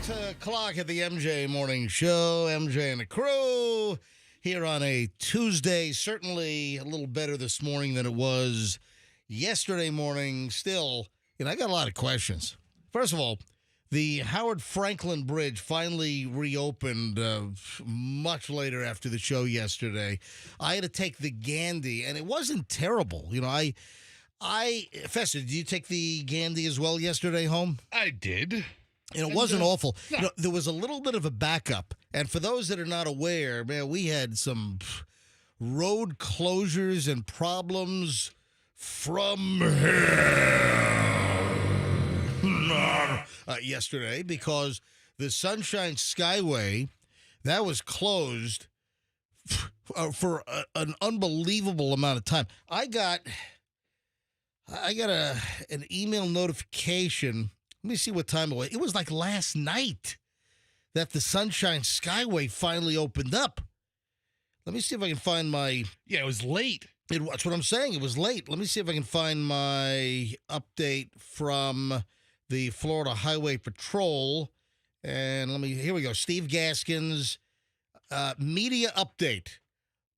8 o'clock at the MJ Morning Show. MJ and the crew here on a Tuesday. Certainly a little better this morning than it was yesterday morning. Still, I got a lot of questions. First of all, the Howard Franklin Bridge finally reopened much later after the show yesterday. I had to take the Gandy, and it wasn't terrible. Fester, did you take the Gandy as well yesterday home? I did. And it wasn't awful. No. There was a little bit of a backup. And for those that are not aware, man, we had some road closures and problems from yesterday because the Sunshine Skyway, that was closed for an unbelievable amount of time. I got an email notification. Let me see what time it was. It was like last night that the Sunshine Skyway finally opened up. Let me see if I can find my... Yeah, it was late. That's what I'm saying. It was late. Let me see if I can find my update from the Florida Highway Patrol. And here we go. Steve Gaskins, media update.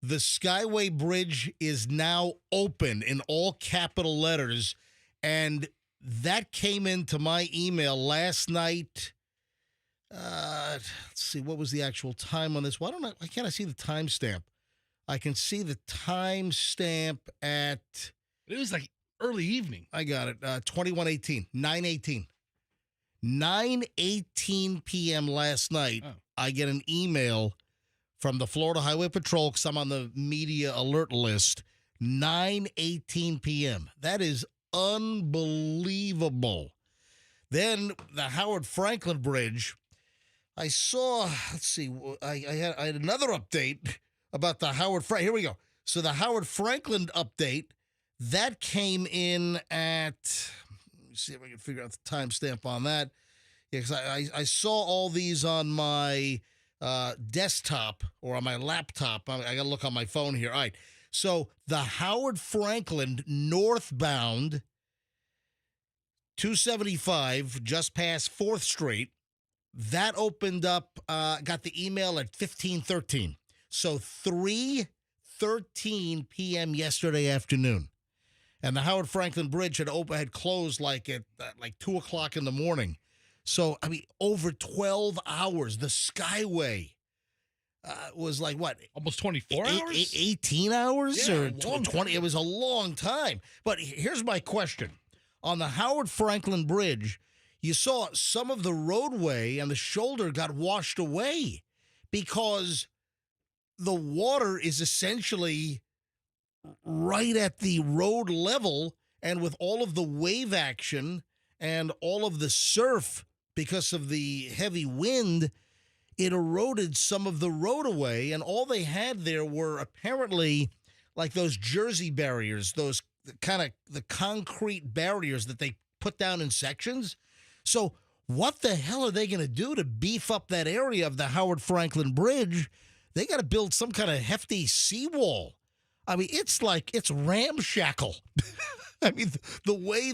The Skyway Bridge is now open in all capital letters, and that came into my email last night. Let's see, what was the actual time on this? Why can't I see the timestamp? I can see the timestamp at... It was like early evening. I got it. 21:18, 9:18. 9:18 p.m. last night, I get an email from the Florida Highway Patrol because I'm on the media alert list. 9:18 p.m. That is unbelievable. Then the Howard Franklin Bridge, I saw, let's see, I had another update about the Howard Franklin. Here we go. So the Howard Franklin update, that came in at, let me see if I can figure out the timestamp on that. Yeah, because I saw all these on my desktop or on my laptop. I got to look on my phone here. All right. So the Howard Franklin northbound 275 just past 4th Street, that opened up, got the email at 15:13. So 3:13 p.m. yesterday afternoon. And the Howard Franklin Bridge had closed like at 2 o'clock in the morning. So, over 12 hours. The Skyway was like, what? Almost 24 hours? 18 hours? Yeah, or 20? It was a long time. But here's my question. On the Howard Franklin Bridge, you saw some of the roadway and the shoulder got washed away because the water is essentially right at the road level, and with all of the wave action and all of the surf because of the heavy wind, it eroded some of the road away, and all they had there were apparently like those Jersey barriers, those kind of the concrete barriers that they put down in sections. So what the hell are they going to do to beef up that area of the Howard Franklin Bridge? They got to build some kind of hefty seawall. It's ramshackle. The way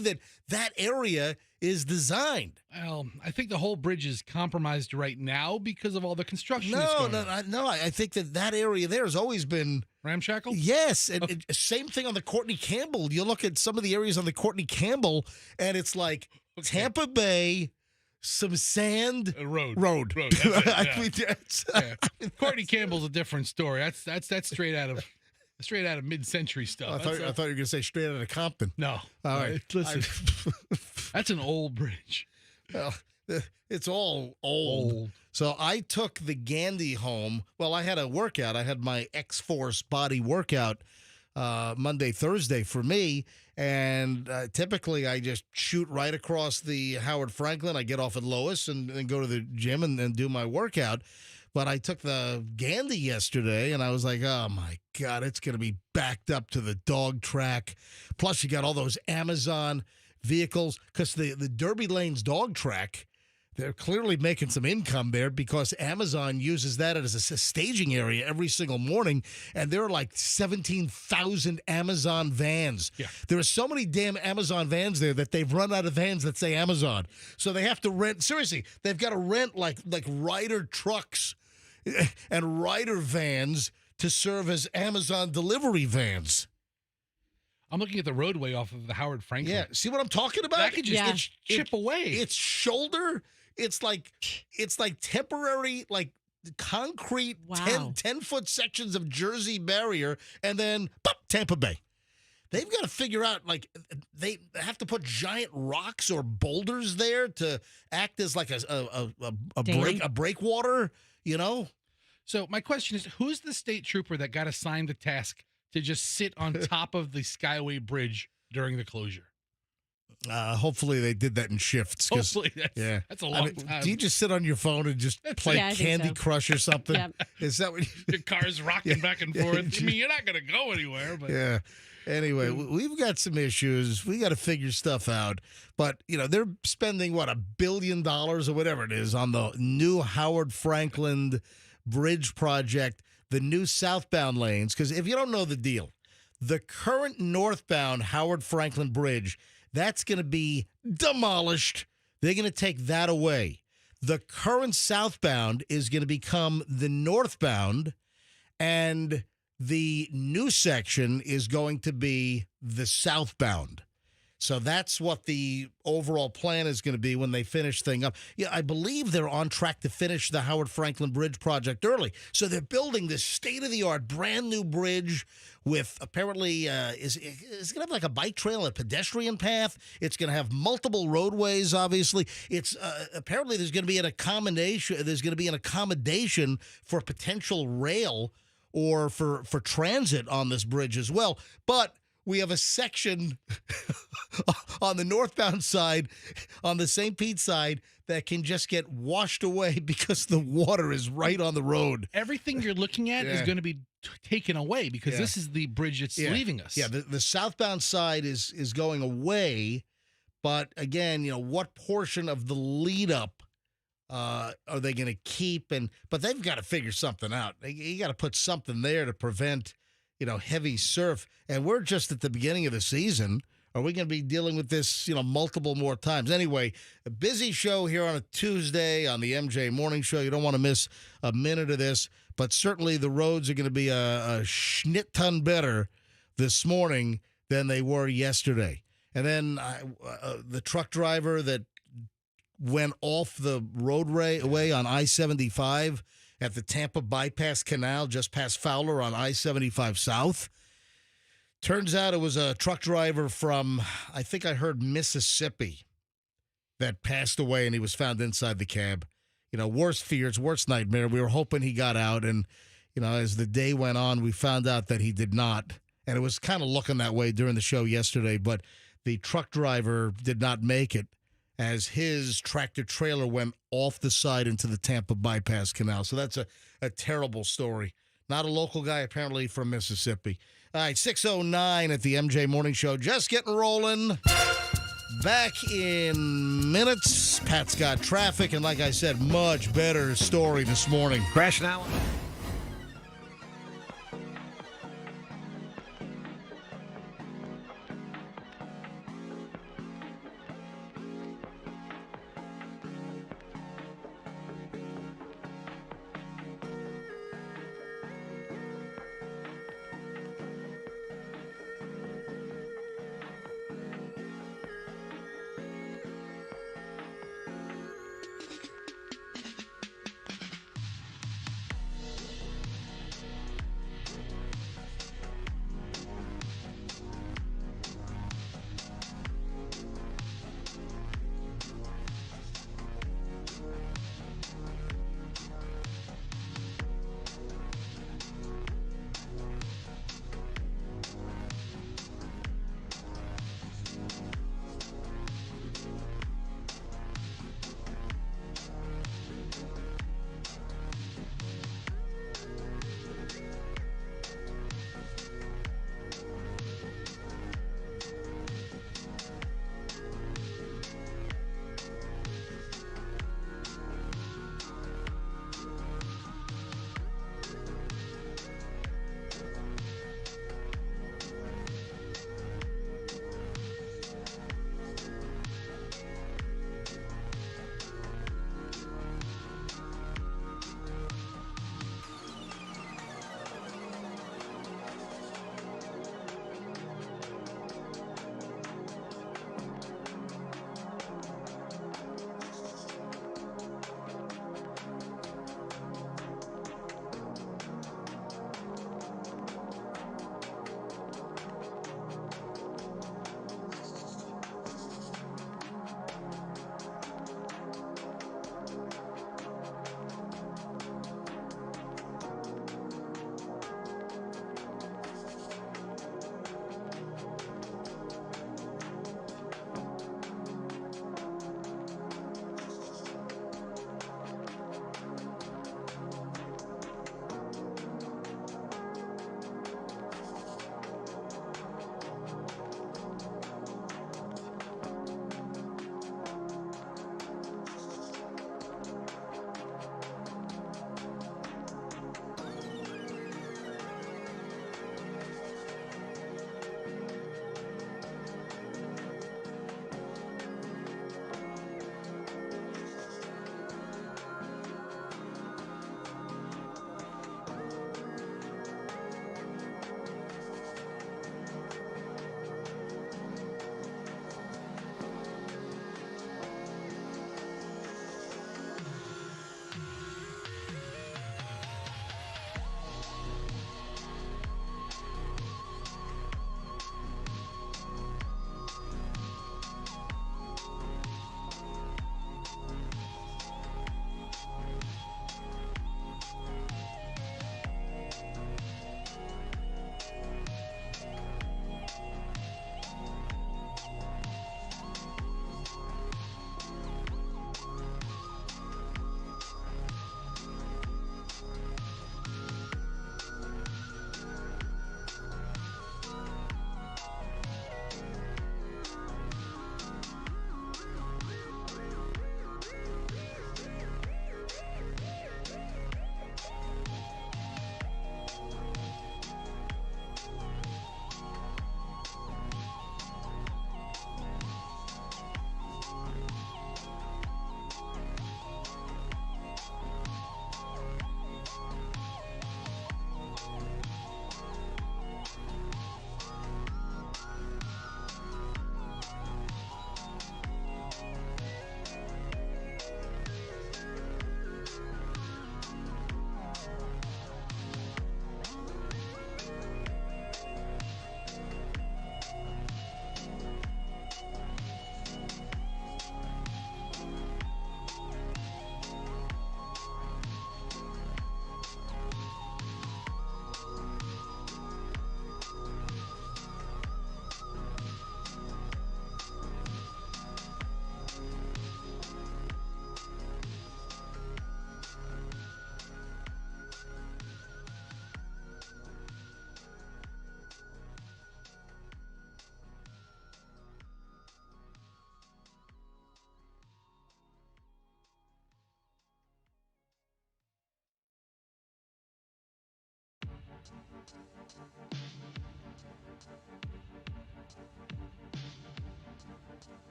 that area is designed. Well, I think the whole bridge is compromised right now because of all the construction that's going on. No. I think that area there has always been ramshackle. Yes, and same thing on the Courtney Campbell. You look at some of the areas on the Courtney Campbell, and it's like Tampa Bay, some sand, road. That's it, yeah. Courtney Campbell's a different story. That's straight out of mid-century stuff. I thought you were going to say straight out of Compton. No. All right. Listen, that's an old bridge. Well, it's all old. So I took the Gandy home. Well, I had a workout. I had my X-Force body workout Monday, Thursday for me. And typically I just shoot right across the Howard Franklin. I get off at Lois and then go to the gym and do my workout. But I took the Gandy yesterday, and I was like, oh, my God, it's going to be backed up to the dog track. Plus, you got all those Amazon vehicles, because the Derby Lanes dog track, They're clearly making some income there because Amazon uses that as a staging area every single morning, and there are like 17,000 Amazon vans. Yeah. There are so many damn Amazon vans there that they've run out of vans that say Amazon. So they have to rent, seriously, they've got to rent like Ryder trucks and Ryder vans to serve as Amazon delivery vans. I'm looking at the roadway off of the Howard Franklin. Yeah, see what I'm talking about? That could just chip away. It's shoulder. It's like temporary, like concrete Wow. 10-foot sections of Jersey barrier, and then pop, Tampa Bay. They've got to figure out, like, they have to put giant rocks or boulders there to act as like a breakwater, you know? So my question is, who's the state trooper that got assigned the task to just sit on top of the Skyway Bridge during the closure? Hopefully they did that in shifts. Hopefully, yeah, that's a long time. Do you just sit on your phone and just play Yeah, I think Candy so. Crush or something? Yep. Is that what Your car's rocking back and forth. I mean, you're not going to go anywhere. But Yeah. Anyway, we've got some issues. We got to figure stuff out. But, you know, they're spending, what, $1 billion or whatever it is on the new Howard Franklin Bridge project, the new southbound lanes. Because if you don't know the deal, the current northbound Howard Franklin Bridge, that's going to be demolished. They're going to take that away. The current southbound is going to become the northbound, and the new section is going to be the southbound. So that's what the overall plan is going to be when they finish thing up. Yeah, I believe they're on track to finish the Howard Franklin Bridge project early. So they're building this state-of-the-art brand new bridge with apparently is going to have like a bike trail, a pedestrian path. It's going to have multiple roadways. Obviously, it's apparently there's going to be an accommodation. There's going to be an accommodation for potential rail or for transit on this bridge as well. But we have a section on the northbound side, on the St. Pete side, that can just get washed away because the water is right on the road. everything you're looking at is Yeah. going to be taken away because Yeah. this is the bridge that's Yeah. leaving us. Yeah, the southbound side is going away, but again, you know, what portion of the lead up are they going to keep? But they've got to figure something out. You got to put something there to prevent, you know, heavy surf. And we're just at the beginning of the season. Are we going to be dealing with this, you know, multiple more times? Anyway, a busy show here on a Tuesday on the MJ Morning Show. You don't want to miss a minute of this, but certainly the roads are going to be a schnit ton better this morning than they were yesterday. And then the truck driver that went off the roadway on I-75 at the Tampa Bypass Canal just past Fowler on I-75 South. Turns out it was a truck driver from, I think I heard, Mississippi that passed away, and he was found inside the cab. You know, worst fears, worst nightmare. We were hoping he got out, and, you know, as the day went on, we found out that he did not. And it was kind of looking that way during the show yesterday, but the truck driver did not make it as his tractor trailer went off the side into the Tampa Bypass Canal. So that's a terrible story. Not a local guy, apparently from Mississippi. All right, 6:09 at the MJ Morning Show. Just getting rolling. Back in minutes. Pat's got traffic, and like I said, much better story this morning. Crash now.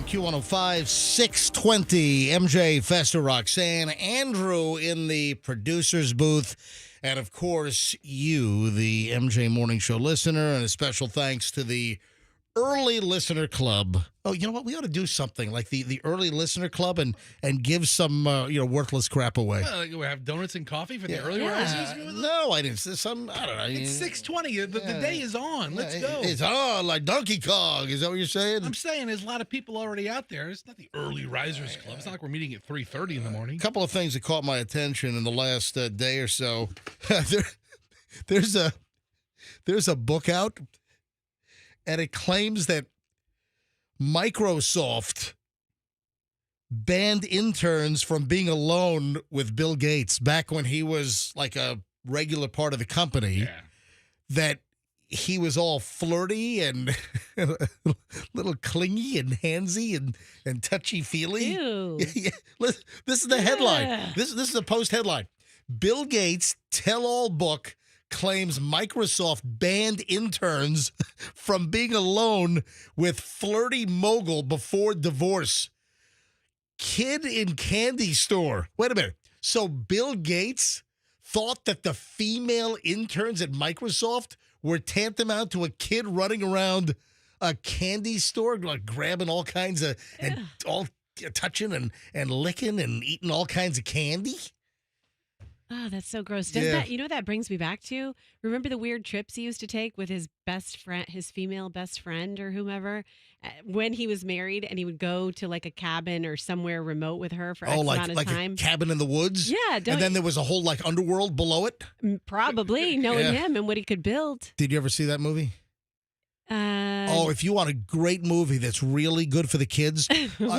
Q105, 620. MJ, Fester, Roxanne, Andrew in the producer's booth. And, of course, you, the MJ Morning Show listener. And a special thanks to the Early Listener Club. Oh, you know what? We ought to do something like the Early Listener Club and give some, worthless crap away. We have donuts and coffee for the early risers? No, I didn't. I don't know. It's 6:20. The day is on. Let's go. It's on like Donkey Kong. Is that what you're saying? I'm saying there's a lot of people already out there. It's not the Early Risers Club. It's not like we're meeting at 3:30 in the morning. A couple of things that caught my attention in the last day or so. There's a book out, and it claims that Microsoft banned interns from being alone with Bill Gates back when he was like a regular part of the company. Yeah. That he was all flirty and a little clingy and handsy and touchy-feely. Ew. Yeah, this is the headline. This is the post headline. Bill Gates tell-all book claims Microsoft banned interns from being alone with flirty mogul before divorce. Kid in candy store. Wait a minute. So Bill Gates thought that the female interns at Microsoft were tantamount to a kid running around a candy store, like grabbing all kinds of, and all touching and licking and eating all kinds of candy? Oh, that's so gross. Does that, you know what that brings me back to? Remember the weird trips he used to take with his best friend, his female best friend or whomever, when he was married, and he would go to like a cabin or somewhere remote with her for X amount of time. A cabin in the woods? Yeah. And then there was a whole like underworld below it? Probably, knowing him and what he could build. Did you ever see that movie? If you want a great movie that's really good for the kids,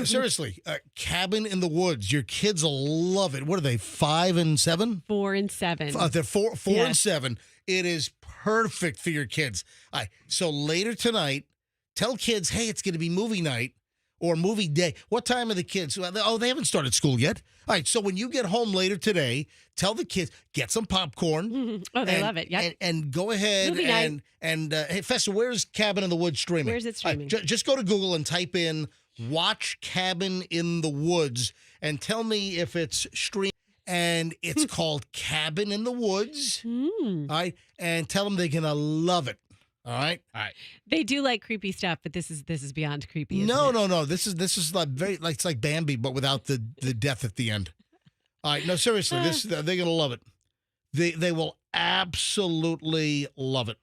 seriously, Cabin in the Woods. Your kids will love it. What are they, 5 and 7? 4 and 7. They're 4 and 7. It is perfect for your kids. All right, so later tonight, tell kids, hey, it's going to be movie night or movie day. What time are the kids? Oh, they haven't started school yet. All right, so when you get home later today, tell the kids, get some popcorn. Oh, they love it. Yep. And go ahead Movie night. Hey, Fester, where's Cabin in the Woods streaming? Where's it streaming? Just go to Google and type in Watch Cabin in the Woods and tell me if it's streaming. And it's called Cabin in the Woods. All right, and tell them they're going to love it. All right. They do like creepy stuff, but this is beyond creepy. No. This is like it's like Bambi, but without the death at the end. All right. No, seriously, they're gonna love it. They will absolutely love it.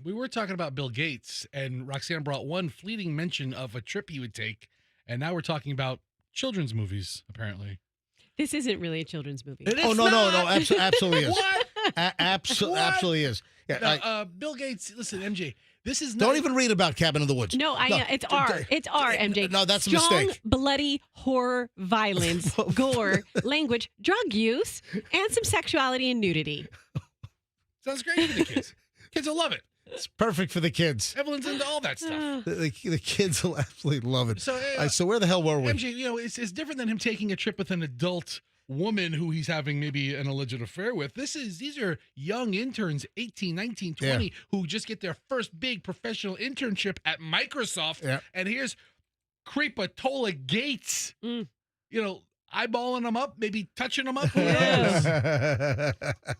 We were talking about Bill Gates, and Roxanne brought one fleeting mention of a trip he would take, and now we're talking about children's movies. Apparently, this isn't really a children's movie. No, absolutely is. What? Absolutely is. Yeah, Bill Gates. Listen, MJ. This is not. Don't even read about Cabin in the Woods. No, it's R. It's R, MJ. No, that's a Strong, mistake. bloody horror, violence, gore, language, drug use, and some sexuality and nudity. Sounds great for the kids. Kids will love it. It's perfect for the kids. Evelyn's into all that stuff. The kids will absolutely love it. So, so where the hell were we? MJ, it's different than him taking a trip with an adult woman who he's having maybe an illicit affair with. These are young interns, 18, 19, 20, who just get their first big professional internship at Microsoft. Yeah. And here's Creepatola Gates, eyeballing them up, maybe touching them up. Who knows?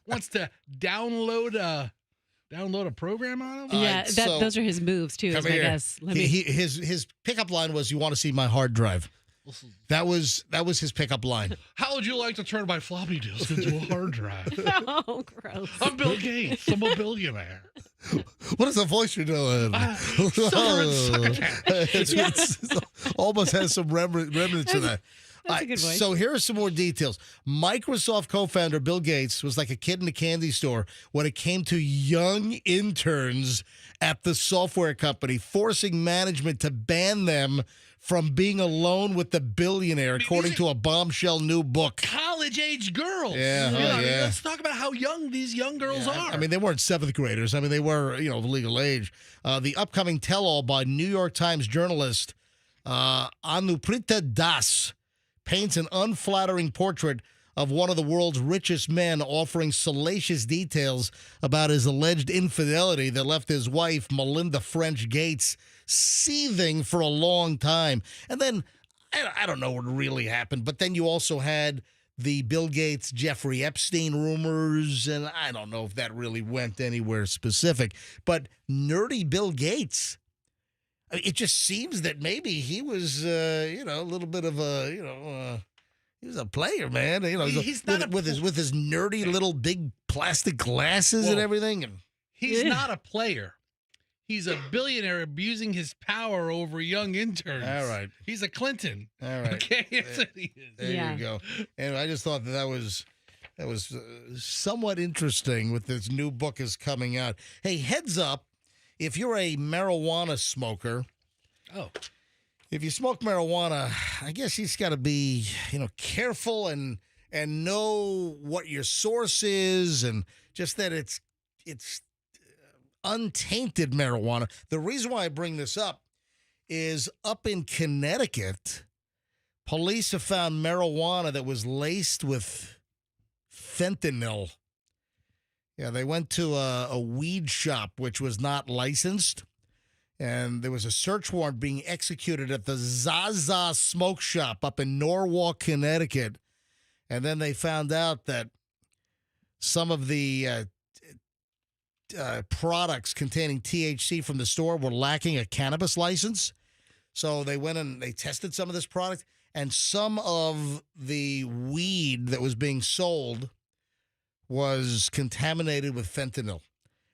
Wants to download a program on him? Yeah, those are his moves, too, I guess. His pickup line was, "You want to see my hard drive?" That was his pickup line. How would you like to turn my floppy disk into a hard drive? Oh, gross. I'm Bill Gates. I'm a billionaire. What is the voice you're doing? It almost has some remnants of that. That's a good voice. So here are some more details. Microsoft co-founder Bill Gates was like a kid in a candy store when it came to young interns at the software company, forcing management to ban them from being alone with the billionaire, according to a bombshell new book. College-age girls. Yeah, let's talk about how young these young girls are. I mean, they weren't 7th graders. I mean, they were, legal age. The upcoming tell-all by New York Times journalist Anuprita Das paints an unflattering portrait of one of the world's richest men offering salacious details about his alleged infidelity that left his wife, Melinda French Gates, seething for a long time. And then, I don't know what really happened, but then you also had the Bill Gates, Jeffrey Epstein rumors, and I don't know if that really went anywhere specific. But nerdy Bill Gates, it just seems that maybe he was, a little bit of a, he was a player, man. He's not with his nerdy little big plastic glasses and everything. And he's not a player. He's a billionaire abusing his power over young interns. All right. He's a Clinton. All right. Okay, that's what he is. There you go. And I just thought that was somewhat interesting with this new book is coming out. Hey, heads up, if you're a marijuana smoker. Oh. If you smoke marijuana, I guess you just got to be, careful and know what your source is, and just that it's untainted marijuana. The reason why I bring this up is up in Connecticut, police have found marijuana that was laced with fentanyl. Yeah, they went to a weed shop which was not licensed, and there was a search warrant being executed at the Zaza Smoke Shop up in Norwalk, Connecticut. And then they found out that some of the products containing THC from the store were lacking a cannabis license. So they went and they tested some of this product, and some of the weed that was being sold was contaminated with fentanyl.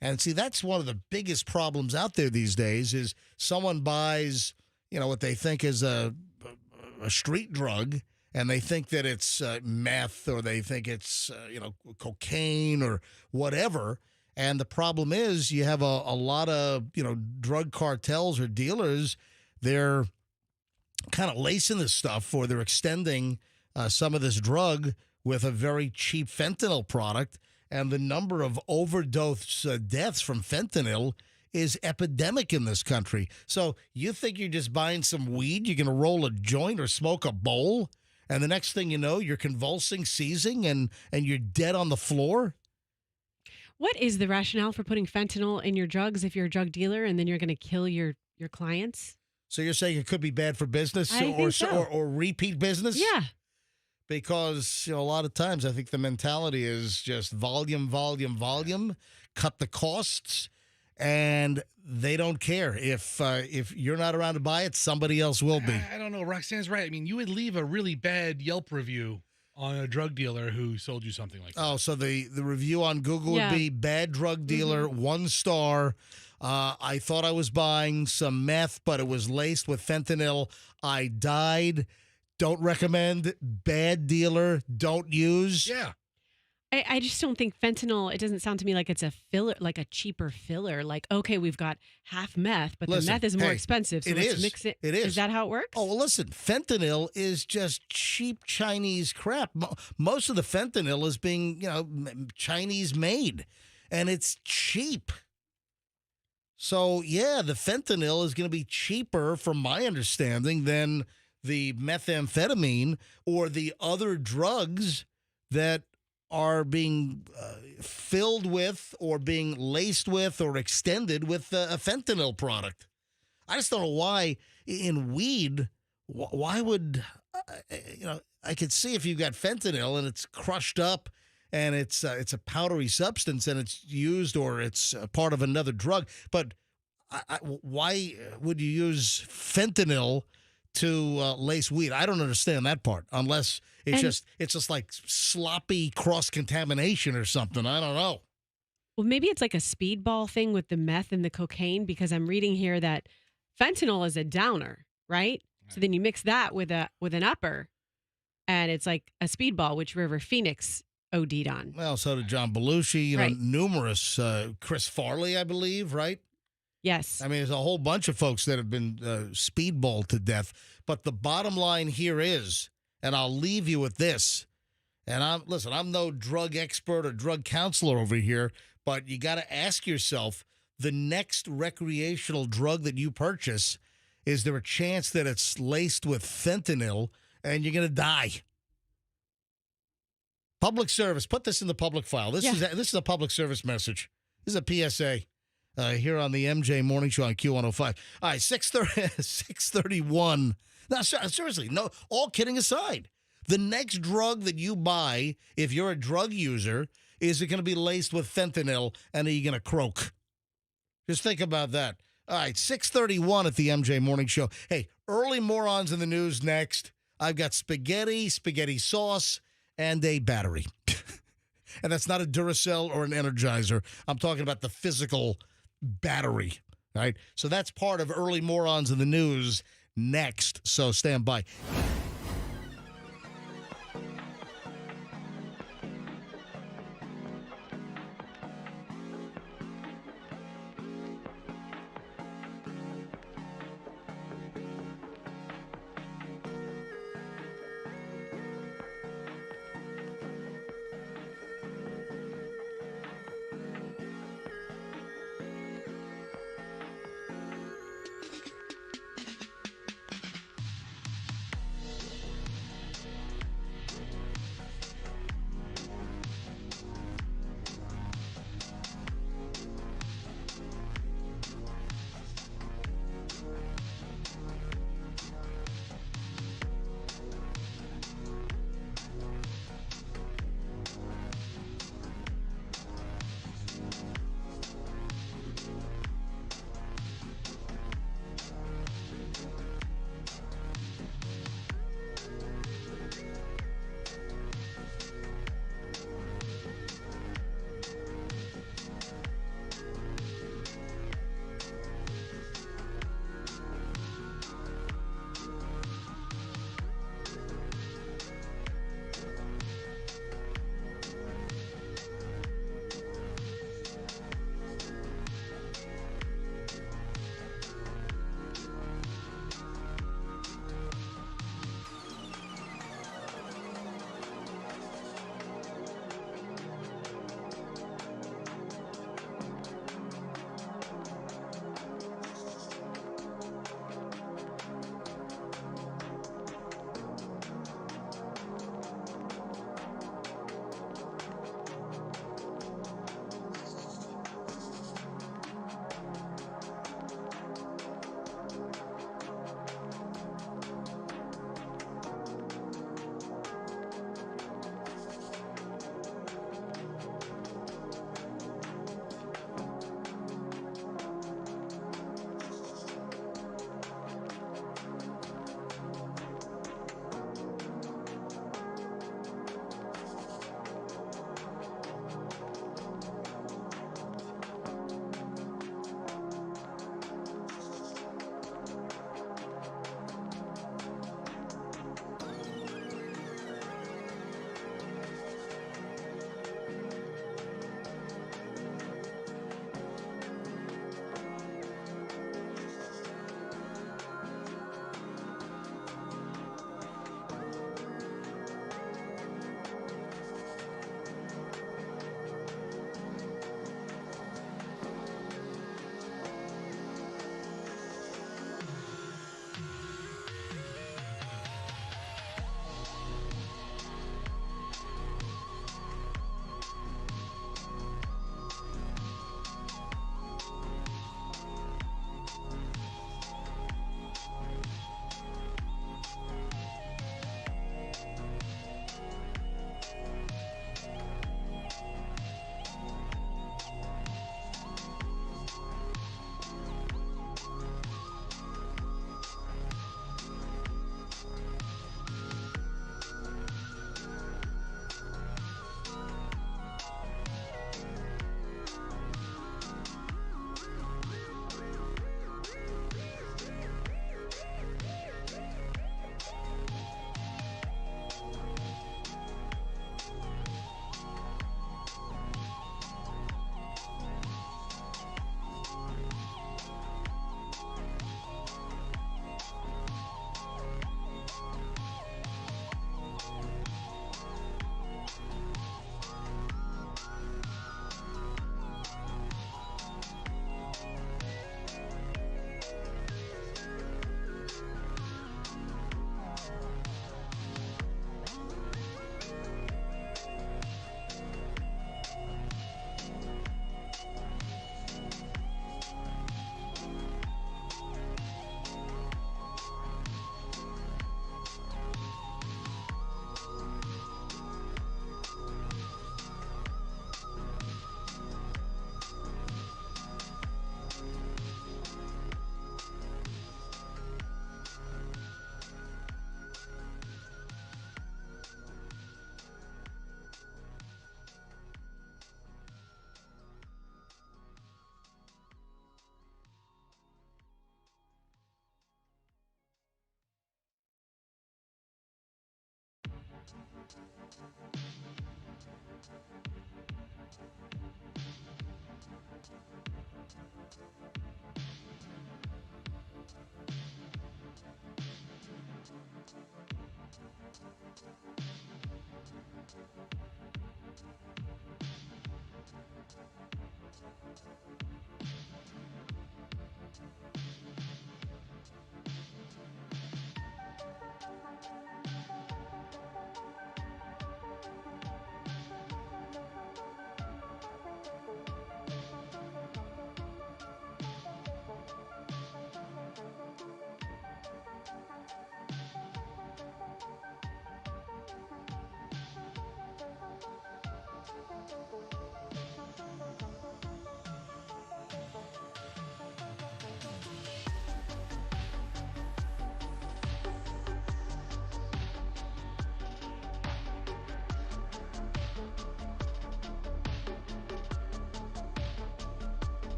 And see, that's one of the biggest problems out there these days is someone buys, what they think is a street drug, and they think that it's meth, or they think it's, cocaine or whatever. And the problem is you have a lot of, drug cartels or dealers, they're kind of lacing this stuff, or they're extending some of this drug with a very cheap fentanyl product. And the number of overdose deaths from fentanyl is epidemic in this country. So you think you're just buying some weed, you're going to roll a joint or smoke a bowl, and the next thing you know, you're convulsing, seizing, and you're dead on the floor? What is the rationale for putting fentanyl in your drugs if you're a drug dealer and then you're going to kill your clients? So you're saying it could be bad for business or repeat business? Yeah. Because a lot of times I think the mentality is just volume, cut the costs, and they don't care. If you're not around to buy it, somebody else will be. I don't know. Roxanne's right. I mean, you would leave a really bad Yelp review on a drug dealer who sold you something like that. Oh, so the review on Google would be bad drug dealer, 1 star. I thought I was buying some meth, but it was laced with fentanyl. I died. Don't recommend. Bad dealer. Don't use. Yeah. I just don't think fentanyl, it doesn't sound to me like it's a filler, like a cheaper filler. Like, okay, we've got half meth, but the meth is more expensive, so let's mix it. It is. Is that how it works? Oh, well, listen, fentanyl is just cheap Chinese crap. Most of the fentanyl is being, Chinese made, and it's cheap. So, yeah, the fentanyl is going to be cheaper, from my understanding, than the methamphetamine or the other drugs that are being filled with or being laced with or extended with a fentanyl product. I just don't know why in weed, why would, I could see if you've got fentanyl and it's crushed up and it's a powdery substance and it's used or it's part of another drug. But why would you use fentanyl to lace weed? I don't understand that part, unless it's just like sloppy cross-contamination or something. I don't know. Well, maybe it's like a speedball thing with the meth and the cocaine, because I'm reading here that fentanyl is a downer, right? So then you mix that with an upper, and it's like a speedball, which River Phoenix OD'd on. Well, so did John Belushi, right. Numerous, Chris Farley, I believe, right? Yes. I mean, there's a whole bunch of folks that have been speedballed to death. But the bottom line here is, and I'll leave you with this, and I'm no drug expert or drug counselor over here, but you got to ask yourself, the next recreational drug that you purchase, is there a chance that it's laced with fentanyl and you're going to die? Public service. Put this in the public file. This is a public service message. This is a PSA here on the MJ Morning Show on Q105. All right, 631. Now, seriously, no. All kidding aside, the next drug that you buy, if you're a drug user, is it going to be laced with fentanyl, and are you going to croak? Just think about that. All right, 631 at the MJ Morning Show. Hey, early morons in the news next. I've got spaghetti sauce, and a battery. And that's not a Duracell or an Energizer. I'm talking about the physical battery, right? So that's part of early morons in the news next. So stand by.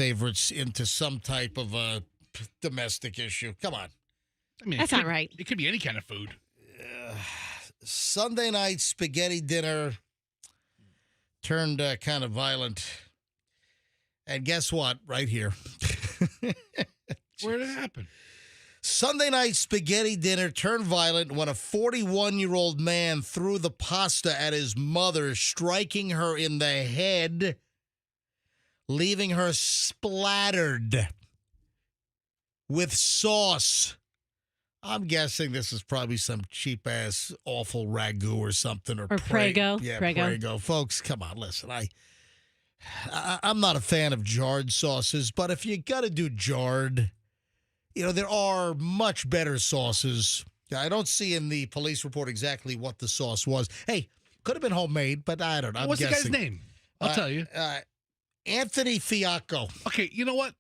favorites into some type of a domestic issue. Come on. I mean, That's not right. It could be any kind of food. Sunday night spaghetti dinner turned kind of violent. And guess what? Right here. Where did it happen? Sunday night spaghetti dinner turned violent when a 41-year-old man threw the pasta at his mother, striking her in the head, leaving her splattered with sauce. I'm guessing this is probably some cheap-ass awful ragu or something. Or Prego. Yeah, Prego. Prego. Folks, come on, listen. I'm not a fan of jarred sauces, but if you got to do jarred, you know, there are much better sauces. I don't see in the police report exactly what the sauce was. Hey, could have been homemade, but I don't know. What's the guy's name? I'll tell you. Anthony Fiacco. Okay, you know what?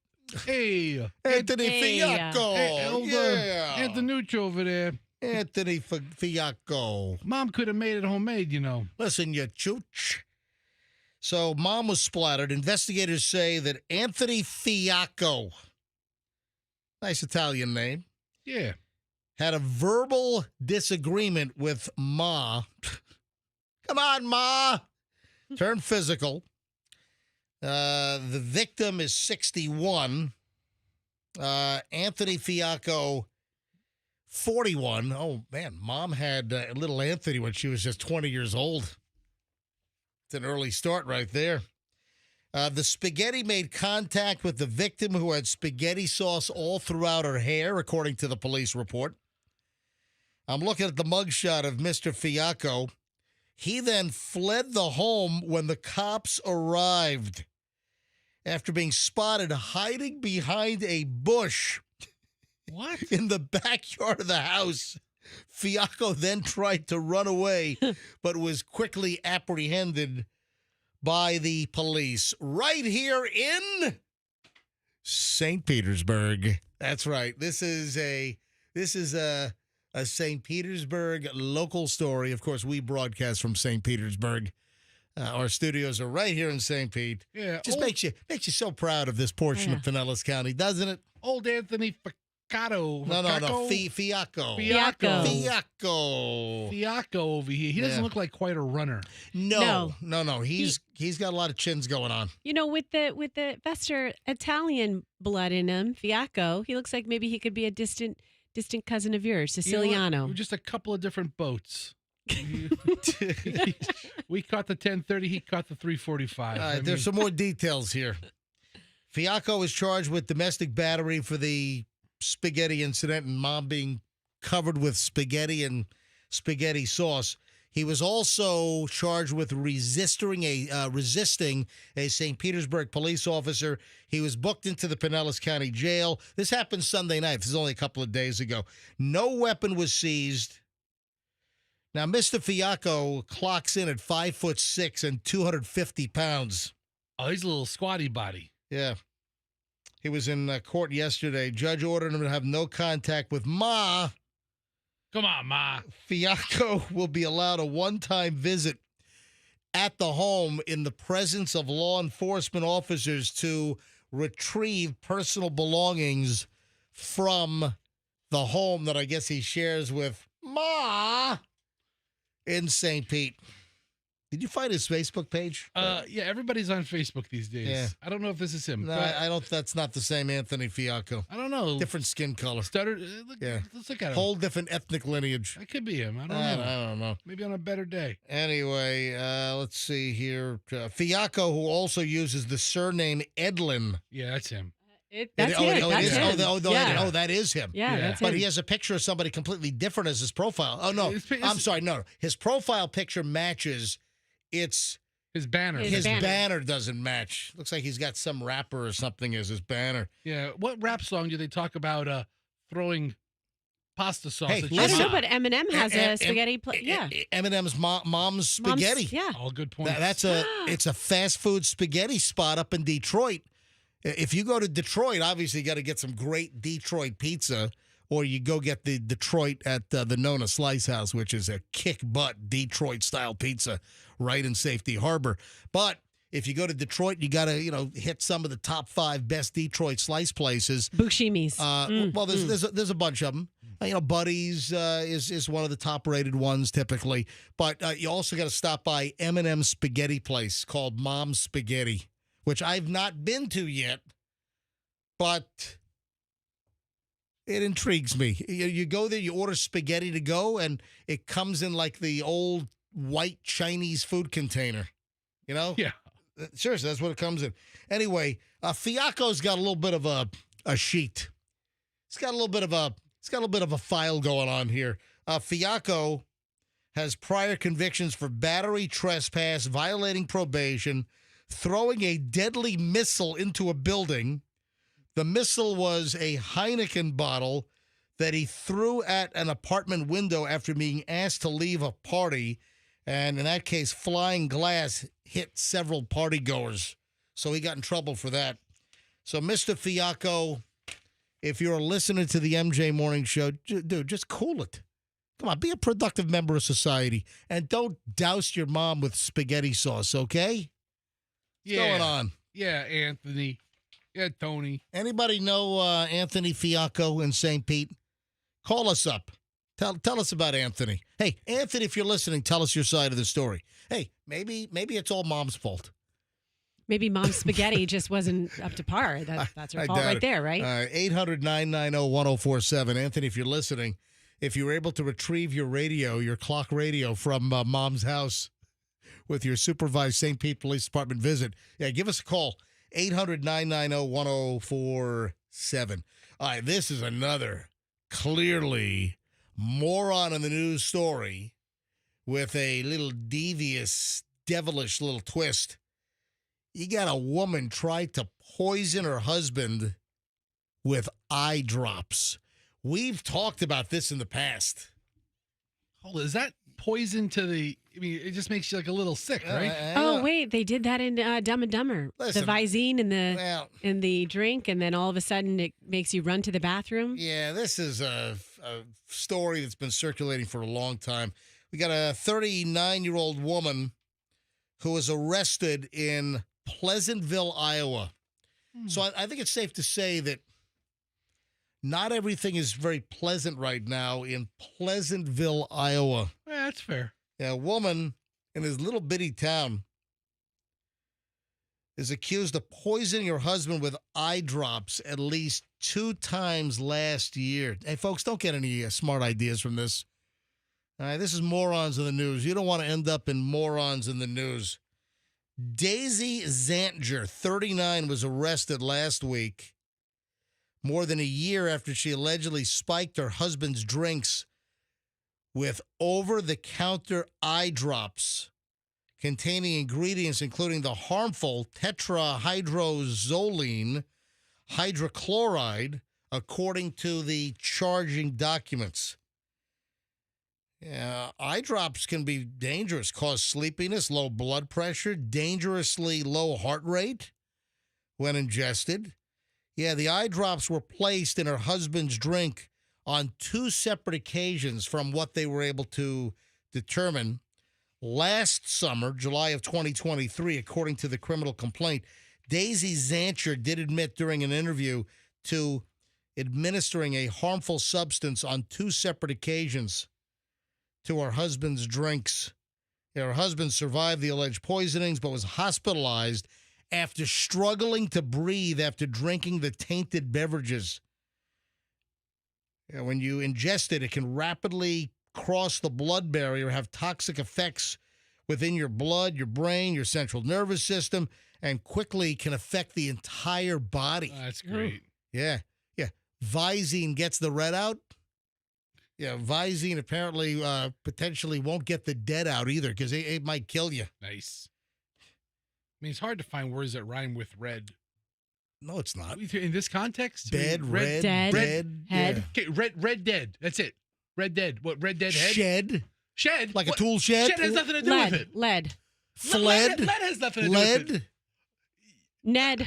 Hey. Anthony Hey. Fiacco. Hey, old, yeah. Antonucci over there. Anthony Fiacco. Mom could have made it homemade, you know. Listen, you chooch. So mom was splattered. Investigators say that Anthony Fiacco, nice Italian name, Yeah. had a verbal disagreement with Ma. Come on, Ma. Turned physical. The victim is 61. Anthony Fiacco, 41. Oh, man, mom had little Anthony when she was just 20 years old. It's an early start right there. The spaghetti made contact with the victim who had spaghetti sauce all throughout her hair, according to the police report. I'm looking at the mugshot of Mr. Fiacco. He then fled the home when the cops arrived after being spotted hiding behind a bush. What? In the backyard of the house. Fiacco then tried to run away, but was quickly apprehended by the police right here in St. Petersburg. That's right. This is a St. Petersburg local story. Of course, we broadcast from St. Petersburg. Our studios are right here in St. Pete. Yeah, Just makes you so proud of this portion of Pinellas County, doesn't it? Old Anthony Fiacco. No. Fiacco. Fiacco. Fiacco over here. He doesn't look like quite a runner. No. He's got a lot of chins going on. You know, with the Vester Italian blood in him, Fiacco, he looks like maybe he could be a distant cousin of yours, Siciliano. You know what? Just a couple of different boats. We caught the 1030. He caught the 345. There's some more details here. Fiacco is charged with domestic battery for the spaghetti incident and mom being covered with spaghetti and spaghetti sauce. He was also charged with resisting a St. Petersburg police officer. He was booked into the Pinellas County Jail. This happened Sunday night. This is only a couple of days ago. No weapon was seized. Now, Mr. Fiacco clocks in at 5'6" and 250 pounds. Oh, he's a little squatty body. Yeah. He was in court yesterday. Judge ordered him to have no contact with Ma. Come on, Ma. Fiacco will be allowed a one-time visit at the home in the presence of law enforcement officers to retrieve personal belongings from the home that I guess he shares with Ma in St. Pete. Did you find his Facebook page? Yeah, everybody's on Facebook these days. Yeah. I don't know if this is him. No, I don't. That's not the same Anthony Fiacco. I don't know. Different skin color. Stuttered. Yeah. Let's look at him. Whole different ethnic lineage. That could be him. I don't know. I don't know. Maybe on a better day. Anyway, let's see here. Fiacco, who also uses the surname Edlin. Yeah, that's him. That's him. That is him. Yeah, that's But him. he has a picture of somebody completely different as his profile. Oh, no. I'm sorry. No. His profile picture matches. It's his banner. His banner doesn't match. Looks like he's got some rapper or something as his banner. Yeah. What rap song do they talk about throwing pasta sauce? Hey, I don't know, but Eminem has a spaghetti. Eminem's mom's spaghetti. Yeah. All good points. It's a fast food spaghetti spot up in Detroit. If you go to Detroit, obviously you got to get some great Detroit pizza, or you go get the Detroit at the Nona Slice House, which is a kick-butt Detroit-style pizza right in Safety Harbor. But if you go to Detroit, you got to hit some of the top 5 best Detroit slice places. Buscemi's. Well, there's a bunch of them. Buddy's is one of the top-rated ones typically. But you also got to stop by M&M Spaghetti Place called Mom's Spaghetti, which I've not been to yet, but it intrigues me. You go there, you order spaghetti to go, and it comes in like the old white Chinese food container. Yeah. Seriously, that's what it comes in. Anyway, Fiacco's got a little bit of a sheet. He's got a little bit of a file going on here. Fiacco has prior convictions for battery, trespass, violating probation, throwing a deadly missile into a building. The missile was a Heineken bottle that he threw at an apartment window after being asked to leave a party. And in that case, flying glass hit several partygoers. So he got in trouble for that. So, Mr. Fiacco, if you're listening to the MJ Morning Show, dude, just cool it. Come on, be a productive member of society. And don't douse your mom with spaghetti sauce, okay? What's going on? Yeah, Anthony. Yeah, Tony. Anybody know Anthony Fiacco in St. Pete? Call us up. Tell us about Anthony. Hey, Anthony, if you're listening, tell us your side of the story. Hey, maybe it's all mom's fault. Maybe mom's spaghetti just wasn't up to par. That's her I fault doubt right it. there, right? 800-990-1047. Anthony, if you're listening, if you were able to retrieve your radio, your clock radio from mom's house with your supervised St. Pete Police Department visit, give us a call. 800-990-1047. All right, this is another clearly moron in the news story with a little devious, devilish little twist. You got a woman tried to poison her husband with eye drops. We've talked about this in the past. Hold on, is that poison to the? I mean, it just makes you like a little sick, right? Oh wait, they did that in Dumb and Dumber. Listen, the Visine in the drink, and then all of a sudden it makes you run to the bathroom. Yeah, this is a story that's been circulating for a long time. We got a 39-year-old woman who was arrested in Pleasantville, Iowa. So I think it's safe to say that not everything is very pleasant right now in Pleasantville, Iowa. Yeah, that's fair. Yeah, a woman in this little bitty town is accused of poisoning her husband with eye drops at least 2 times last year. Hey, folks, don't get any smart ideas from this. All right, this is morons in the news. You don't want to end up in morons in the news. Daisy Zantger, 39, was arrested last week, more than a year after she allegedly spiked her husband's drinks with over-the-counter eye drops containing ingredients including the harmful tetrahydrozoline hydrochloride, according to the charging documents. Yeah, eye drops can be dangerous, cause sleepiness, low blood pressure, dangerously low heart rate when ingested. Yeah, the eye drops were placed in her husband's drink on 2 separate occasions from what they were able to determine. Last summer, July of 2023, according to the criminal complaint, Daisy Zantger did admit during an interview to administering a harmful substance on 2 separate occasions to her husband's drinks. Her husband survived the alleged poisonings but was hospitalized after struggling to breathe after drinking the tainted beverages. When you ingest it, it can rapidly cross the blood barrier, have toxic effects within your blood, your brain, your central nervous system, and quickly can affect the entire body. That's great. Yeah. Visine gets the red out. Yeah, Visine apparently potentially won't get the dead out either because it might kill you. Nice. I mean, it's hard to find words that rhyme with red. No, it's not. In this context? Dead, red, dead, dead, head. Okay, red dead. That's it. Red dead. What, red dead head? Shed. Like What? a tool shed? Shed has nothing to do with it. Lead. Fled. Lead has nothing to do with it. Lead. Ned.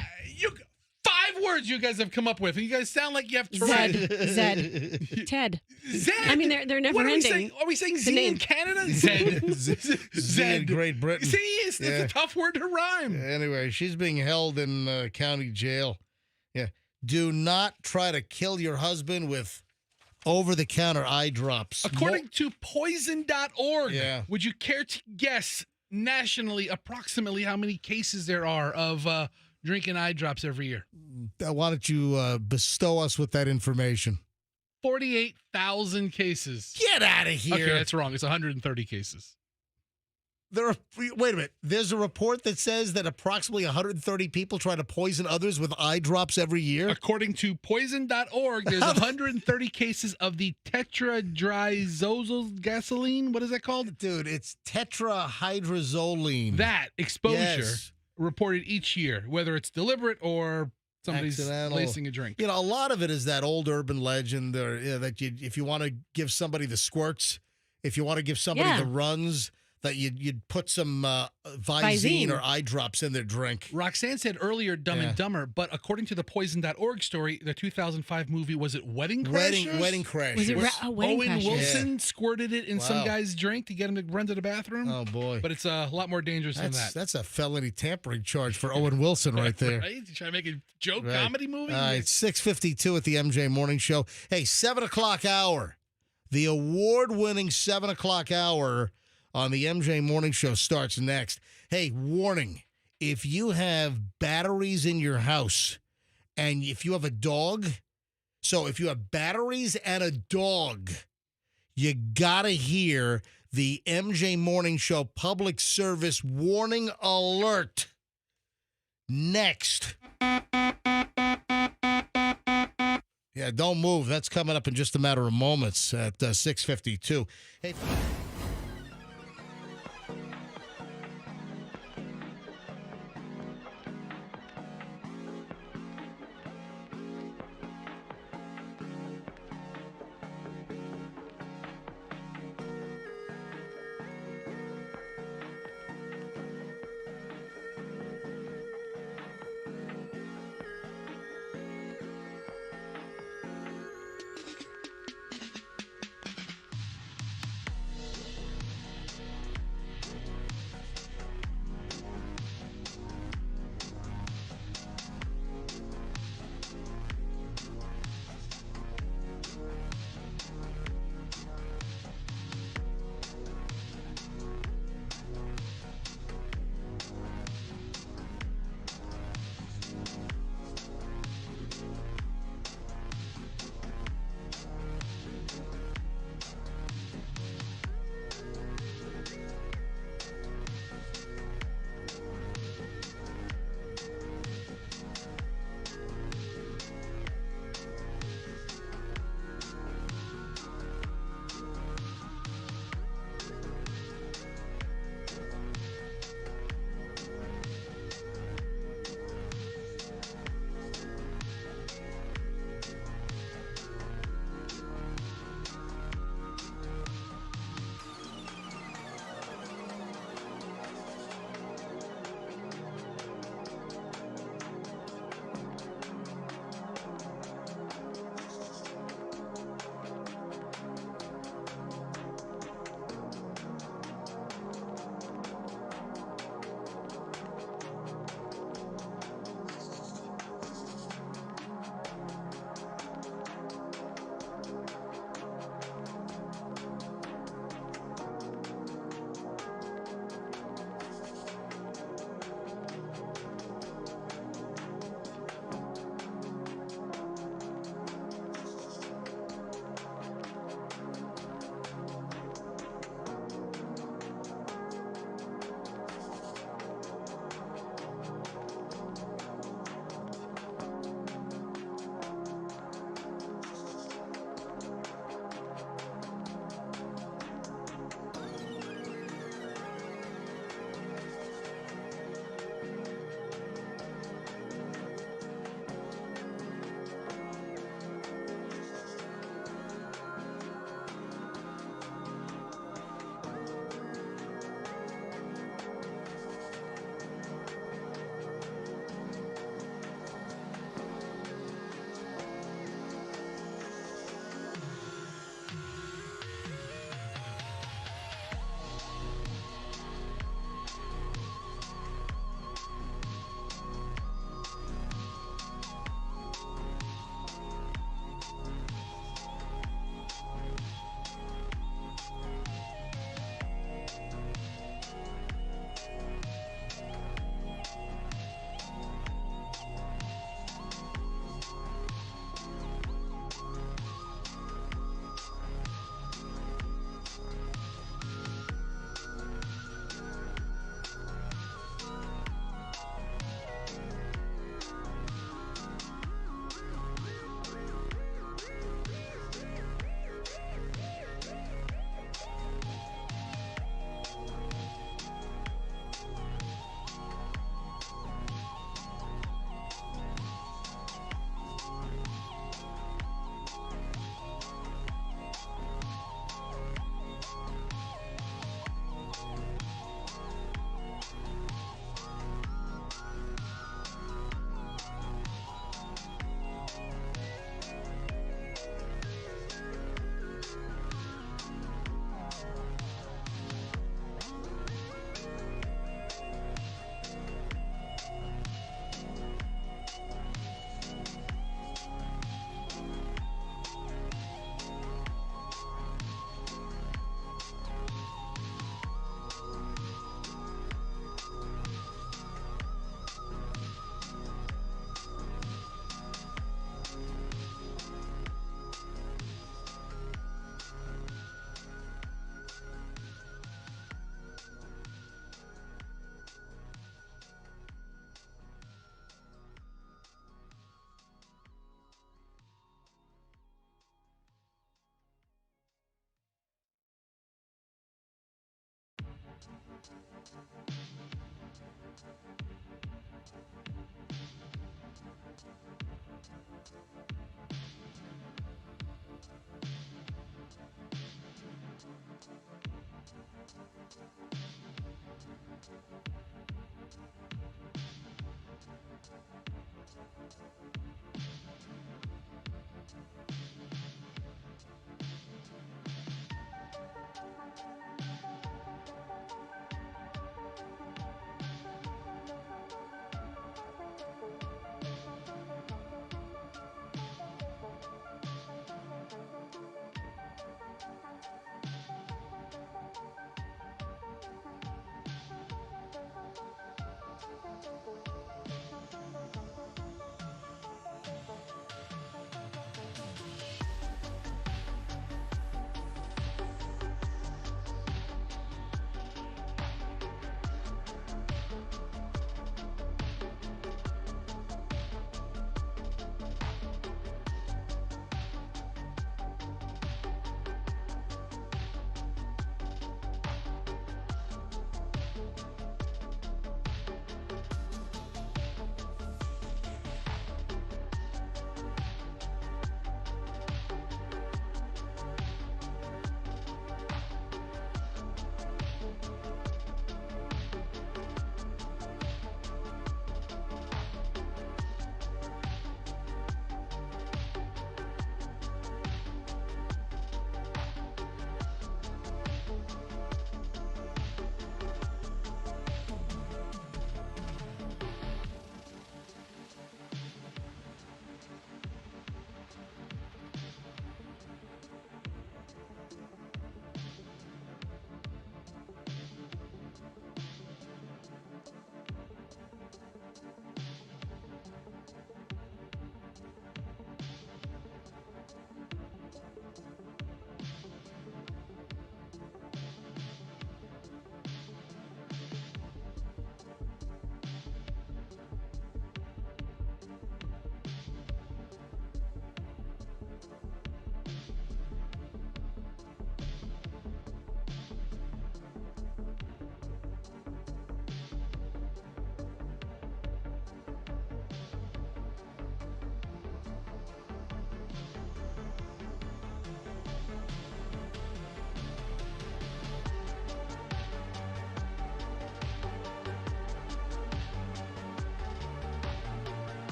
5 words you guys have come up with, and you guys sound like you have Zed. tried. Zed. Ted. Zed. I mean, they're never What are we ending. saying? Are we saying Z name. in Canada? Zed. Z in Great Britain. See, it's a tough word to rhyme. Anyway, she's being held in county jail. Yeah. Do not try to kill your husband with over-the-counter eye drops. According to poison.org, Yeah. would you care to guess nationally approximately how many cases there are of drinking eye drops every year? Why don't you bestow us with that information? 48,000 cases. Get out of here. Okay, that's wrong. It's 130 cases. Wait a minute. There's a report that says that approximately 130 people try to poison others with eye drops every year. According to poison.org, there's 130 cases of the tetrahydrozoline gasoline. What is that called? Dude, it's tetrahydrozoline. That exposure Yes. reported each year, whether it's deliberate or somebody's Accidental. lacing a drink. You know, a lot of it is that old urban legend that if you want to give somebody the squirts, if you want to give somebody Yeah. the runs, that you'd put some Visine or eye drops in their drink. Roxanne said earlier Dumb and Dumber, but according to the poison.org story, the 2005 movie, was it Wedding Crashers? Wedding Crashers. Was it Wedding Owen Crashers? Wilson squirted it in some Wow. guy's drink to get him to run to the bathroom. Oh, boy. But it's a lot more dangerous than that. That's a felony tampering charge for Owen Wilson right there. Right? You trying to make a joke Right. comedy movie? It's 6:52 at the MJ Morning Show. Hey, 7 o'clock hour. The award-winning 7 o'clock hour on the MJ Morning Show starts next. Hey, warning. if you have batteries in your house and if you have a dog, so if you have batteries and a dog, you gotta hear the MJ Morning Show public service warning alert next. Yeah, don't move. That's coming up in just a matter of moments at 6:52. Hey.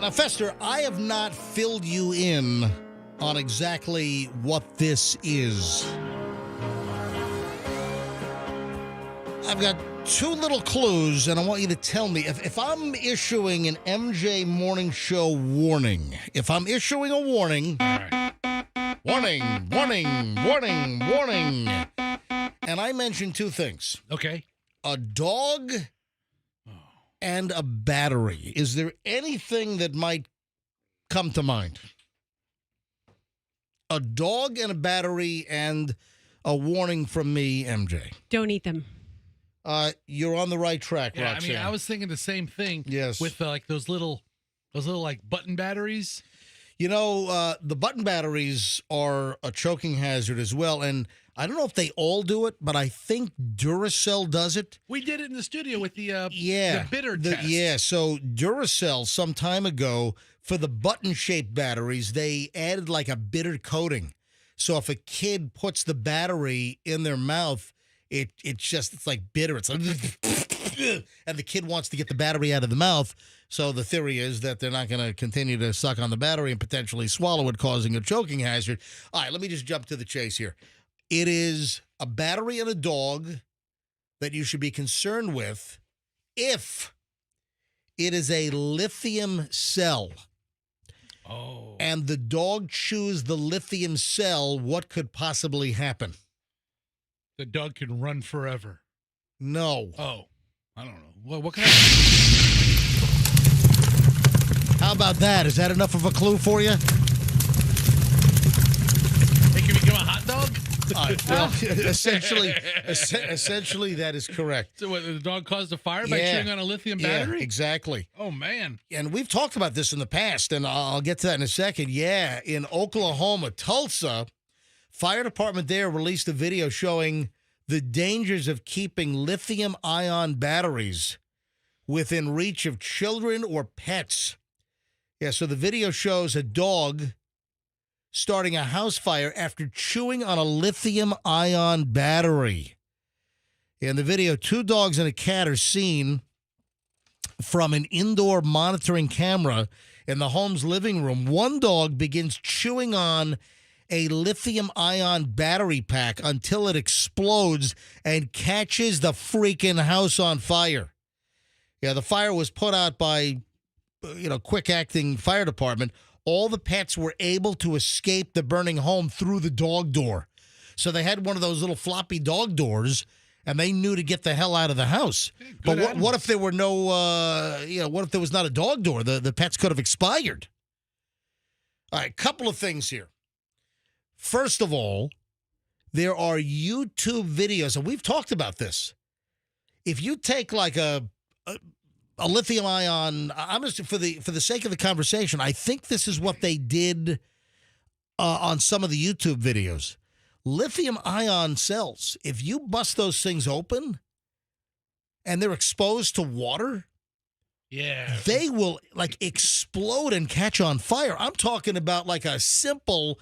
Now, Fester, I have not filled you in on exactly what this is. I've got two little clues, and I want you to tell me if I'm issuing an MJ Morning Show warning. If I'm issuing a warning, warning, warning, warning, warning, and I mention two things. Okay. A dog and a battery. Is there anything that might come to mind? A dog and a battery and a warning from me, MJ. Don't eat them. You're on the right track, Yeah, Roxanne. I mean, I was thinking the same thing. Yes. With like those little like button batteries. You know, the button batteries are a choking hazard as well, and I don't know if they all do it, but I think Duracell does it. We did it in the studio with the bitter the, test. Yeah, so Duracell some time ago, for the button-shaped batteries, they added like a bitter coating. So if a kid puts the battery in their mouth, it's like bitter. It's like and the kid wants to get the battery out of the mouth. So the theory is that they're not going to continue to suck on the battery and potentially swallow it, causing a choking hazard. All right, let me just jump to the chase here. It is a battery in a dog that you should be concerned with if it is a lithium cell. Oh. And the dog chews the lithium cell, what could possibly happen? The dog can run forever. No. Oh, I don't know. Well, what kind of... How about that? Is that enough of a clue for you? It can become a hot dog? Well, essentially, that is correct. So what, the dog caused a fire by chewing on a lithium battery? Yeah, exactly. Oh, man. And we've talked about this in the past, and I'll get to that in a second. Yeah, in Oklahoma, Tulsa, fire department there released a video showing the dangers of keeping lithium-ion batteries within reach of children or pets. Yeah, so the video shows a dog starting a house fire after chewing on a lithium-ion battery. In the video, 2 dogs and a cat are seen from an indoor monitoring camera in the home's living room. One dog begins chewing on a lithium-ion battery pack until it explodes and catches the freaking house on fire. Yeah, the fire was put out by, quick-acting fire department. All the pets were able to escape the burning home through the dog door. So they had one of those little floppy dog doors, and they knew to get the hell out of the house. But what if there were no, what if there was not a dog door? The pets could have expired. All right, couple of things here. First of all, there are YouTube videos, and we've talked about this. If you take like a lithium ion, I'm just for the sake of the conversation, I think this is what they did on some of the YouTube videos. Lithium ion cells, if you bust those things open and they're exposed to water, they will like explode and catch on fire. I'm talking about like a simple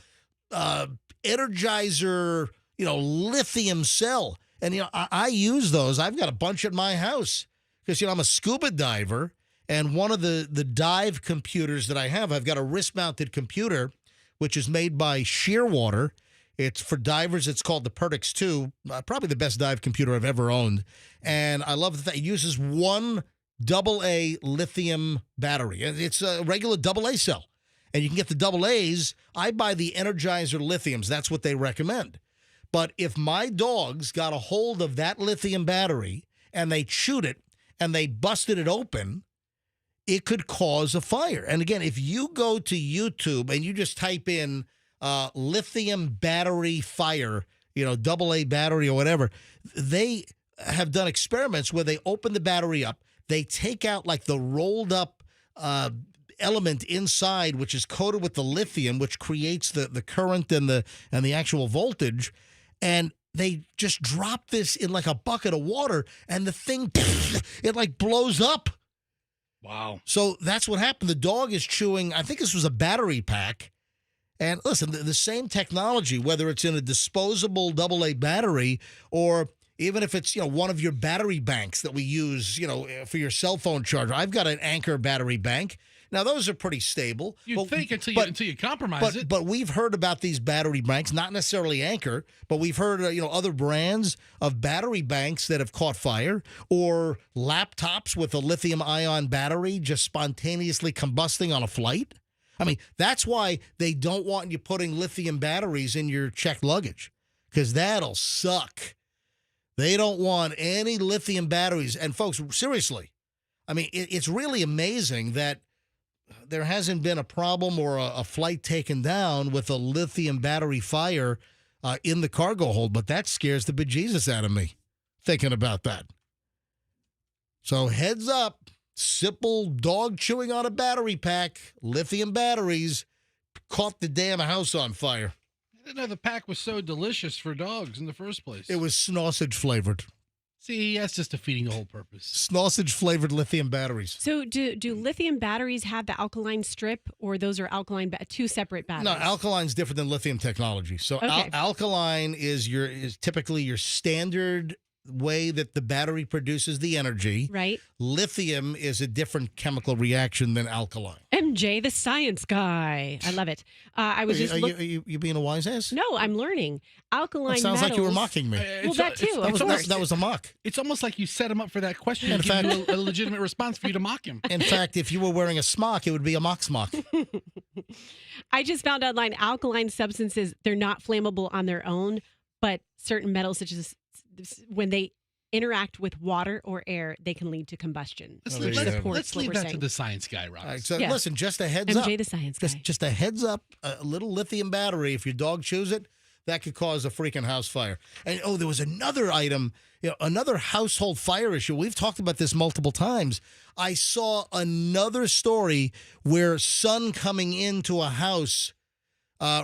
Energizer, lithium cell. And, I use those. I've got a bunch at my house. Because, I'm a scuba diver, and one of the dive computers that I have, I've got a wrist-mounted computer, which is made by Shearwater. It's for divers. It's called the Perdix 2, probably the best dive computer I've ever owned. And I love that it uses one AA lithium battery. It's a regular AA cell. And you can get the AA's. I buy the Energizer lithiums. That's what they recommend. But if my dogs got a hold of that lithium battery and they chewed it, and they busted it open, it could cause a fire. And again, if you go to YouTube and you just type in lithium battery fire, AA battery or whatever, they have done experiments where they open the battery up, they take out like the rolled up element inside, which is coated with the lithium, which creates the current and the actual voltage, and they just drop this in like a bucket of water, and the thing, it like blows up. Wow. So that's what happened. The dog is chewing, I think this was a battery pack. And listen, the same technology, whether it's in a disposable AA battery or even if it's, one of your battery banks that we use, for your cell phone charger. I've got an Anchor battery bank. Now, those are pretty stable. You'd think until you compromise it. But we've heard about these battery banks, not necessarily Anchor, but we've heard, other brands of battery banks that have caught fire, or laptops with a lithium-ion battery just spontaneously combusting on a flight. I mean, that's why they don't want you putting lithium batteries in your checked luggage, because that'll suck. They don't want any lithium batteries. And folks, seriously, I mean, it's really amazing that there hasn't been a problem or a flight taken down with a lithium battery fire in the cargo hold, but that scares the bejesus out of me thinking about that. So heads up, simple dog chewing on a battery pack, lithium batteries, caught the damn house on fire. I didn't know the pack was so delicious for dogs in the first place. It was sausage flavored. See, that's just defeating the whole purpose. Sausage flavored lithium batteries. So do lithium batteries have the alkaline strip, or those are alkaline two separate batteries? No, alkaline's different than lithium technology. So Okay. Alkaline is typically your standard way that the battery produces the energy. Right. Lithium is a different chemical reaction than alkaline. MJ, the science guy. I love it. I was just you being a wise ass? No, I'm learning. Alkaline That sounds metals. like you were mocking me. Well, that too. That was a mock. It's almost like you set him up for that question In and fact- give you a legitimate response for you to mock him. In fact, if you were wearing a smock, it would be a mock smock. I just found online alkaline substances, they're not flammable on their own, but certain metals, such as when they interact with water or air, they can lead to combustion. Let's there leave, you let's, have it. let's leave that to the science guy, Rob. All right, so Yeah. listen, just a heads up. MJ, the science guy. Just a heads up, a little lithium battery, if your dog chews it, that could cause a freaking house fire. And there was another item, another household fire issue. We've talked about this multiple times. I saw another story where sun coming into a house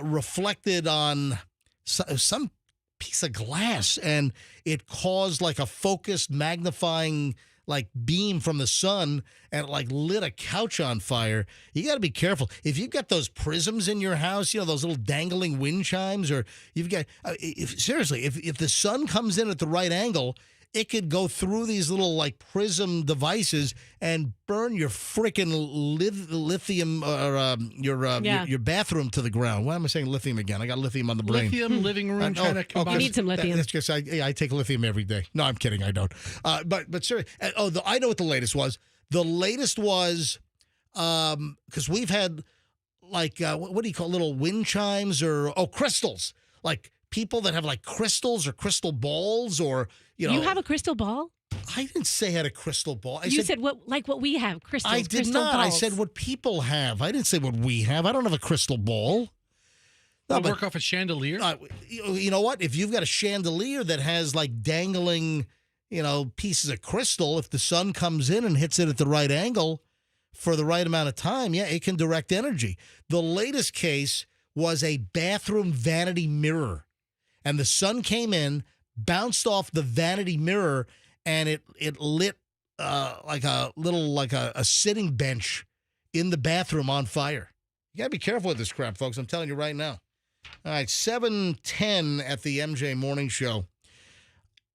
reflected on some piece of glass, and it caused like a focused magnifying like beam from the sun, and it like lit a couch on fire. You got to be careful. If you've got those prisms in your house, those little dangling wind chimes, or you've got seriously, if the sun comes in at the right angle, it could go through these little like prism devices and burn your freaking lithium or your bathroom to the ground. Why am I saying lithium again? I got lithium on the brain. Lithium, living room, trying to combine. You need some lithium. That's just I take lithium every day. No, I'm kidding. I don't. But seriously, I know what the latest was. The latest was because we've had like what do you call little wind chimes or crystals, like people that have like crystals or crystal balls, or You have a crystal ball? I didn't say I had a crystal ball. You said what we have, crystals. I did crystal not. balls. I said what people have. I didn't say what we have. I don't have a crystal ball. No, We'll but work off a chandelier. you know what? If you've got a chandelier that has like dangling, pieces of crystal, if the sun comes in and hits it at the right angle for the right amount of time, yeah, it can direct energy. The latest case was a bathroom vanity mirror, and the sun came in, bounced off the vanity mirror, and it lit like a sitting bench in the bathroom on fire. You got to be careful with this crap, folks. I'm telling you right now. All right, 7:10 at the MJ Morning Show.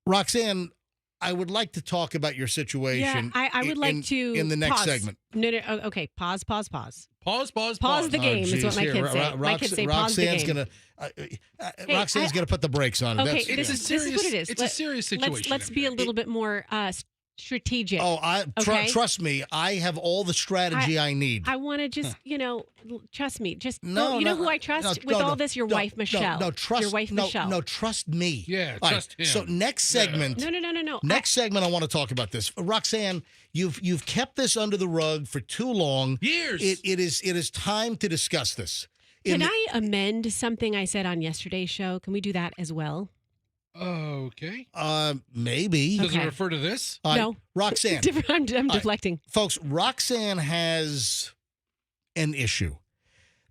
Roxanne, I would like to talk about your situation. Yeah, I would like to in the next pause. segment. No, okay. Pause. Pause The game is what my kids say. My kids say pause the game. Roxanne's gonna put the brakes on it. Okay, That's, this is what it is. It's a serious situation. Let's be a little bit more strategic. Oh, trust me, I have all the strategy I need. I want to just, trust me. Just No, you know no, who I trust no, with no, all this? Your no, wife, Michelle. No, trust your wife, Michelle. No, trust me. Yeah, All trust him. So next segment. No. Next segment, I want to talk about this. Roxanne, you've kept this under the rug for too long. Years. It is time to discuss this. Can I amend something I said on yesterday's show? Can we do that as well? Okay. Maybe. Does it Okay. refer to this? No. Roxanne. Different. I'm deflecting. Folks, Roxanne has an issue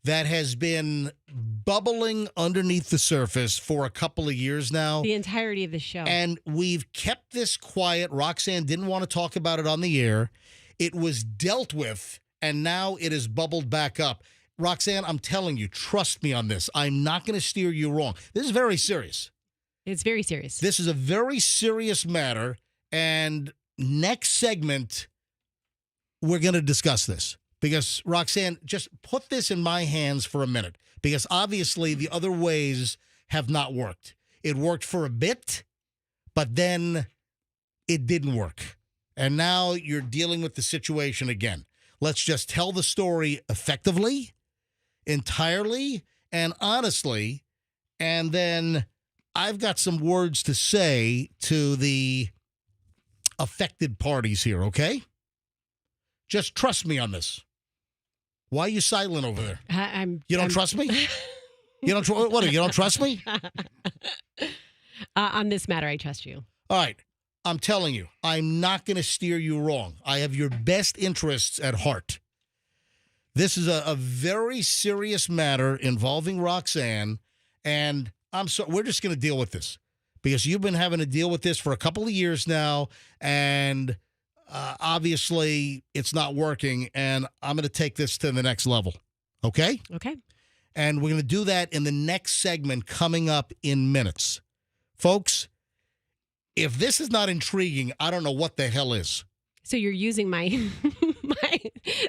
that has been bubbling underneath the surface for a couple of years now. The entirety of the show. And we've kept this quiet. Roxanne didn't want to talk about it on the air. It was dealt with, and now it has bubbled back up. Roxanne, I'm telling you, trust me on this. I'm not going to steer you wrong. This is very serious. It's very serious. This is a very serious matter, and next segment, we're going to discuss this. Because, Roxanne, just put this in my hands for a minute. Because obviously the other ways have not worked. It worked for a bit, but then it didn't work. And now you're dealing with the situation again. Let's just tell the story effectively, entirely, and honestly, and then I've got some words to say to the affected parties here, okay? Just trust me on this. Why are you silent over there? You don't trust me? You don't trust me? On this matter, I trust you. All right. I'm telling you, I'm not going to steer you wrong. I have your best interests at heart. This is a very serious matter involving Roxanne, and we're just going to deal with this because you've been having to deal with this for a couple of years now, and obviously it's not working, and I'm going to take this to the next level, okay? Okay. And we're going to do that in the next segment coming up in minutes. Folks, If this is not intriguing, I don't know what the hell is. So you're using my my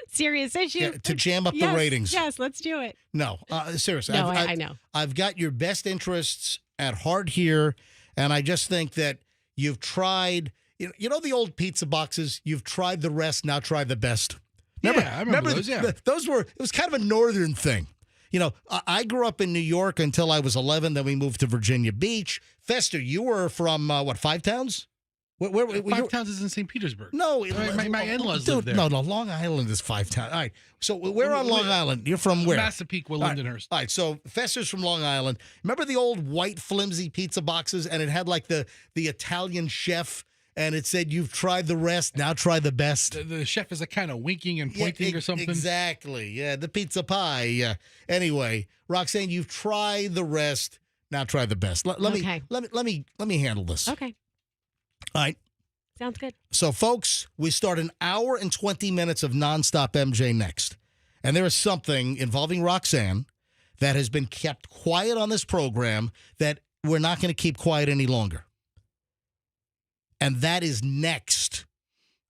serious issue To jam up the ratings. Yes, let's do it. No, seriously. No, I know. I've got your best interests at heart here, and I just think that you've tried. You know the old pizza boxes. You've tried the rest. Now try the best. Yeah, I remember those. Yeah, those were. It was kind of a northern thing. You know, I grew up in New York until I was 11. Then we moved to Virginia Beach. Fester, you were from what? Five Towns? Where Five Towns is in St. Petersburg. No, my in-laws live there. No, Long Island is Five Towns. All right, so we're on Long Island. You're from where? Massapequa, Lindenhurst. All right, so Fester's from Long Island. Remember the old white flimsy pizza boxes, and it had like the Italian chef, and it said, "You've tried the rest, now try the best." The chef is kind of winking and pointing or something. Exactly. Yeah, the pizza pie. Anyway, Roxanne, you've tried the rest, now try the best. Let me handle this. Okay. All right. Sounds good. So, folks, we start an hour and 20 minutes of nonstop MJ next. And there is something involving Roxanne that has been kept quiet on this program that we're not going to keep quiet any longer. And that is next,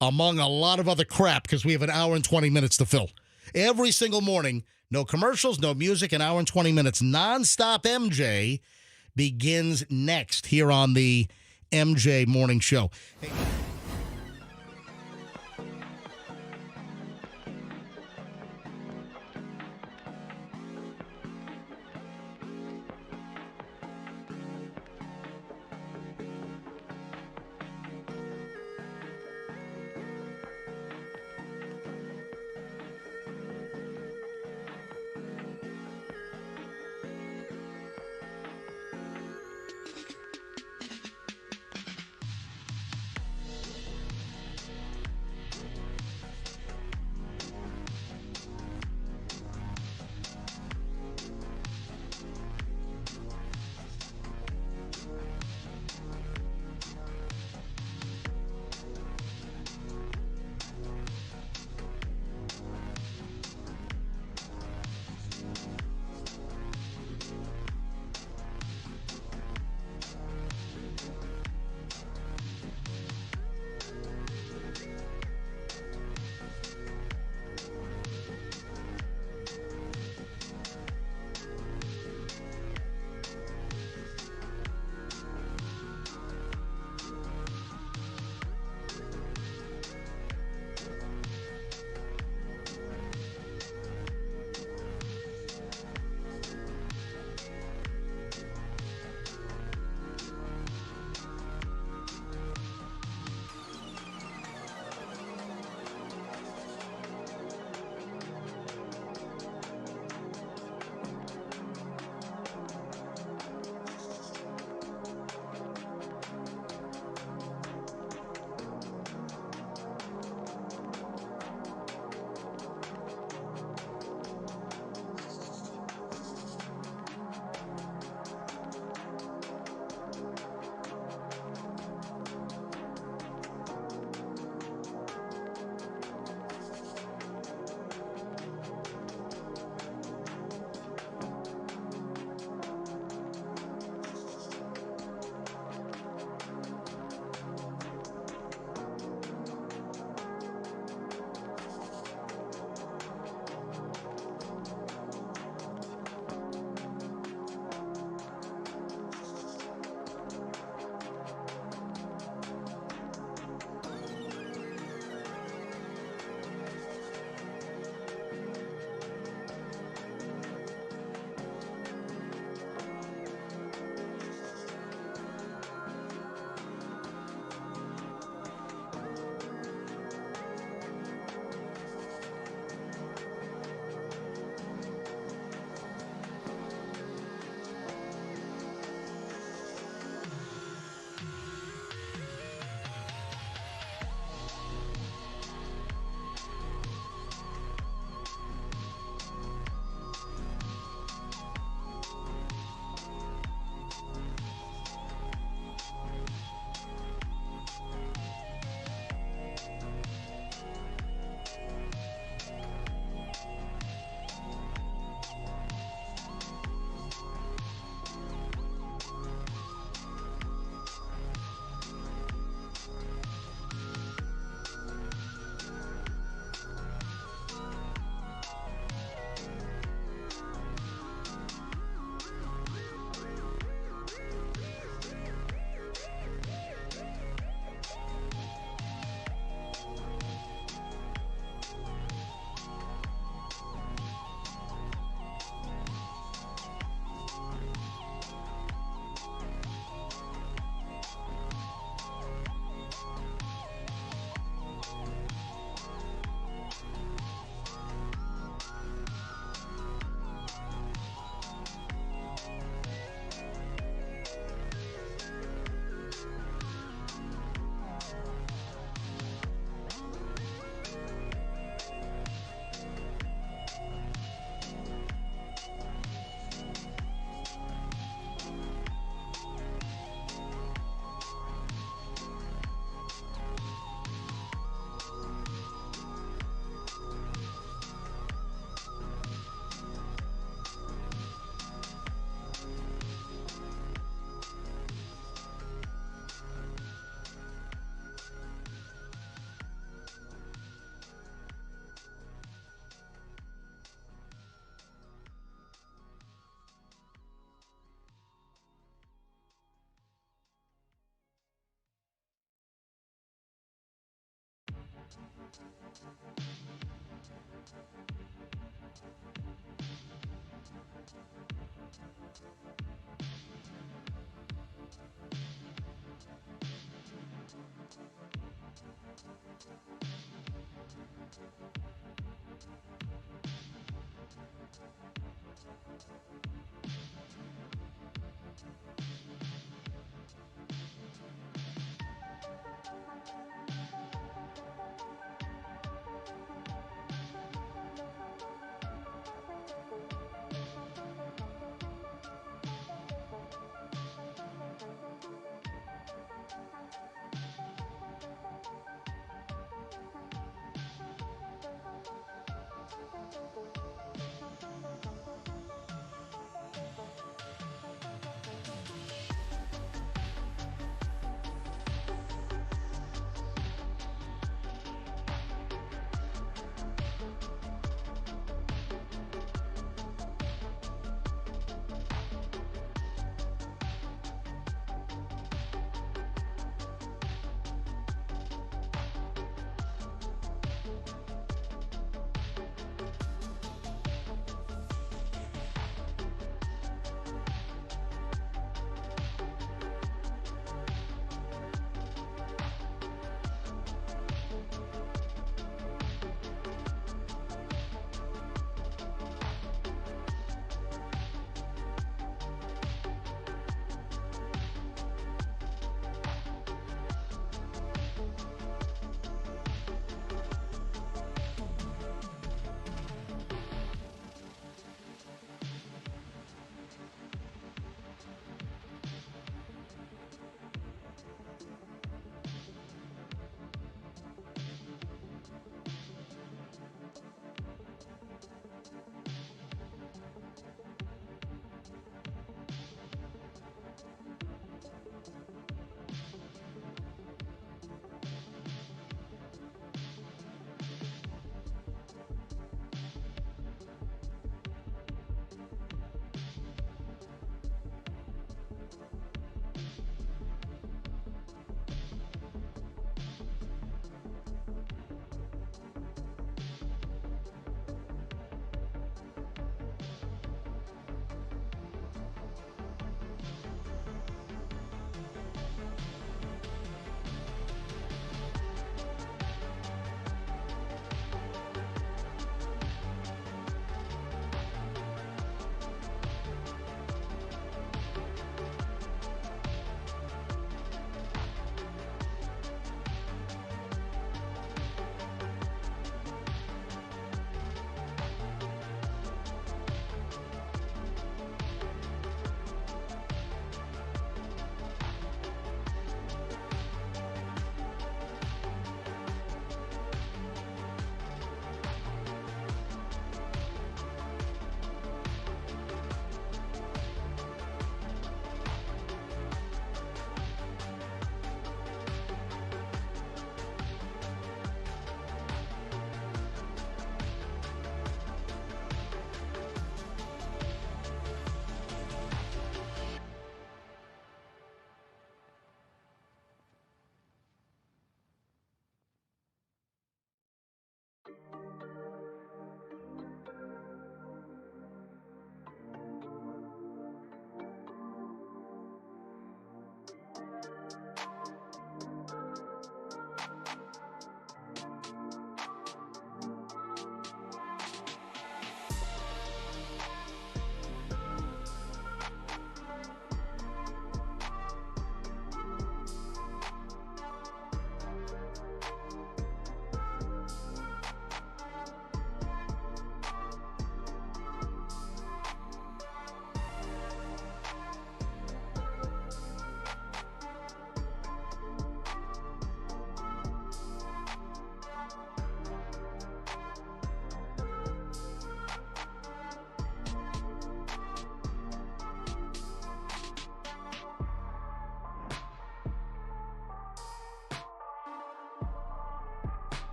among a lot of other crap, because we have an hour and 20 minutes to fill. Every single morning, no commercials, no music, an hour and 20 minutes. Nonstop MJ begins next here on the MJ Morning Show. Hey.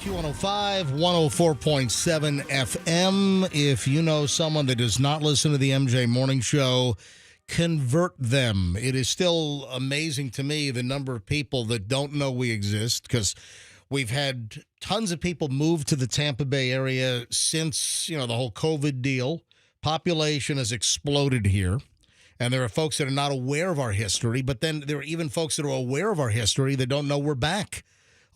Q105, 104.7 FM. If you know someone that does not listen to the MJ Morning Show, convert them. It is still amazing to me the number of people that don't know we exist, because we've had tons of people move to the Tampa Bay area since, the whole COVID deal. Population has exploded here. And there are folks that are not aware of our history, but then there are even folks that are aware of our history that don't know we're back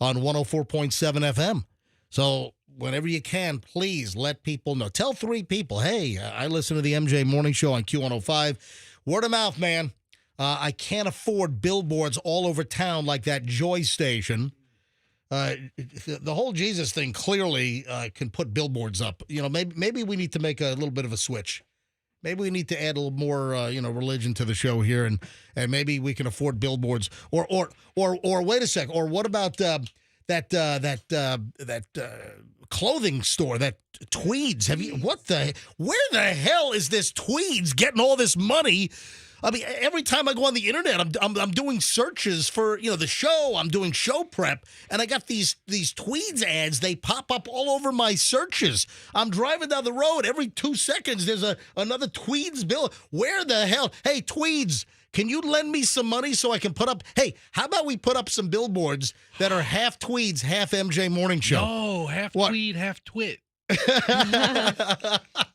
on 104.7 FM. So whenever you can, please let people know. Tell 3 people, hey, I listen to the MJ Morning Show on Q105. Word of mouth, man. I can't afford billboards all over town like that Joy station. The whole Jesus thing clearly can put billboards up. Maybe we need to make a little bit of a switch. Maybe we need to add a little more, religion to the show here, and maybe we can afford billboards. Or wait a sec. Or what about that clothing store, that Tweeds? Where the hell is this Tweeds getting all this money? I mean, every time I go on the internet, I'm doing searches for, the show. I'm doing show prep, and I got these Tweeds ads. They pop up all over my searches. I'm driving down the road. Every 2 seconds, there's another Tweeds bill. Where the hell? Hey, Tweeds, can you lend me some money so I can put up? Hey, how about we put up some billboards that are half Tweeds, half MJ Morning Show? No, half Tweed, half Twit.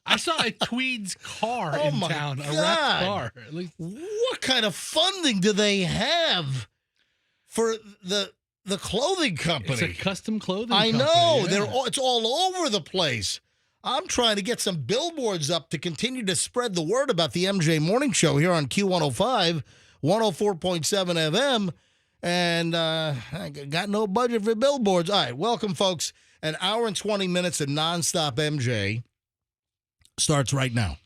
I saw a Tweed's car in town, a wrapped car. At least. What kind of funding do they have for the clothing company? It's a custom clothing company. I know. Yeah. It's all over the place. I'm trying to get some billboards up to continue to spread the word about the MJ Morning Show here on Q105, 104.7 FM, and I got no budget for billboards. All right, welcome, folks. An hour and 20 minutes of nonstop MJ starts right now.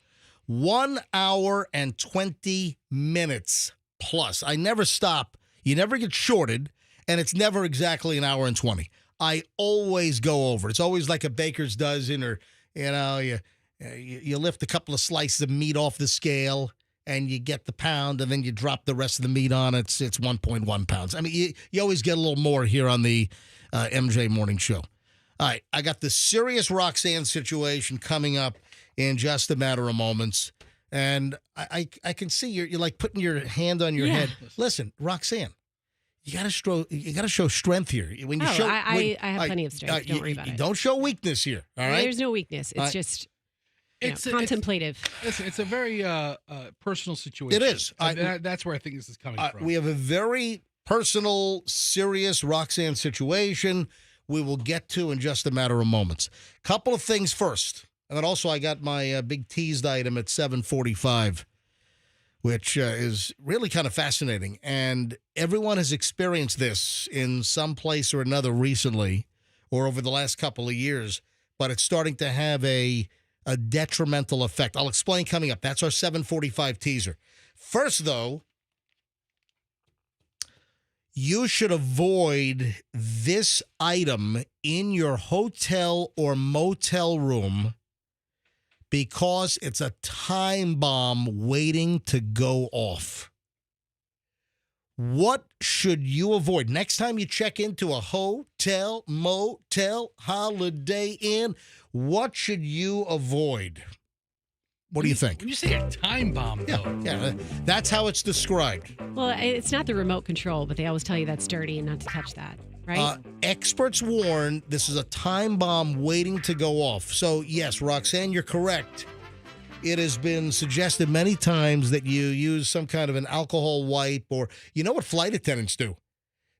1 hour and 20 minutes plus. I never stop. You never get shorted, and it's never exactly an hour and 20. I always go over. It's always like a baker's dozen, or, you lift a couple of slices of meat off the scale, and you get the pound, and then you drop the rest of the meat on. It's 1.1 pounds. I mean, you always get a little more here on the MJ Morning Show. All right, I got the serious Roxanne situation coming up in just a matter of moments, and I can see you're like putting your hand on your head. Listen, Roxanne, you got to show strength here. When you I have plenty of strength. Don't worry about it. Don't show weakness here. All right, there's no weakness. It's just contemplative. It's a very personal situation. It is. That's where I think this is coming from. We have a very personal, serious Roxanne situation. We will get to in just a matter of moments. Couple of things first. And then also I got my big teased item at 7:45, which is really kind of fascinating. And everyone has experienced this in some place or another recently or over the last couple of years, but it's starting to have a detrimental effect. I'll explain coming up. That's our 7:45 teaser. First, though, you should avoid this item in your hotel or motel room because it's a time bomb waiting to go off. What should you avoid? Next time you check into a hotel, motel, Holiday Inn, what should you avoid? What do you think? When you say a time bomb, though. Yeah, that's how it's described. Well, it's not the remote control, but they always tell you that's dirty and not to touch that, right? Experts warn this is a time bomb waiting to go off. So, yes, Roxanne, you're correct. It has been suggested many times that you use some kind of an alcohol wipe, or you know what flight attendants do?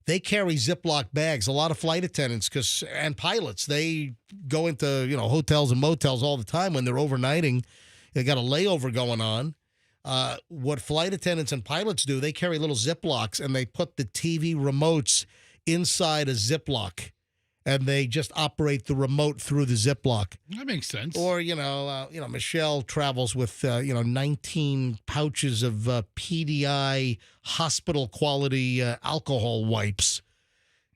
They carry Ziploc bags. A lot of flight attendants and pilots, they go into hotels and motels all the time when they're overnighting. They got a layover going on. What flight attendants and pilots do, they carry little Ziplocs and they put the TV remotes inside a Ziploc, and they just operate the remote through the Ziploc. That makes sense. Or Michelle travels with 19 pouches of PDI hospital quality alcohol wipes.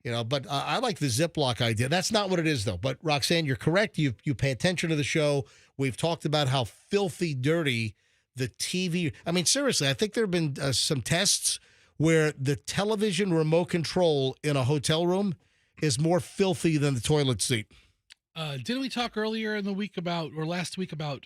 But I like the Ziploc idea. That's not what it is, though. But Roxanne, you're correct. You pay attention to the show. We've talked about how filthy dirty the TV. I mean, seriously, I think there have been some tests where the television remote control in a hotel room is more filthy than the toilet seat. Didn't we talk earlier in the week or last week about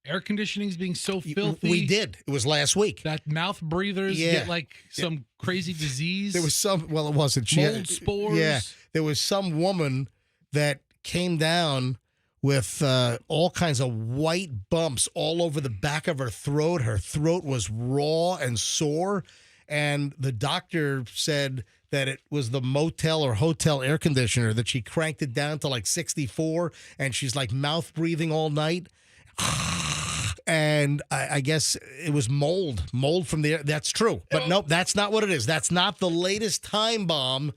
air conditionings being so filthy? We did. It was last week. That mouth breathers get like some crazy disease. There was some, well, it wasn't. Mold spores. Yeah. There was some woman that came down with all kinds of white bumps all over the back of her throat. Her throat was raw and sore. And the doctor said that it was the motel or hotel air conditioner, that she cranked it down to like 64, and she's like mouth breathing all night. And I guess it was mold from the air. That's true. But nope, that's not what it is. That's not the latest time bomb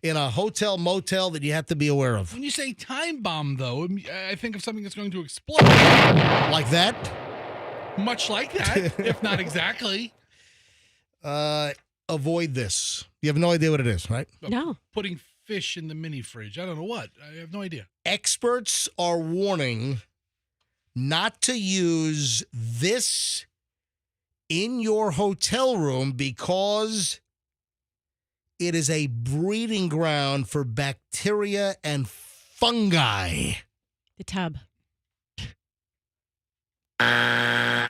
in a hotel motel that you have to be aware of. When you say time bomb, though, I think of something that's going to explode. Like that? Much like that, if not exactly. Avoid this. You have no idea what it is, right? No. Putting fish in the mini fridge. I don't know what. I have no idea. Experts are warning not to use this in your hotel room because it is a breeding ground for bacteria and fungi. The tub.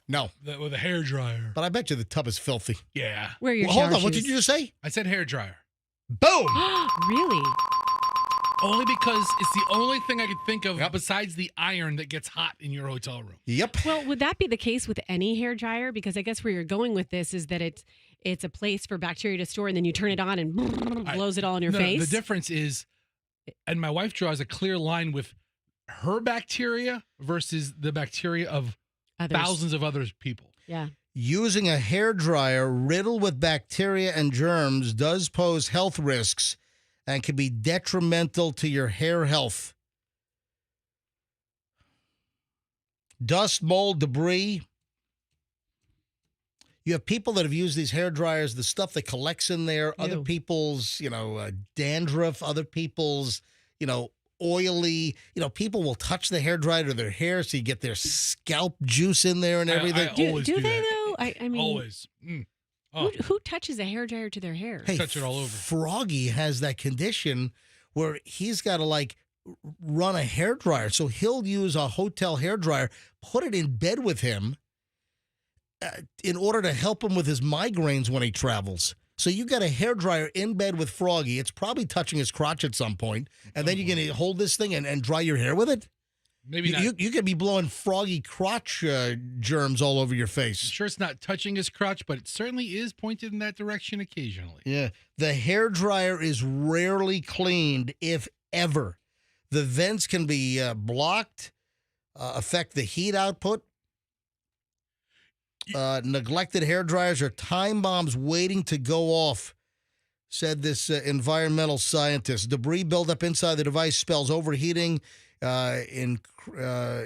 No. With a hair dryer. But I bet you the tub is filthy. Yeah. Where are your Hold on. shower What shoes? did you just say? I said hair dryer. Boom. Really? Only because it's the only thing I could think of Yep. besides the iron that gets hot in your hotel room. Yep. Well, would that be the case with any hair dryer? Because I guess where you're going with this is that it's a place for bacteria to store, and then you turn it on and blows it all in your face. The difference is, and my wife draws a clear line with her bacteria versus the bacteria of Others. thousands of other people. Yeah. Using a hairdryer riddled with bacteria and germs does pose health risks and can be detrimental to your hair health. Dust, mold, debris. You have people that have used these hair dryers, the stuff that collects in there, other Ew. people's, dandruff, other people's, oily, people will touch the hair dryer to their hair so you get their scalp juice in there and everything. I Do always they do that. though? I mean, Always. Oh, who touches a hair dryer to their hair? Hey, touch it all over. Froggy has that condition where he's got to run a hair dryer. So he'll use a hotel hair dryer, put it in bed with him in order to help him with his migraines when he travels. So you got a hair dryer in bed with Froggy. It's probably touching his crotch at some point, and then you're going to hold this thing and dry your hair with it? maybe not. You could be blowing Froggy crotch germs all over your face. I'm sure it's not touching his crotch, but it certainly is pointed in that direction occasionally. Yeah. The hair dryer is rarely cleaned, if ever. The vents can be blocked, affect the heat output. Neglected hair dryers are time bombs waiting to go off, said this environmental scientist. Debris buildup inside the device spells overheating,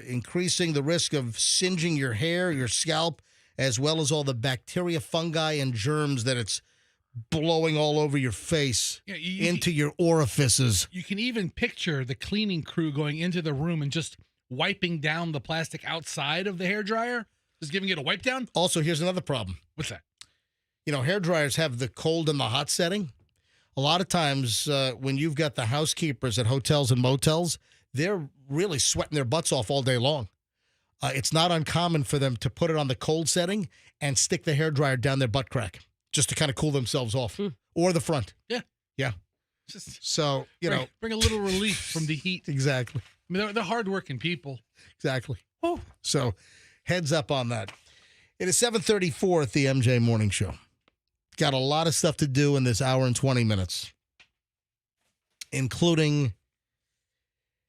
increasing the risk of singeing your hair, your scalp, as well as all the bacteria, fungi, and germs that it's blowing all over your face, into your orifices. You can even picture the cleaning crew going into the room and just wiping down the plastic outside of the hair dryer, just giving it a wipe down. Also, here's another problem. What's that? Hair dryers have the cold and the hot setting. A lot of times when you've got the housekeepers at hotels and motels, they're really sweating their butts off all day long. It's not uncommon for them to put it on the cold setting and stick the hair dryer down their butt crack just to kind of cool themselves off, or the front. Yeah. Yeah. Just So, bring a little relief from the heat. Exactly. I mean, they're hardworking people. Exactly. Oh. So heads up on that. It is 7:34 at the MJ Morning Show. Got a lot of stuff to do in this hour and 20 minutes, including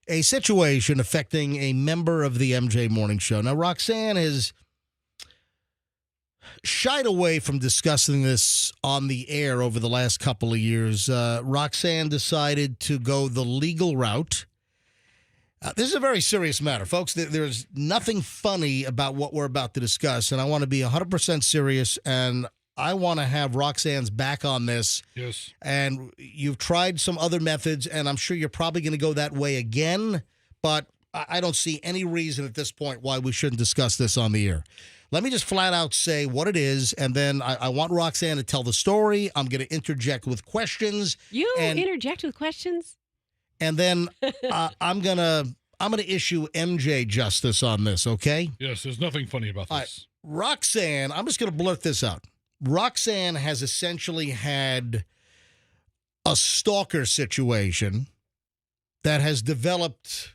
a situation affecting a member of the MJ Morning Show. Now, Roxanne has shied away from discussing this on the air over the last couple of years. Roxanne decided to go the legal route. This is a very serious matter, folks. There's nothing funny about what we're about to discuss, and I want to be 100% serious, and I want to have Roxanne's back on this. Yes. And you've tried some other methods, and I'm sure you're probably going to go that way again, but I don't see any reason at this point why we shouldn't discuss this on the air. Let me just flat out say what it is, and then I want Roxanne to tell the story. I'm going to interject with questions. You interject with questions? and then I'm gonna issue MJ justice on this. Okay? Yes, there's nothing funny about All this. right. Roxanne, I'm just gonna blurt this out. Roxanne has essentially had a stalker situation that has developed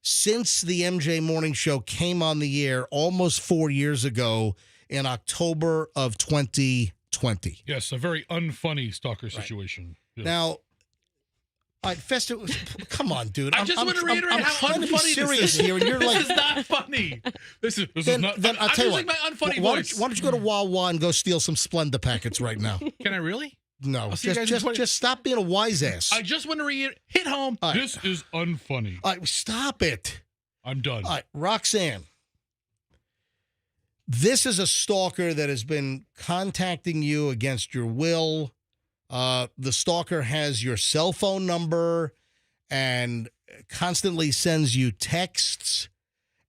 since the MJ Morning Show came on the air almost 4 years ago in October of 2020. Yes, a very unfunny stalker situation. Yes. Now, Festive, come on, dude. I just want to reiterate I'm how trying to be unfunny serious this is. here, and you're like, This is not funny. This is not. Then I'll I'm tell you using what. my unfunny why voice. don't you go to Wawa and go steal some Splenda packets right now? Can I really? No, I'll see you guys in 20 just stop being a wise ass. I just want to hit home. All right. This is unfunny. All right, stop it. I'm done. All right, Roxanne. This is a stalker that has been contacting you against your will. The stalker has your cell phone number and constantly sends you texts.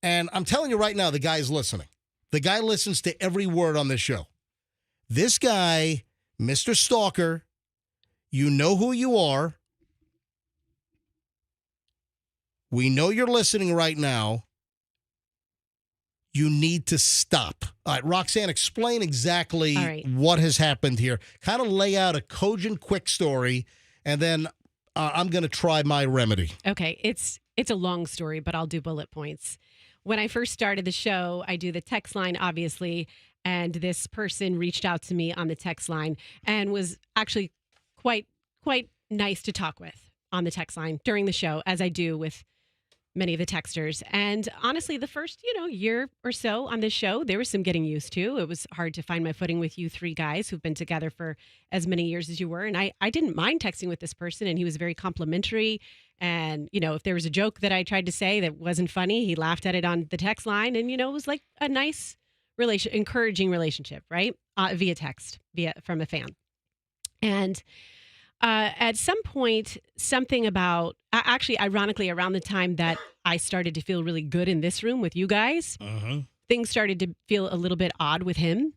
And I'm telling you right now, the guy's listening. The guy listens to every word on this show. This guy, Mr. Stalker, you know who you are. We know you're listening right now. You need to stop. All right, Roxanne, explain exactly what has happened here. Kind of lay out a cogent, quick story, and then I'm going to try my remedy. Okay, it's a long story, but I'll do bullet points. When I first started the show, I do the text line, obviously, and this person reached out to me on the text line and was actually quite nice to talk with on the text line during the show, as I do with many of the texters. And honestly, the first, year or so on this show, there was some getting used to. It was hard to find my footing with you three guys who've been together for as many years as you were. And I didn't mind texting with this person, and he was very complimentary. And, if there was a joke that I tried to say that wasn't funny, he laughed at it on the text line. And, it was like a nice encouraging relationship, right? Via text, from a fan. And at some point, something about, actually, ironically, around the time that I started to feel really good in this room with you guys, things started to feel a little bit odd with him.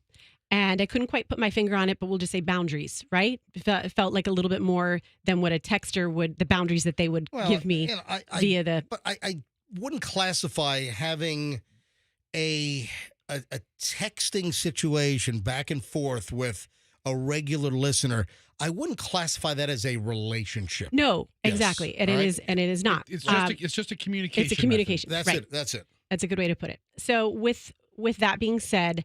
And I couldn't quite put my finger on it, but we'll just say boundaries, right? It felt like a little bit more than what a texter would, the boundaries that they would give me via the... But I wouldn't classify having a texting situation back and forth with a regular listener. I wouldn't classify that as a relationship. No, Yes. exactly. And it is, and it is not. It's just a communication. It's a communication. That's right. it. That's it. That's a good way to put it. So with that being said,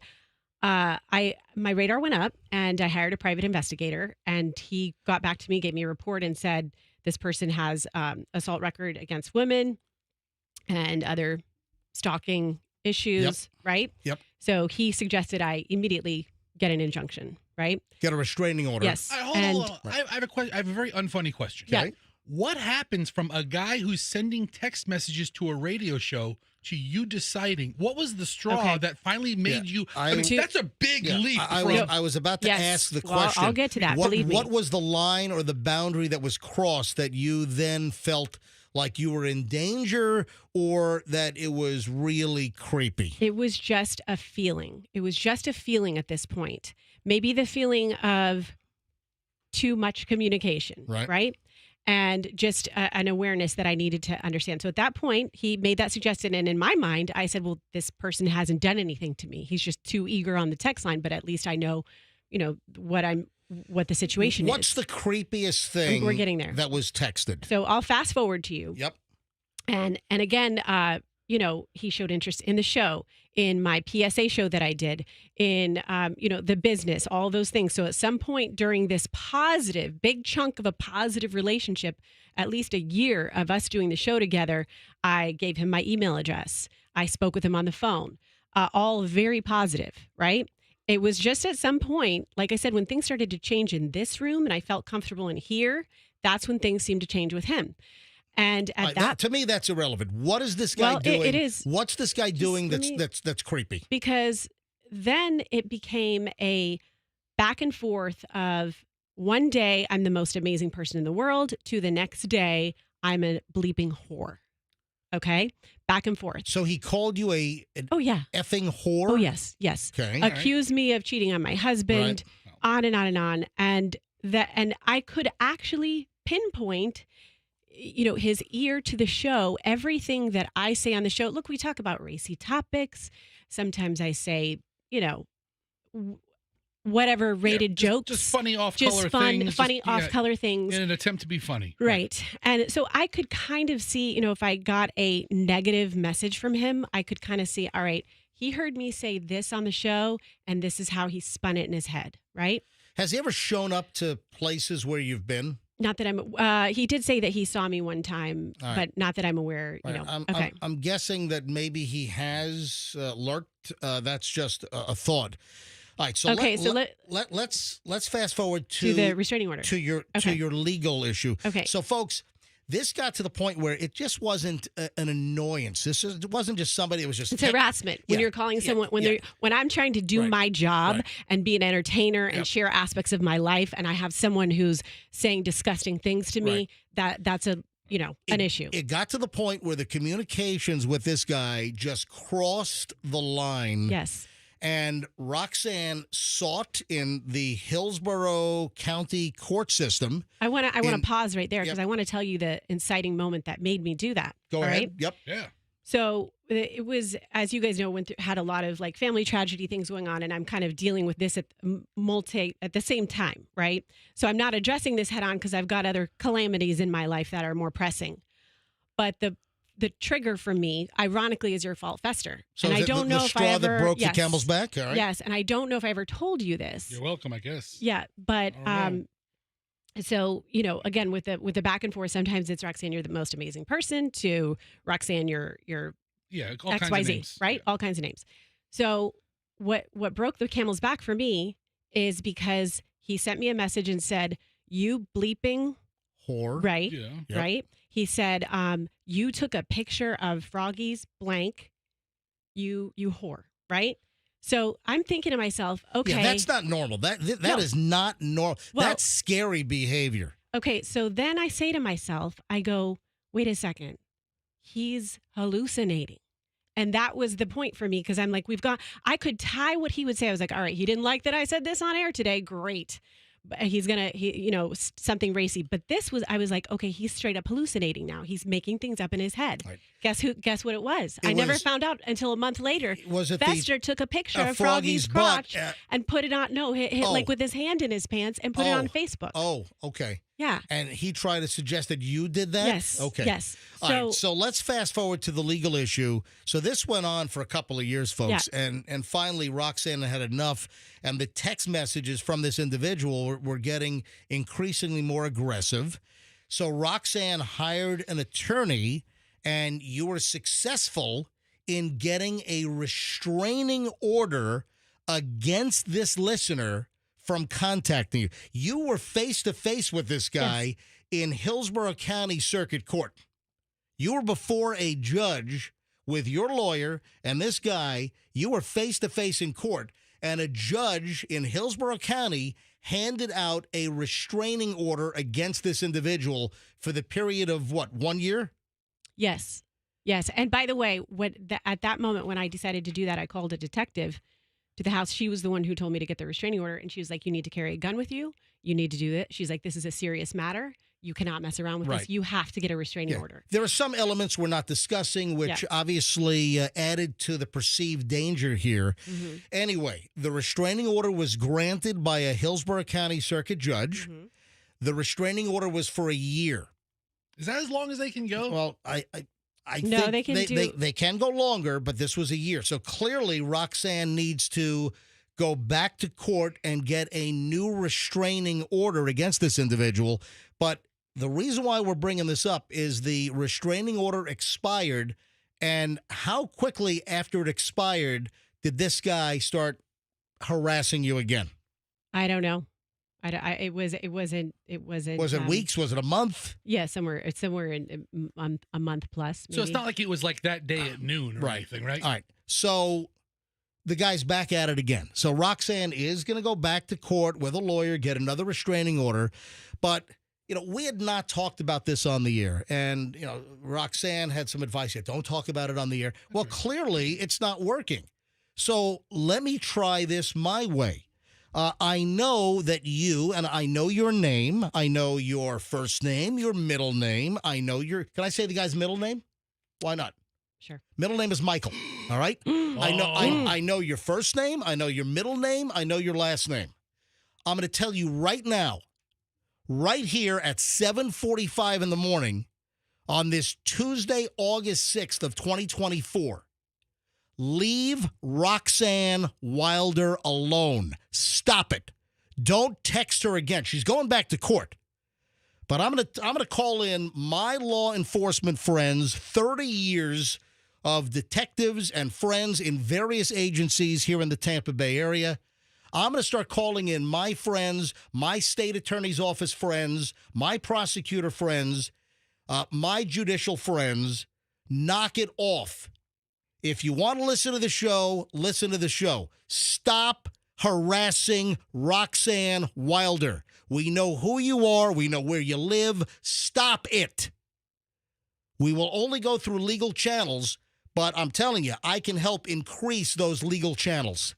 my radar went up and I hired a private investigator, and he got back to me, gave me a report, and said this person has assault record against women and other stalking issues, right? Yep. So he suggested I immediately get an injunction, right? Get a restraining order. Yes. Hold on. I have a question. I have a very unfunny question. Yeah. Okay. What happens from a guy who's sending text messages to a radio show to you deciding? What was the straw that finally made you? I mean, that's a big leap. I was about to ask the question. I'll get to that. What, believe me. what was the line or the boundary that was crossed that you then felt like you were in danger, or that it was really creepy? It was just a feeling. It was just a feeling at this point. Maybe the feeling of too much communication, right? And just an awareness that I needed to understand. So at that point, he made that suggestion. And in my mind, I said, well, this person hasn't done anything to me. He's just too eager on the text line, but at least I know, what the situation is. What's the creepiest thing we're getting there that was texted? So I'll fast forward to you. Yep. And again, he showed interest in the show, in my PSA show that I did, in, the business, all those things. So at some point during this big chunk of a positive relationship, at least a year of us doing the show together, I gave him my email address. I spoke with him on the phone, all very positive, right? It was just at some point, like I said, when things started to change in this room and I felt comfortable in here, that's when things seemed to change with him. And at that, to me, that's irrelevant. What is this guy doing? It is. What's this guy doing that's creepy? Because then it became a back and forth of one day I'm the most amazing person in the world to the next day I'm a bleeping whore. Okay, back and forth. So he called you a effing whore? Oh yes. Okay. Accused me of cheating on my husband, on and on and on, and I could actually pinpoint his ear to the show, everything that I say on the show. Look, we talk about racy topics. Sometimes I say, whatever rated jokes, just funny just funny off-color things in an attempt to be funny, right? And so I could kind of see, if I got a negative message from him, I could kind of see, all right, he heard me say this on the show, and this is how he spun it in his head, right? Has he ever shown up to places where you've been? Not that I'm. He did say that he saw me one time, but not that I'm aware. Okay. I'm guessing that maybe he has lurked. That's just a thought. All right. So okay. let's fast forward to the restraining order to your legal issue. Okay. So folks, this got to the point where it just wasn't an annoyance. It wasn't just somebody. It was just it's harassment when you're calling someone when I'm trying to do my job and be an entertainer and share aspects of my life, and I have someone who's saying disgusting things to me. That's an issue. It got to the point where the communications with this guy just crossed the line. Yes. And Roxanne sought in the Hillsborough County court system. I want to pause right there because I want to tell you the inciting moment that made me do that. Go ahead. Right? Yep. Yeah. So it was, as you guys know, had a lot of like family tragedy things going on, and I'm kind of dealing with this at the same time, right? So I'm not addressing this head on because I've got other calamities in my life that are more pressing. But the trigger for me, ironically, is your fault fester. So and I don't know the if straw I ever that broke the camel's back. All right. Yes, and I don't know if I ever told you this. You're welcome, I guess. Yeah, but so again with the back and forth, sometimes it's Roxanne, you're the most amazing person, to Roxanne, you're all XYZ, kinds of names. right? All kinds of names. So what broke the camel's back for me is because he sent me a message and said, "You bleeping whore," right? Yeah. Yep. Right. He said, "You took a picture of Froggy's blank. You whore," right? So I'm thinking to myself, okay, that's not normal. That is not normal. Well, that's scary behavior. Okay, so then I say to myself, I go, wait a second, he's hallucinating. And that was the point for me because I'm like, I could tie what he would say. I was like, all right, he didn't like that I said this on air today. Great. But he's going to, something racy. But I was like, okay, he's straight up hallucinating now. He's making things up in his head. Right. Guess what it was? I never found out until a month later. Was it Fester took a picture of Froggy's crotch and put it on, like with his hand in his pants and put it on Facebook. Oh, okay. Yeah. And he tried to suggest that you did that? Yes. Okay. Yes. All right, so let's fast forward to the legal issue. So this went on for a couple of years, folks, and finally Roxanne had enough, and the text messages from this individual were getting increasingly more aggressive. So Roxanne hired an attorney, and you were successful in getting a restraining order against this listener from contacting you. You were face-to-face with this guy in Hillsborough County Circuit Court. You were before a judge with your lawyer and this guy. You were face-to-face in court, and a judge in Hillsborough County handed out a restraining order against this individual for the period of, 1 year? Yes. Yes. And by the way, at that moment when I decided to do that, I called a detective to the house. She was the one who told me to get the restraining order. And she was like, you need to carry a gun with you. You need to do it. She's like, this is a serious matter. You cannot mess around with this. You have to get a restraining order. There are some elements we're not discussing, which obviously added to the perceived danger here. Mm-hmm. Anyway, the restraining order was granted by a Hillsborough County Circuit judge. Mm-hmm. The restraining order was for a year. Is that as long as they can go? Well, I think they can go longer, but this was a year. So clearly Roxanne needs to go back to court and get a new restraining order against this individual. But the reason why we're bringing this up is the restraining order expired, and how quickly after it expired did this guy start harassing you again? I don't know. It wasn't. Was it weeks? Was it a month? Yeah, somewhere in a month plus. Maybe. So it's not like it was like that day at noon or anything, right? All right. So the guy's back at it again. So Roxanne is going to go back to court with a lawyer, get another restraining order. But, we had not talked about this on the air. And, Roxanne had some advice here. Don't talk about it on the air. Well, clearly it's not working. So let me try this my way. I know that you, and I know your name. I know your first name, your middle name. I know your, can I say the guy's middle name? Why not? Sure. Middle name is Michael. All right. I know your first name. I know your middle name. I know your last name. I'm going to tell you right now, right here at 7:45 in the morning on this Tuesday, August 6th of 2024, leave Roxanne Wilder alone. Stop it. Don't text her again. She's going back to court. But I'm gonna call in my law enforcement friends, 30 years of detectives and friends in various agencies here in the Tampa Bay area. I'm going to start calling in my friends, my state attorney's office friends, my prosecutor friends, my judicial friends. Knock it off. If you want to listen to the show, listen to the show. Stop harassing Roxanne Wilder. We know who you are. We know where you live. Stop it. We will only go through legal channels, but I'm telling you, I can help increase those legal channels.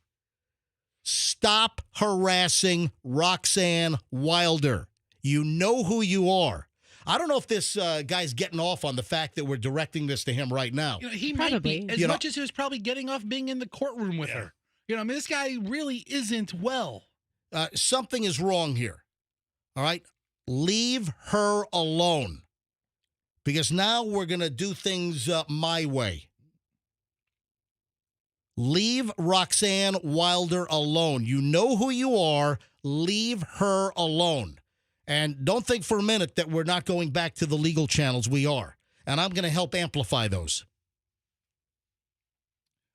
Stop harassing Roxanne Wilder. You know who you are. I don't know if this guy's getting off on the fact that we're directing this to him right now. He Probably. might be, as much as he was probably getting off being in the courtroom with her. I mean, this guy really isn't well. Something is wrong here. All right? Leave her alone. Because now we're going to do things my way. Leave Roxanne Wilder alone. You know who you are. Leave her alone. And don't think for a minute that we're not going back to the legal channels. We are. And I'm going to help amplify those.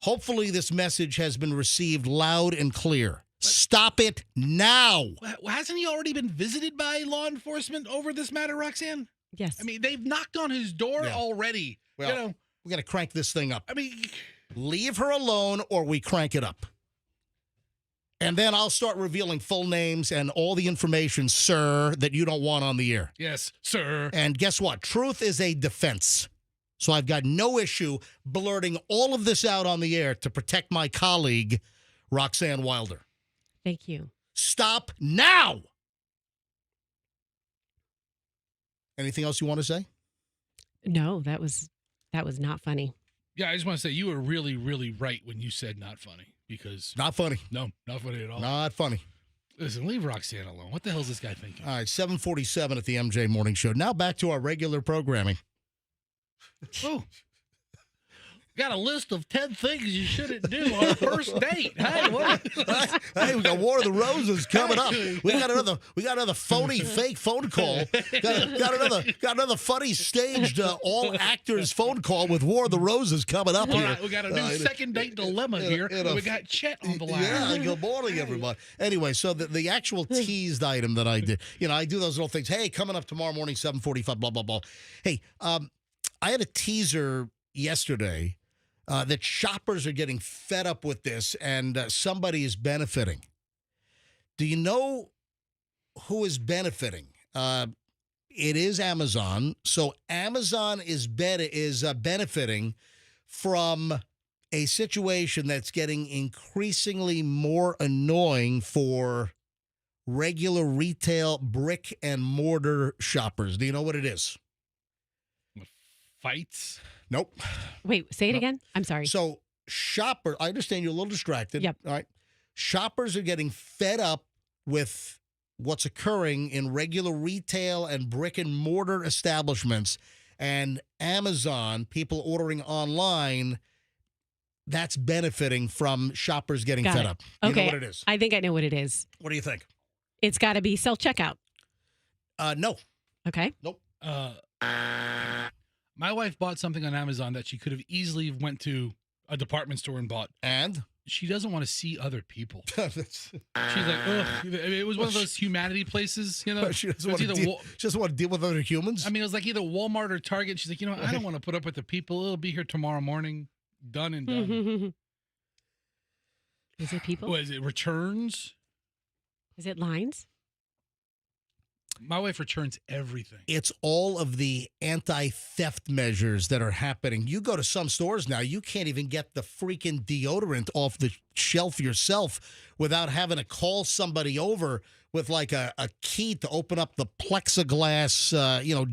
Hopefully this message has been received loud and clear. Stop it now. Hasn't he already been visited by law enforcement over this matter, Roxanne? Yes. I mean, they've knocked on his door already. Well, we got to crank this thing up. I mean, leave her alone or we crank it up. And then I'll start revealing full names and all the information, sir, that you don't want on the air. Yes, sir. And guess what? Truth is a defense. So I've got no issue blurting all of this out on the air to protect my colleague, Roxanne Wilder. Thank you. Stop now. Anything else you want to say? No, that was not funny. Yeah, I just want to say you were really, really right when you said not funny. Because not funny. No, not funny at all. Not funny. Listen, leave Roxanne alone. What the hell is this guy thinking? All right, 7:47 at the MJ Morning Show. Now back to our regular programming. Oh. Got a list of 10 things you shouldn't do on a first date. Hey, what? Hey, we got War of the Roses coming up. We got another phony fake phone call. Got another funny staged all actors phone call with War of the Roses coming up All here. right, we got a new second date dilemma here. We got Chet on the line. Yeah, good morning, everybody. Anyway, so the actual teased item that I did, I do those little things. Hey, coming up tomorrow morning, 7:45, blah, blah, blah. Hey, I had a teaser yesterday that shoppers are getting fed up with this and somebody is benefiting. Do you know who is benefiting? It is Amazon. So Amazon is benefiting from a situation that's getting increasingly more annoying for regular retail brick and mortar shoppers. Do you know what it is? Fights? Nope. Wait, say it again? I'm sorry. So I understand you're a little distracted. Yep. All right. Shoppers are getting fed up with what's occurring in regular retail and brick and mortar establishments, and Amazon, people ordering online, that's benefiting from shoppers getting fed up. You know what it is? I think I know what it is. What do you think? It's got to be self-checkout. No. Okay. Nope. My wife bought something on Amazon that she could have easily went to a department store and bought. And? She doesn't want to see other people. She's like, ugh. It was one of those humanity places, She doesn't want to deal with other humans? I mean, it was like either Walmart or Target. She's like, I don't want to put up with the people. It'll be here tomorrow morning. Done and done. Is it people? What is it? Returns? Is it lines? My wife returns everything. It's all of the anti-theft measures that are happening. You go to some stores now, you can't even get the freaking deodorant off the shelf yourself without having to call somebody over with like a key to open up the plexiglass,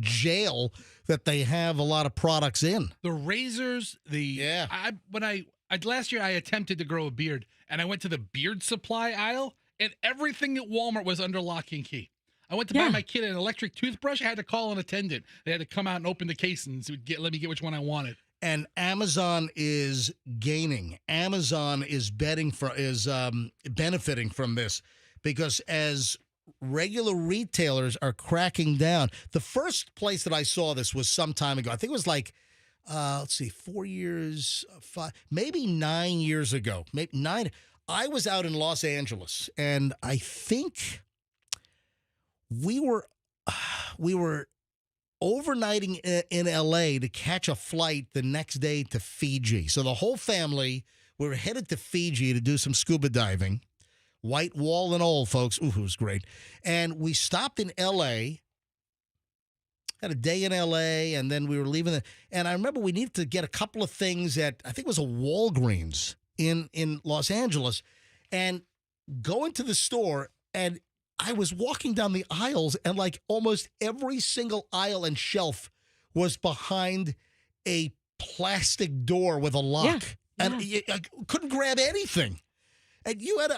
jail that they have a lot of products in. The razors, last year I attempted to grow a beard, and I went to the beard supply aisle, and everything at Walmart was under lock and key. I went to buy my kid an electric toothbrush. I had to call an attendant. They had to come out and open the case and let me get which one I wanted. And Amazon is gaining. Amazon is benefiting from this because as regular retailers are cracking down. The first place that I saw this was some time ago. I think it was like, 4 years, maybe 9 years ago. Maybe 9. I was out in Los Angeles, and I think we were overnighting in L.A. to catch a flight the next day to Fiji. So the whole family, we were headed to Fiji to do some scuba diving. White wall and all, folks. Ooh, it was great. And we stopped in L.A., had a day in L.A., and then we were leaving. And I remember we needed to get a couple of things at, I think it was a Walgreens in Los Angeles, and go into the store, and I was walking down the aisles, and like almost every single aisle and shelf was behind a plastic door with a lock. And I couldn't grab anything. And you had,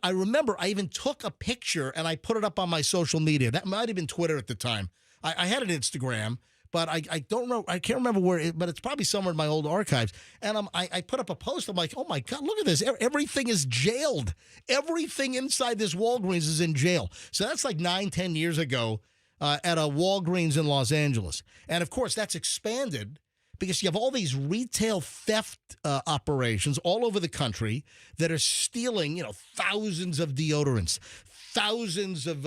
I remember I even took a picture and I put it up on my social media. That might have been Twitter at the time. I had an Instagram, but I don't know. I can't remember where, but it's probably somewhere in my old archives. And I put up a post. I'm like, oh my God, look at this. Everything is jailed. Everything inside this Walgreens is in jail. So that's like 9-10 years ago at a Walgreens in Los Angeles. And of course, that's expanded because you have all these retail theft operations all over the country that are stealing, thousands of deodorants, thousands of,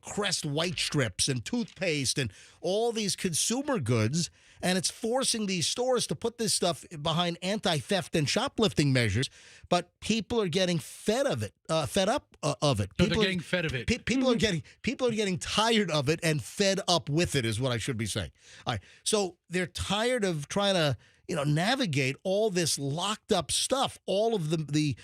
Crest white strips and toothpaste and all these consumer goods. And it's forcing these stores to put this stuff behind anti-theft and shoplifting measures. But people are getting fed up of it. They're getting fed of it. People are getting tired of it and fed up with it is what I should be saying. All right. So they're tired of trying to, navigate all this locked up stuff, all of the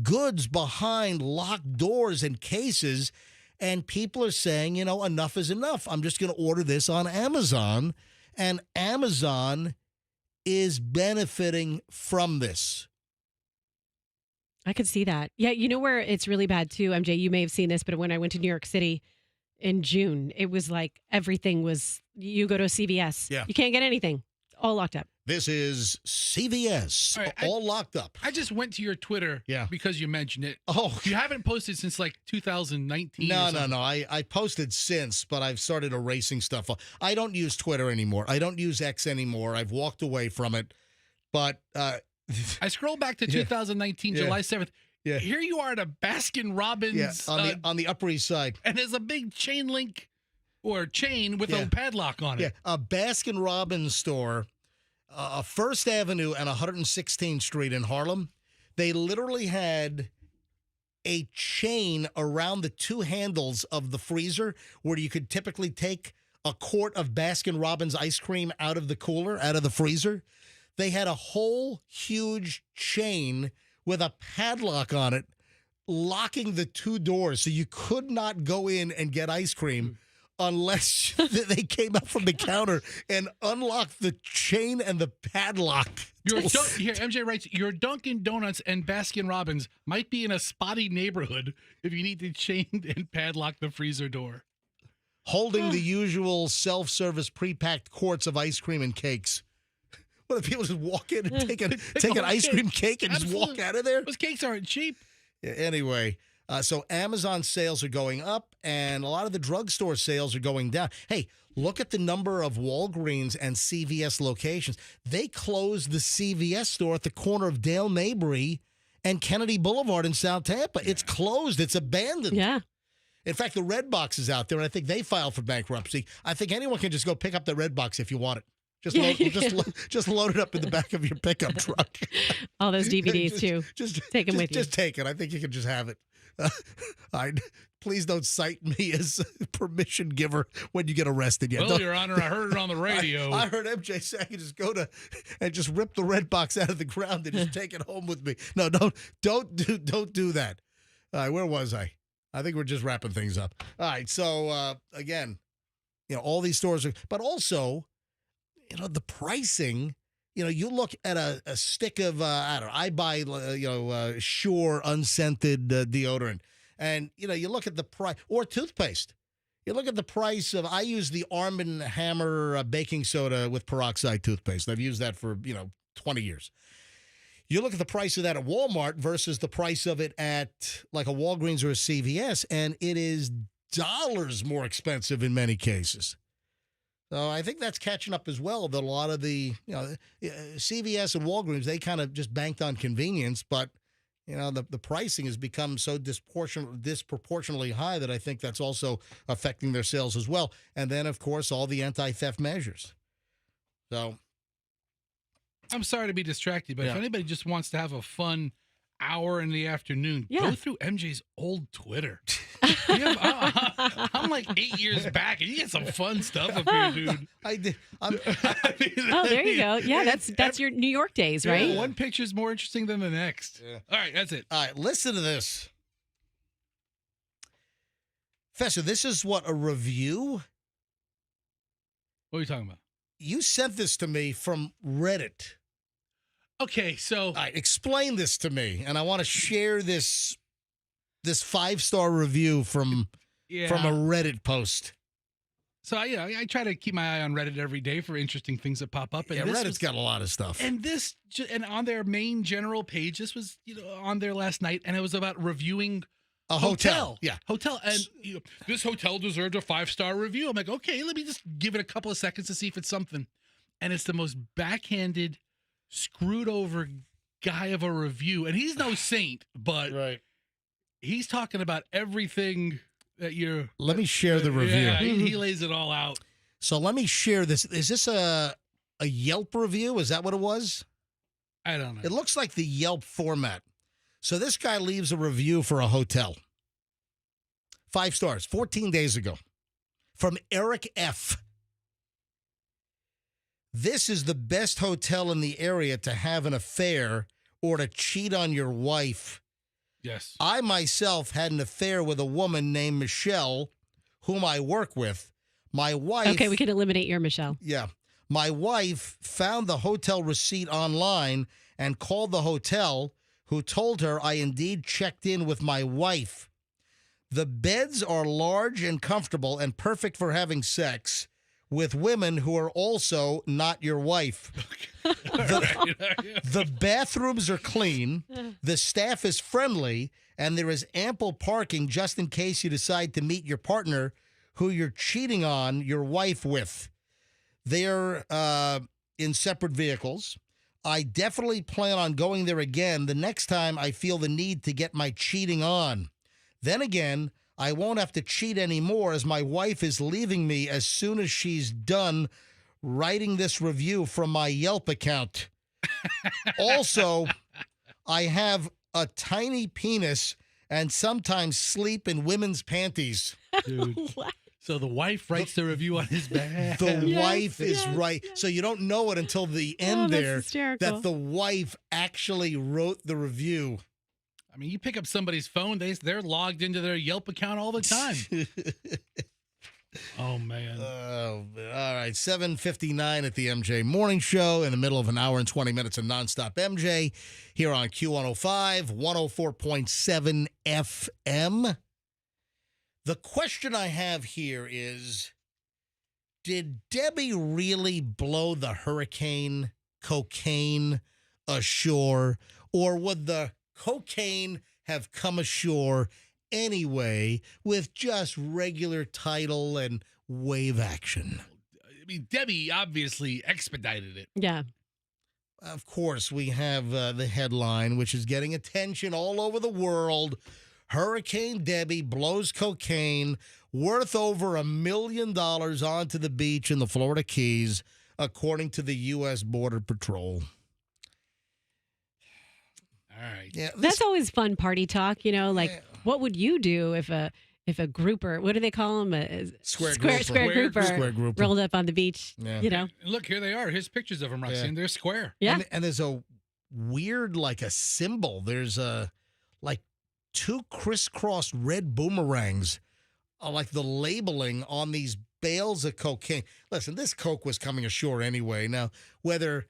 goods behind locked doors and cases. And people are saying, enough is enough. I'm just going to order this on Amazon. And Amazon is benefiting from this. I could see that. Yeah, you know where it's really bad too, MJ? You may have seen this, but when I went to New York City in June, it was like everything was, you go to a CVS. Yeah. You can't get anything. All locked up. This is CVS, all locked up. I just went to your Twitter because you mentioned it. Oh. You haven't posted since like 2019. No. I posted since, but I've started erasing stuff. I don't use Twitter anymore. I don't use X anymore. I've walked away from it. But I scroll back to 2019, July 7th. Yeah. Here you are at a Baskin-Robbins. On the Upper East Side. And there's a big chain link or chain with a padlock on it. Yeah, a Baskin-Robbins store, First Avenue and 116th Street in Harlem. They literally had a chain around the two handles of the freezer where you could typically take a quart of Baskin-Robbins ice cream out of the cooler, out of the freezer. They had a whole huge chain with a padlock on it, locking the two doors so you could not go in and get ice cream unless they came up from the counter and unlocked the chain and the padlock. Here, MJ writes, your Dunkin' Donuts and Baskin-Robbins might be in a spotty neighborhood if you need to chain and padlock the freezer door. Holding the usual self-service pre-packed quarts of ice cream and cakes. What if people just walk in and take an ice cream cake and just walk out of there? Those cakes aren't cheap. Yeah, anyway, so Amazon sales are going up, and a lot of the drugstore sales are going down. Hey, look at the number of Walgreens and CVS locations. They closed the CVS store at the corner of Dale Mabry and Kennedy Boulevard in South Tampa. Yeah. It's closed. It's abandoned. Yeah. In fact, the Red Box is out there, and I think they filed for bankruptcy. I think anyone can just go pick up the Red Box if you want it. Just load it up in the back of your pickup truck. All those DVDs, too. Take them with you. Just take it. I think you can just have it. I please don't cite me as a permission giver when you get arrested. Yet. Well, Your Honor, I heard it on the radio. I heard MJ say I could just go to and just rip the red box out of the ground and just take it home with me. No, don't do that. All right, where was I? I think we're just wrapping things up. All right, so again, all these stores are, but also, the pricing. You look at a stick of I don't know. I buy Sure unscented deodorant, and you look at the price, or toothpaste. You look at the price of. I use the Arm & Hammer baking soda with peroxide toothpaste. I've used that for 20 years. You look at the price of that at Walmart versus the price of it at like a Walgreens or a CVS, and it is dollars more expensive in many cases. So I think that's catching up as well. That a lot of the CVS and Walgreens, they kind of just banked on convenience, but the pricing has become so disproportionately high that I think that's also affecting their sales as well. And then, of course, all the anti-theft measures. So I'm sorry to be distracted, but if anybody just wants to have a fun hour in the afternoon, go through MJ's old Twitter. I'm like 8 years back, and you get some fun stuff up here, dude. I did. There you go. Yeah, that's your New York days, right? Yeah, one picture's more interesting than the next. Yeah. All right, that's it. All right, listen to this. Fester, this is what, a review? What are you talking about? You sent this to me from Reddit. Okay, so... All right, explain this to me, and I want to share this 5-star review from a Reddit post. So, I try to keep my eye on Reddit every day for interesting things that pop up. And Reddit's got a lot of stuff. And on their main general page, this was on there last night, and it was about reviewing a hotel. Yeah. Hotel. And this hotel deserved a 5-star review. I'm like, okay, let me just give it a couple of seconds to see if it's something. And it's the most backhanded, screwed over guy of a review. And he's no saint, but he's talking about everything that you're... Let me share the review. Yeah, he lays it all out. So let me share this. Is this a Yelp review? Is that what it was? I don't know. It looks like the Yelp format. So this guy leaves a review for a hotel. 5 stars, 14 days ago. From Eric F. This is the best hotel in the area to have an affair or to cheat on your wife. Yes. I myself had an affair with a woman named Michelle, whom I work with. My wife... Okay, we can eliminate your Michelle. Yeah. My wife found the hotel receipt online and called the hotel, who told her I indeed checked in with my wife. The beds are large and comfortable and perfect for having sex with women who are also not your wife. The bathrooms are clean, the staff is friendly, and there is ample parking just in case you decide to meet your partner who you're cheating on your wife with. They're in separate vehicles. I definitely plan on going there again the next time I feel the need to get my cheating on. Then again, I won't have to cheat anymore as my wife is leaving me as soon as she's done writing this review from my Yelp account. Also, I have a tiny penis and sometimes sleep in women's panties. Dude. What? So the wife writes the review on his behalf. The wife is right. So you don't know it until the end there hysterical. that the wife actually wrote the review. I mean, you pick up somebody's phone, they're logged into their Yelp account all the time. Oh, man. All right, 7:59 at the MJ Morning Show in the middle of an hour and 20 minutes of nonstop MJ here on Q105, 104.7 FM. The question I have here is, did Debbie really blow the hurricane cocaine ashore, or would the cocaine have come ashore anyway with just regular tidal and wave action? I mean, Debbie obviously expedited it. Yeah. Of course, we have the headline, which is getting attention all over the world. Hurricane Debbie blows cocaine worth over $1 million onto the beach in the Florida Keys, according to the U.S. Border Patrol. All right. Yeah, That's always fun party talk, like What would you do if a grouper, what do they call them? A Square grouper Square grouper. rolled up on the beach, Yeah. you know? And look, here they are. Here's pictures of them, Roxanne. They're square. Yeah. And there's a weird, like a symbol. There's like 2 crisscross red boomerangs, like the labeling on these bales of cocaine. Listen, this coke was coming ashore anyway. Now, whether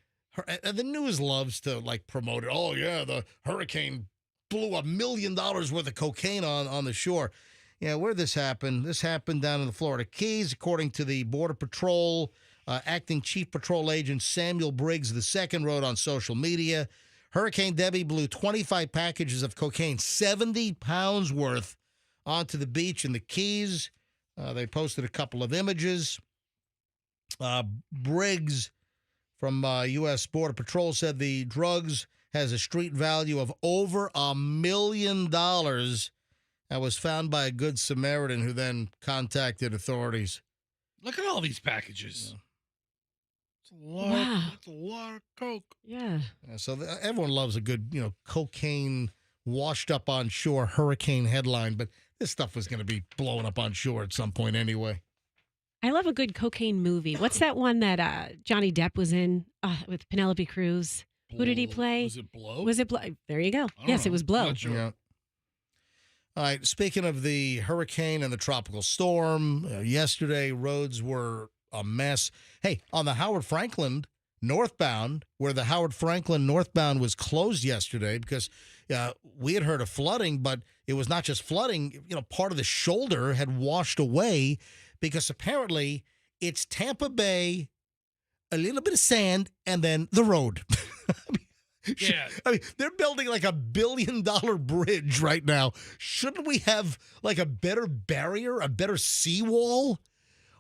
the news loves to like promote it. Oh yeah, the hurricane blew $1 million worth of cocaine on the shore. Yeah, where this happened? This happened down in the Florida Keys, according to the Border Patrol. Acting Chief Patrol Agent Samuel Briggs II wrote on social media, Hurricane Debbie blew 25 packages of cocaine, 70 pounds worth, onto the beach in the Keys. They posted a couple of images. Briggs from U.S. Border Patrol said the drugs has a street value of over $1 million and was found by a good Samaritan who then contacted authorities. Look at all these packages. Yeah. It's a lot of coke. Yeah. So everyone loves a good, cocaine washed up on shore hurricane headline, but this stuff was going to be blowing up on shore at some point anyway. I love a good cocaine movie. What's that one that Johnny Depp was in with Penelope Cruz? Who did he play? Was it Blow? Was it Blow? There you go. I don't Yes, know. it was Blow. Not sure. Yeah. All right. Speaking of the hurricane and the tropical storm, yesterday roads were a mess. Hey, on the Howard Franklin northbound, where the Howard Franklin northbound was closed yesterday because we had heard of flooding, but it was not just flooding. Part of the shoulder had washed away because apparently it's Tampa Bay, a little bit of sand, and then the road. Yeah. I mean, they're building like $1 billion bridge right now. Shouldn't we have like a better barrier, a better seawall,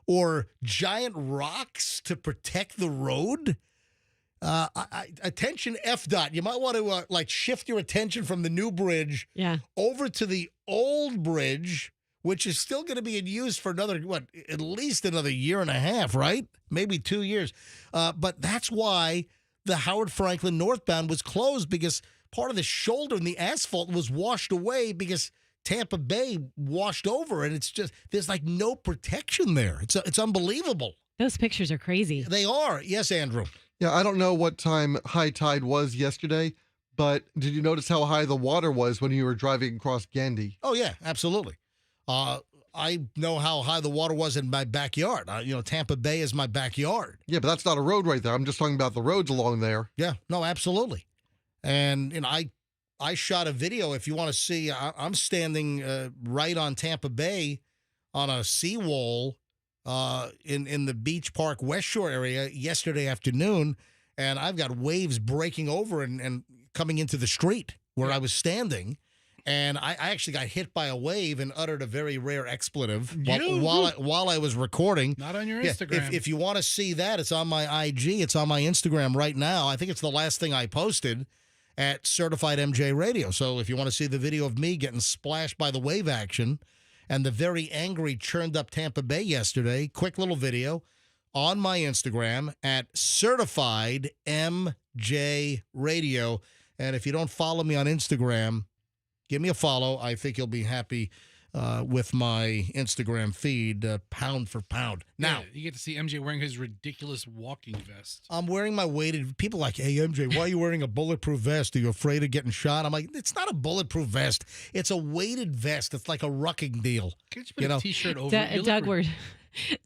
or giant rocks to protect the road? Attention FDOT. You might want to shift your attention from the new bridge over to the old bridge, which is still going to be in use for another, at least another year and a half, right? Maybe 2 years. But that's why the Howard Franklin northbound was closed, because part of the shoulder and the asphalt was washed away because Tampa Bay washed over, and it's just, there's like no protection there. It's unbelievable. Those pictures are crazy. They are. Yes, Andrew. Yeah, I don't know what time high tide was yesterday, but did you notice how high the water was when you were driving across Gandy? Oh, yeah, absolutely. I know how high the water was in my backyard. Tampa Bay is my backyard. Yeah, but that's not a road right there. I'm just talking about the roads along there. Yeah, no, absolutely. And I shot a video. If you want to see, I'm standing right on Tampa Bay on a seawall in the Beach Park West Shore area yesterday afternoon, and I've got waves breaking over and coming into the street where I was standing. And I actually got hit by a wave and uttered a very rare expletive while I was recording. Not on your Instagram. If you want to see that, it's on my IG. It's on my Instagram right now. I think it's the last thing I posted at Certified MJ Radio. So if you want to see the video of me getting splashed by the wave action and the very angry, churned up Tampa Bay yesterday, quick little video on my Instagram at Certified MJ Radio. And if you don't follow me on Instagram, give me a follow. I think you'll be happy with my Instagram feed, pound for pound. Now, you get to see MJ wearing his ridiculous walking vest. I'm wearing my weighted. People are like, hey, MJ, why are you wearing a bulletproof vest? Are you afraid of getting shot? I'm like, it's not a bulletproof vest. It's a weighted vest. It's like a rucking deal. Can't you put a T-shirt over it?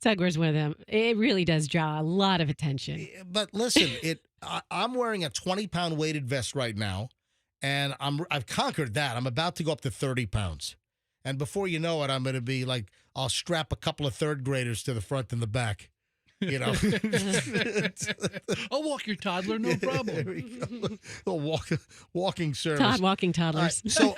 Doug wears one of them. It really does draw a lot of attention. But listen, I'm wearing a 20-pound weighted vest right now. And I've conquered that. I'm about to go up to 30 pounds. And before you know it, I'm going to be like, I'll strap a couple of third graders to the front and the back. I'll walk your toddler, no problem. Walking service. Walking toddlers. Right, so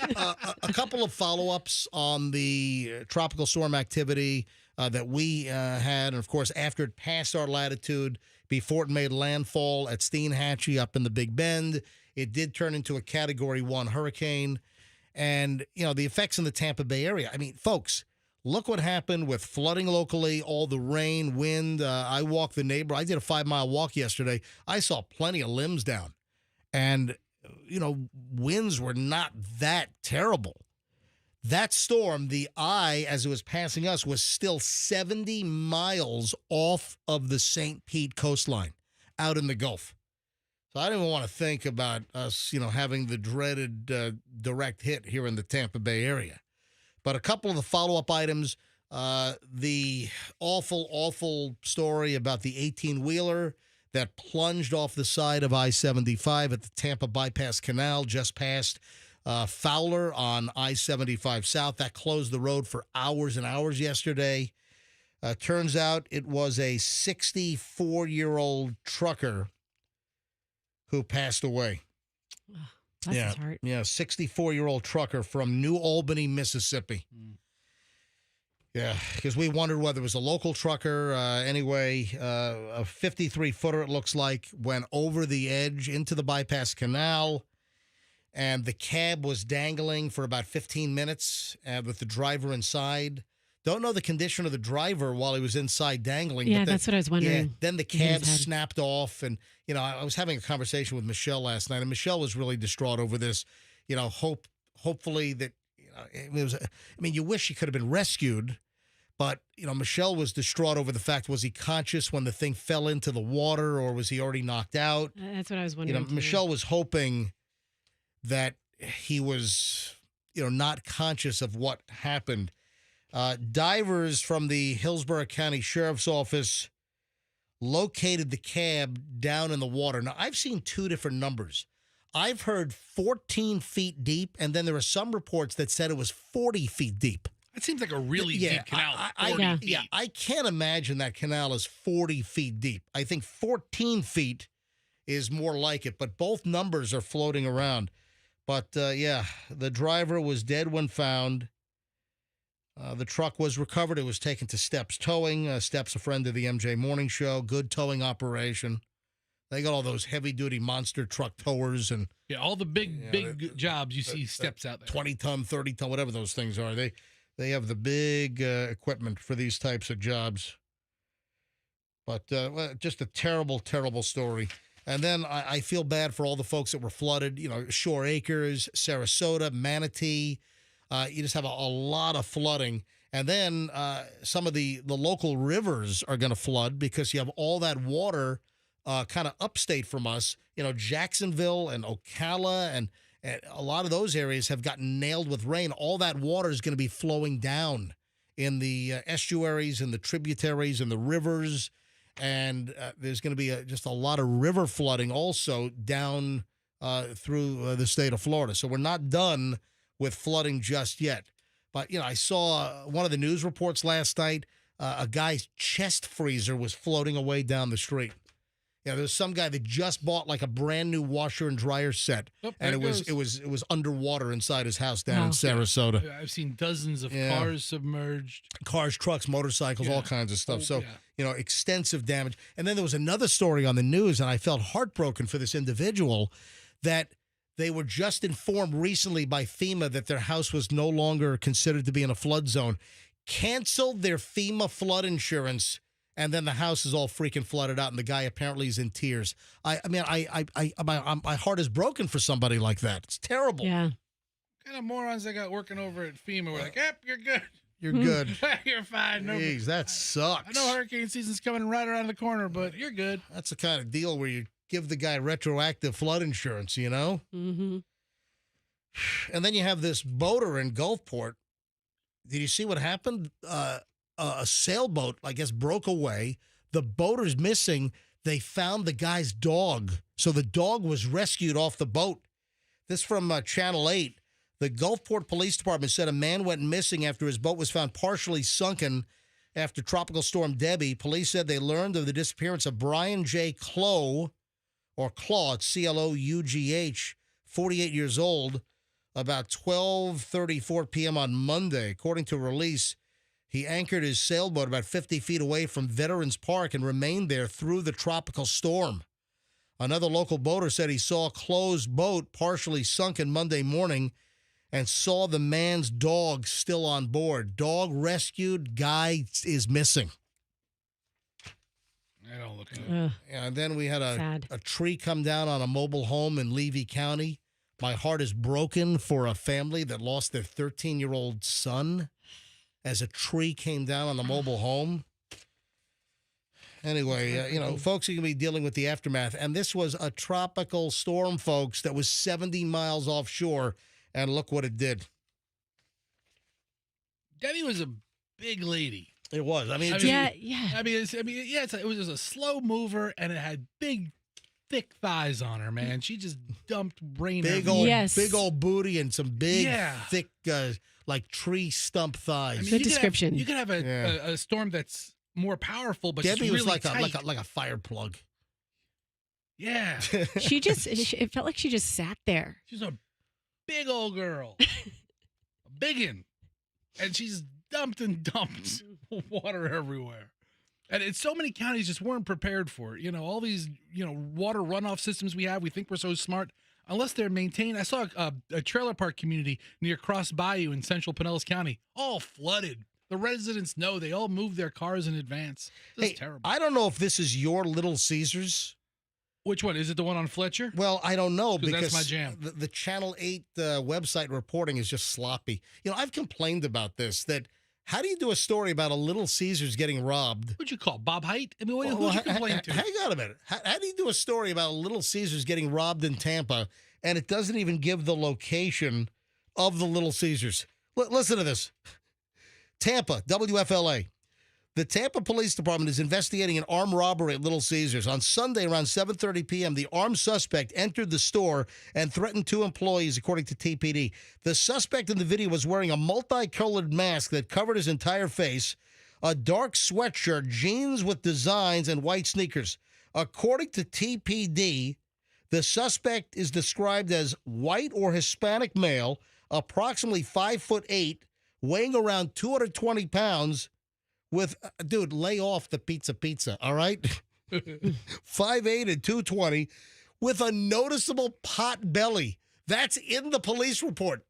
a couple of follow-ups on the tropical storm activity that we had. And, of course, after it passed our latitude, before it made landfall at Steinhatchee up in the Big Bend, it did turn into a Category 1 hurricane. And, the effects in the Tampa Bay area. I mean, folks, look what happened with flooding locally, all the rain, wind. I walked the neighbor. I did a 5-mile walk yesterday. I saw plenty of limbs down. And, winds were not that terrible. That storm, the eye, as it was passing us, was still 70 miles off of the St. Pete coastline out in the Gulf. So I didn't even want to think about us, having the dreaded direct hit here in the Tampa Bay area. But a couple of the follow-up items, the awful, awful story about the 18-wheeler that plunged off the side of I-75 at the Tampa Bypass Canal just past Fowler on I-75 South. That closed the road for hours and hours yesterday. Turns out it was a 64-year-old trucker who passed away. Oh, bless his heart. Yeah, 64-year-old trucker from New Albany, Mississippi. Yeah, because we wondered whether it was a local trucker. Anyway, a 53-footer, it looks like, went over the edge into the bypass canal, and the cab was dangling for about 15 minutes with the driver inside. Don't know the condition of the driver while he was inside dangling. Yeah, but that's what I was wondering. Yeah, then the cab snapped off, and I was having a conversation with Michelle last night, and Michelle was really distraught over this. Hopefully that it was. You wish he could have been rescued, but Michelle was distraught over the fact: was he conscious when the thing fell into the water, or was he already knocked out? That's what I was wondering. Michelle was hoping that he was, not conscious of what happened. Divers from the Hillsborough County Sheriff's Office located the cab down in the water. Now, I've seen two different numbers. I've heard 14 feet deep, and then there are some reports that said it was 40 feet deep. That seems like a really deep canal. I can't imagine that canal is 40 feet deep. I think 14 feet is more like it, but both numbers are floating around. But, the driver was dead when found. The truck was recovered. It was taken to Steps Towing. Steps, a friend of the MJ Morning Show. Good towing operation. They got all those heavy-duty monster truck towers. And all the big jobs you see Steps out there. 20-ton, 30-ton, whatever those things are. They have the big equipment for these types of jobs. But just a terrible, terrible story. And then I feel bad for all the folks that were flooded. Shore Acres, Sarasota, Manatee. You just have a lot of flooding. And then some of the local rivers are going to flood because you have all that water kind of upstate from us. Jacksonville and Ocala and a lot of those areas have gotten nailed with rain. All that water is going to be flowing down in the estuaries and the tributaries and the rivers. And there's going to be just a lot of river flooding also down through the state of Florida. So we're not done with flooding just yet. But, I saw one of the news reports last night, a guy's chest freezer was floating away down the street. There's some guy that just bought like a brand new washer and dryer set, and it was underwater inside his house down in Sarasota. Yeah, I've seen dozens of cars submerged. Cars, trucks, motorcycles, all kinds of stuff. Extensive damage. And then there was another story on the news, and I felt heartbroken for this individual that they were just informed recently by FEMA that their house was no longer considered to be in a flood zone, canceled their FEMA flood insurance, and then the house is all freaking flooded out, and the guy apparently is in tears. My heart is broken for somebody like that. It's terrible. Yeah. Kind of morons they got working over at FEMA were like, yep, you're good. You're good. You're fine. Jeez, that sucks. I know hurricane season's coming right around the corner, but you're good. That's the kind of deal where you give the guy retroactive flood insurance, Mm-hmm. And then you have this boater in Gulfport. Did you see what happened? A sailboat, I guess, broke away. The boater's missing. They found the guy's dog. So the dog was rescued off the boat. This from Channel 8. The Gulfport Police Department said a man went missing after his boat was found partially sunken after Tropical Storm Debbie. Police said they learned of the disappearance of Brian J. Clough, or Claw, it's C-L-O-U-G-H, 48 years old, about 12:34 p.m. on Monday. According to a release, he anchored his sailboat about 50 feet away from Veterans Park and remained there through the tropical storm. Another local boater said he saw Clough's boat partially sunken Monday morning and saw the man's dog still on board. Dog rescued, guy is missing. I don't look good. And then we had a tree come down on a mobile home in Levy County. My heart is broken for a family that lost their 13-year-old son as a tree came down on the mobile home. Anyway, folks are going to be dealing with the aftermath. And this was a tropical storm, folks, that was 70 miles offshore. And look what it did. Debbie was a big lady. It was. yeah. It was just a slow mover, and it had big, thick thighs on her, man. She just dumped rain. Big old booty and some big, thick, like tree stump thighs. Good description. You could have a storm that's more powerful, but Debbie really was tight. like a fire plug. Yeah. It felt like she just sat there. She's a big old girl. A biggin. And she's dumped water everywhere. And it's so many counties just weren't prepared for it. All these, water runoff systems we have, we think we're so smart. Unless they're maintained. I saw a trailer park community near Cross Bayou in central Pinellas County, all flooded. The residents know. They all moved their cars in advance. This is terrible. I don't know if this is your Little Caesars. Which one? Is it the one on Fletcher? Well, I don't know because that's my jam. The Channel 8 website reporting is just sloppy. I've complained about this, that how do you do a story about a Little Caesars getting robbed? What'd you call Bob Height? I mean, who'd you complain to? Hang on a minute. How do you do a story about a Little Caesars getting robbed in Tampa, and it doesn't even give the location of the Little Caesars? Listen to this. Tampa, WFLA. The Tampa Police Department is investigating an armed robbery at Little Caesars. On Sunday around 7:30 p.m., the armed suspect entered the store and threatened 2 employees, according to TPD. The suspect in the video was wearing a multicolored mask that covered his entire face, a dark sweatshirt, jeans with designs, and white sneakers. According to TPD, the suspect is described as white or Hispanic male, approximately 5'8", weighing around 220 pounds, with, dude, lay off the pizza, all right? 5'8" and 220, with a noticeable pot belly. That's in the police report.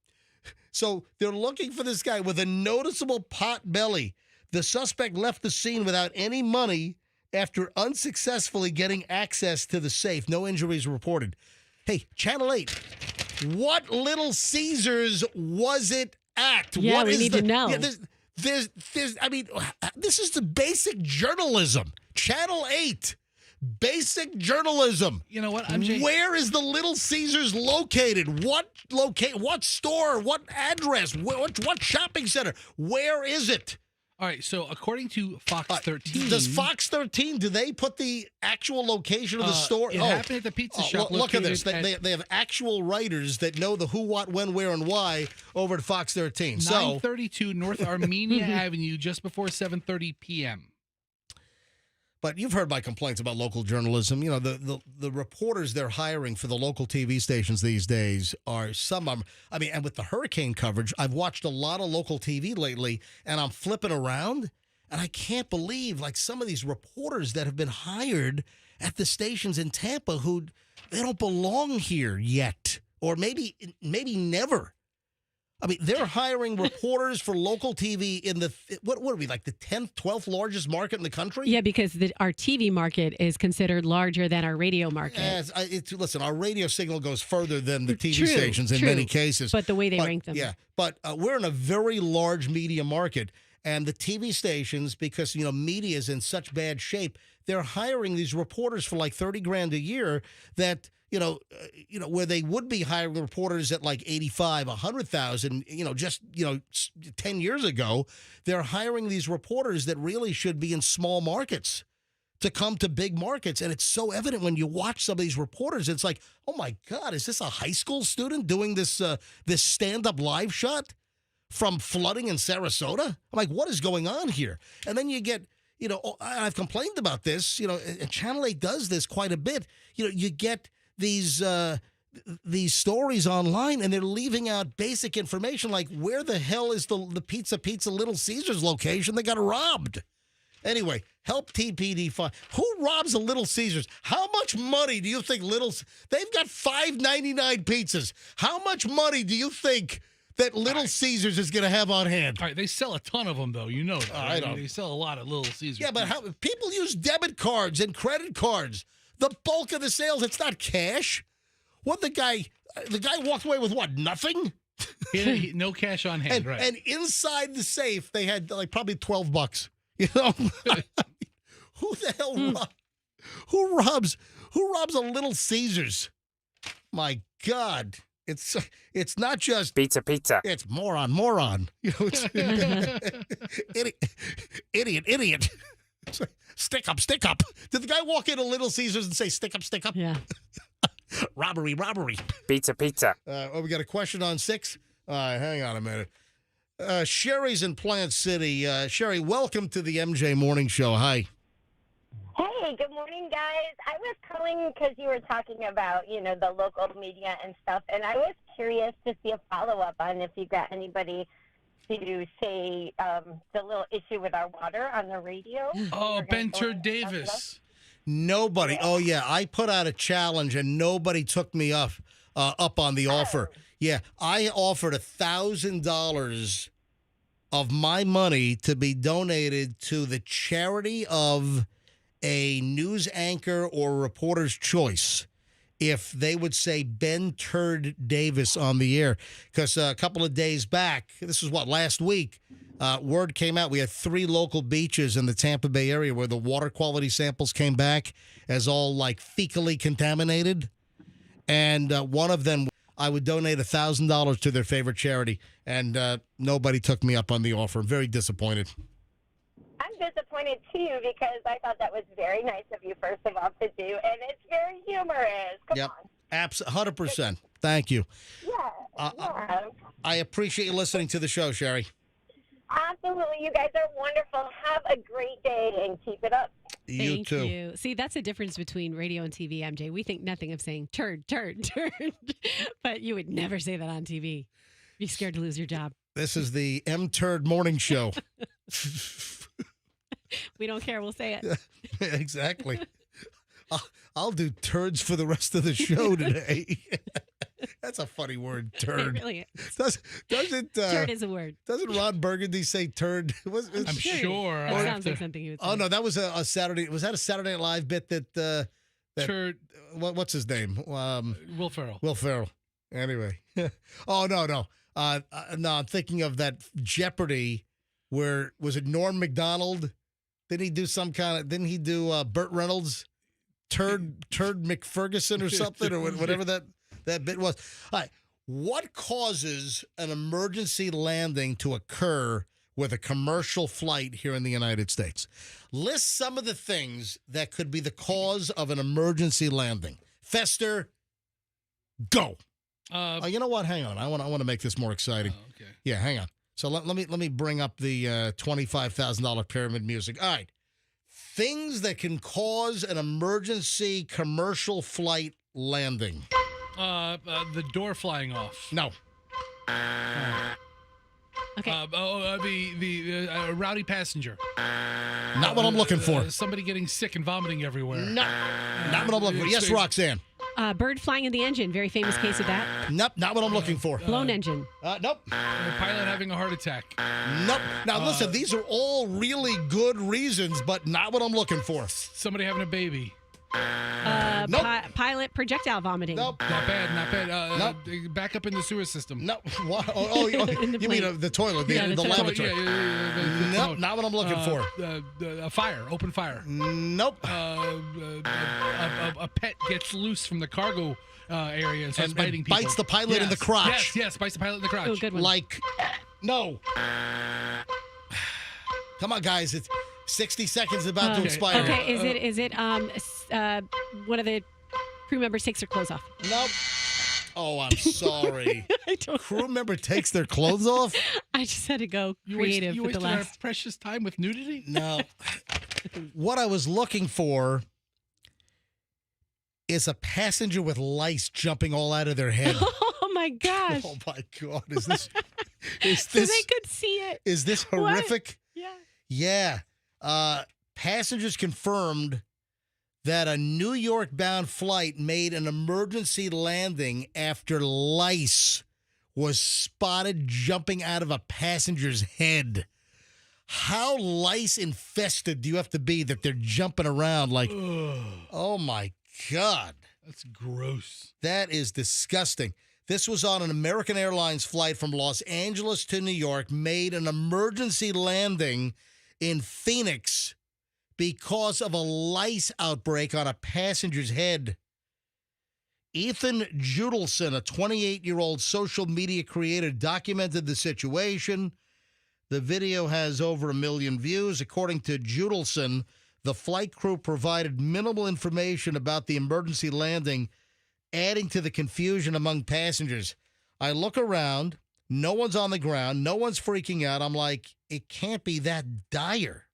So they're looking for this guy with a noticeable pot belly. The suspect left the scene without any money after unsuccessfully getting access to the safe. No injuries reported. Hey, Channel 8, what Little Caesars was it at? Yeah, we need to know. Yeah, this is the basic journalism. Channel 8, basic journalism. You know what? Where is the Little Caesars located? What store? What address? What shopping center? Where is it? All right, so according to Fox 13... Does Fox 13, do they put the actual location of the store? It happened at the pizza shop. Look at this. They have actual writers that know the who, what, when, where, and why over at Fox 13. 932 North Armenia Avenue, just before 7:30 p.m. But you've heard my complaints about local journalism. The reporters they're hiring for the local TV stations these days are and with the hurricane coverage, I've watched a lot of local TV lately, and I'm flipping around, and I can't believe, some of these reporters that have been hired at the stations in Tampa who they don't belong here yet, or maybe never. They're hiring reporters for local TV in the, what are we, like the 10th, 12th largest market in the country? Yeah, because our TV market is considered larger than our radio market. Listen, our radio signal goes further than the TV stations in many cases. But the way they rank them. Yeah, but we're in a very large media market. And the TV stations, because, media is in such bad shape, they're hiring these reporters for like $30,000 a year that, where they would be hiring reporters at like 85, 100,000, just 10 years ago, they're hiring these reporters that really should be in small markets to come to big markets. And it's so evident when you watch some of these reporters, it's like, oh my God, is this a high school student doing this stand-up live shot from flooding in Sarasota? I'm like, what is going on here? And then you get, I've complained about this, and Channel 8 does this quite a bit. You get these stories online, and they're leaving out basic information like where the hell is the Pizza Little Caesars location that got robbed? Anyway, help TPD find who robs a Little Caesars. How much money do you think they've got $5.99 pizzas. How much money do you think that Little Caesars is going to have on hand? All right, they sell a ton of them, though. You know that. I know. They sell a lot of Little Caesars. Yeah, but how people use debit cards and credit cards. The bulk of the sales, it's not cash. What the guy, The guy walked away with what? Nothing? No cash on hand, And, right? and inside the safe, they had like probably $12. You know, who the hell who robs a Little Caesars? My God, it's not just Pizza. it's moron. You know, it's idiot. It's like, stick up. Did the guy walk into Little Caesars and say stick up? Yeah. Robbery. Pizza. We got a question on 6. Hang on a minute. Sherry's in Plant City. Sherry, welcome to the MJ Morning Show. Hi. Hey, good morning, guys. I was calling because you were talking about, the local media and stuff, and I was curious to see a follow-up on if you got anybody to say the little issue with our water on the radio. Oh, Ben Turd Davis. Nobody. Oh, yeah. I put out a challenge, and nobody took me up on the offer. Yeah, I offered $1,000 of my money to be donated to the charity of a news anchor or reporter's choice if they would say Ben Turd Davis on the air. Because a couple of days back, this was last week, word came out. We had 3 local beaches in the Tampa Bay area where the water quality samples came back as all like fecally contaminated. And one of them, I would donate $1,000 to their favorite charity. And nobody took me up on the offer. I'm very disappointed. I'm disappointed, too, because I thought that was very nice of you, first of all, to do, and it's very humorous. Come on. 100%. Thank you. Yeah. I appreciate you listening to the show, Sherry. Absolutely. You guys are wonderful. Have a great day and keep it up. You Thank too. you. See, that's the difference between radio and TV, MJ. We think nothing of saying turd, but you would never say that on TV. Be scared to lose your job. This is the M Turd Morning Show. We don't care. We'll say it. Exactly. I'll do turds for the rest of the show today. That's a funny word, turd. It really is. Doesn't Turd is a word. Doesn't Ron Burgundy say turd? I'm sure. It I sounds have like to- something he would say. Oh no, that was a Saturday. Was that a Saturday Night Live bit that Turd. what's his name? Will Ferrell. Will Ferrell. Anyway. Oh no. No, I'm thinking of that Jeopardy where was it Norm Macdonald? Didn't he do Burt Reynolds? Turd McFerguson or something, or whatever that bit was. All right. What causes an emergency landing to occur with a commercial flight here in the United States? List some of the things that could be the cause of an emergency landing. Fester, go. You know what? Hang on. I want to make this more exciting. Oh, okay. Yeah, hang on. So let me bring up the $25,000 pyramid music. All right. Things that can cause an emergency commercial flight landing. The door flying off. No. Okay. The rowdy passenger. Not what I'm looking for. Somebody getting sick and vomiting everywhere. No. Not what I'm looking for. Yes, Roxanne. Bird flying in the engine. Very famous case of that. Nope. Not what I'm looking for. Blown engine. Nope. A pilot having a heart attack. Nope. Now, listen, these are all really good reasons, but not what I'm looking for. Somebody having a baby. Nope. Pilot projectile vomiting. Nope. Not bad. Back up in the sewer system. No. What? Oh, In the you mean plane. the toilet, Yeah, the the toilet. lavatory. The Nope. commode. Not what I'm looking for. A fire. Open fire. Nope. A pet gets loose from the cargo area and starts biting people. Bites the pilot in the crotch. Yes, bites the pilot in the crotch. Oh, good one. No. Come on, guys. It's 60 seconds about to expire. Okay, is it one of the crew members takes their clothes off? Nope. Oh, I'm sorry. I don't know. Crew member takes their clothes off? I just had to go You creative with the wasted our last. precious time with nudity? No. What I was looking for is a passenger with lice jumping all out of their head. Oh my gosh! Oh my God! Is So they could see it. is this What? horrific? Yeah. Yeah. Passengers confirmed that a New York-bound flight made an emergency landing after lice was spotted jumping out of a passenger's head. How lice infested do you have to be that they're jumping around like, oh my God. That's gross. That is disgusting. This was on an American Airlines flight from Los Angeles to New York, made an emergency landing in Phoenix because of a lice outbreak on a passenger's head. Ethan Judelson, a 28-year-old social media creator, documented the situation. The video has over 1 million views. According to Judelson, the flight crew provided minimal information about the emergency landing, adding to the confusion among passengers. I look around. No one's on the ground. No one's freaking out. I'm like, it can't be that dire.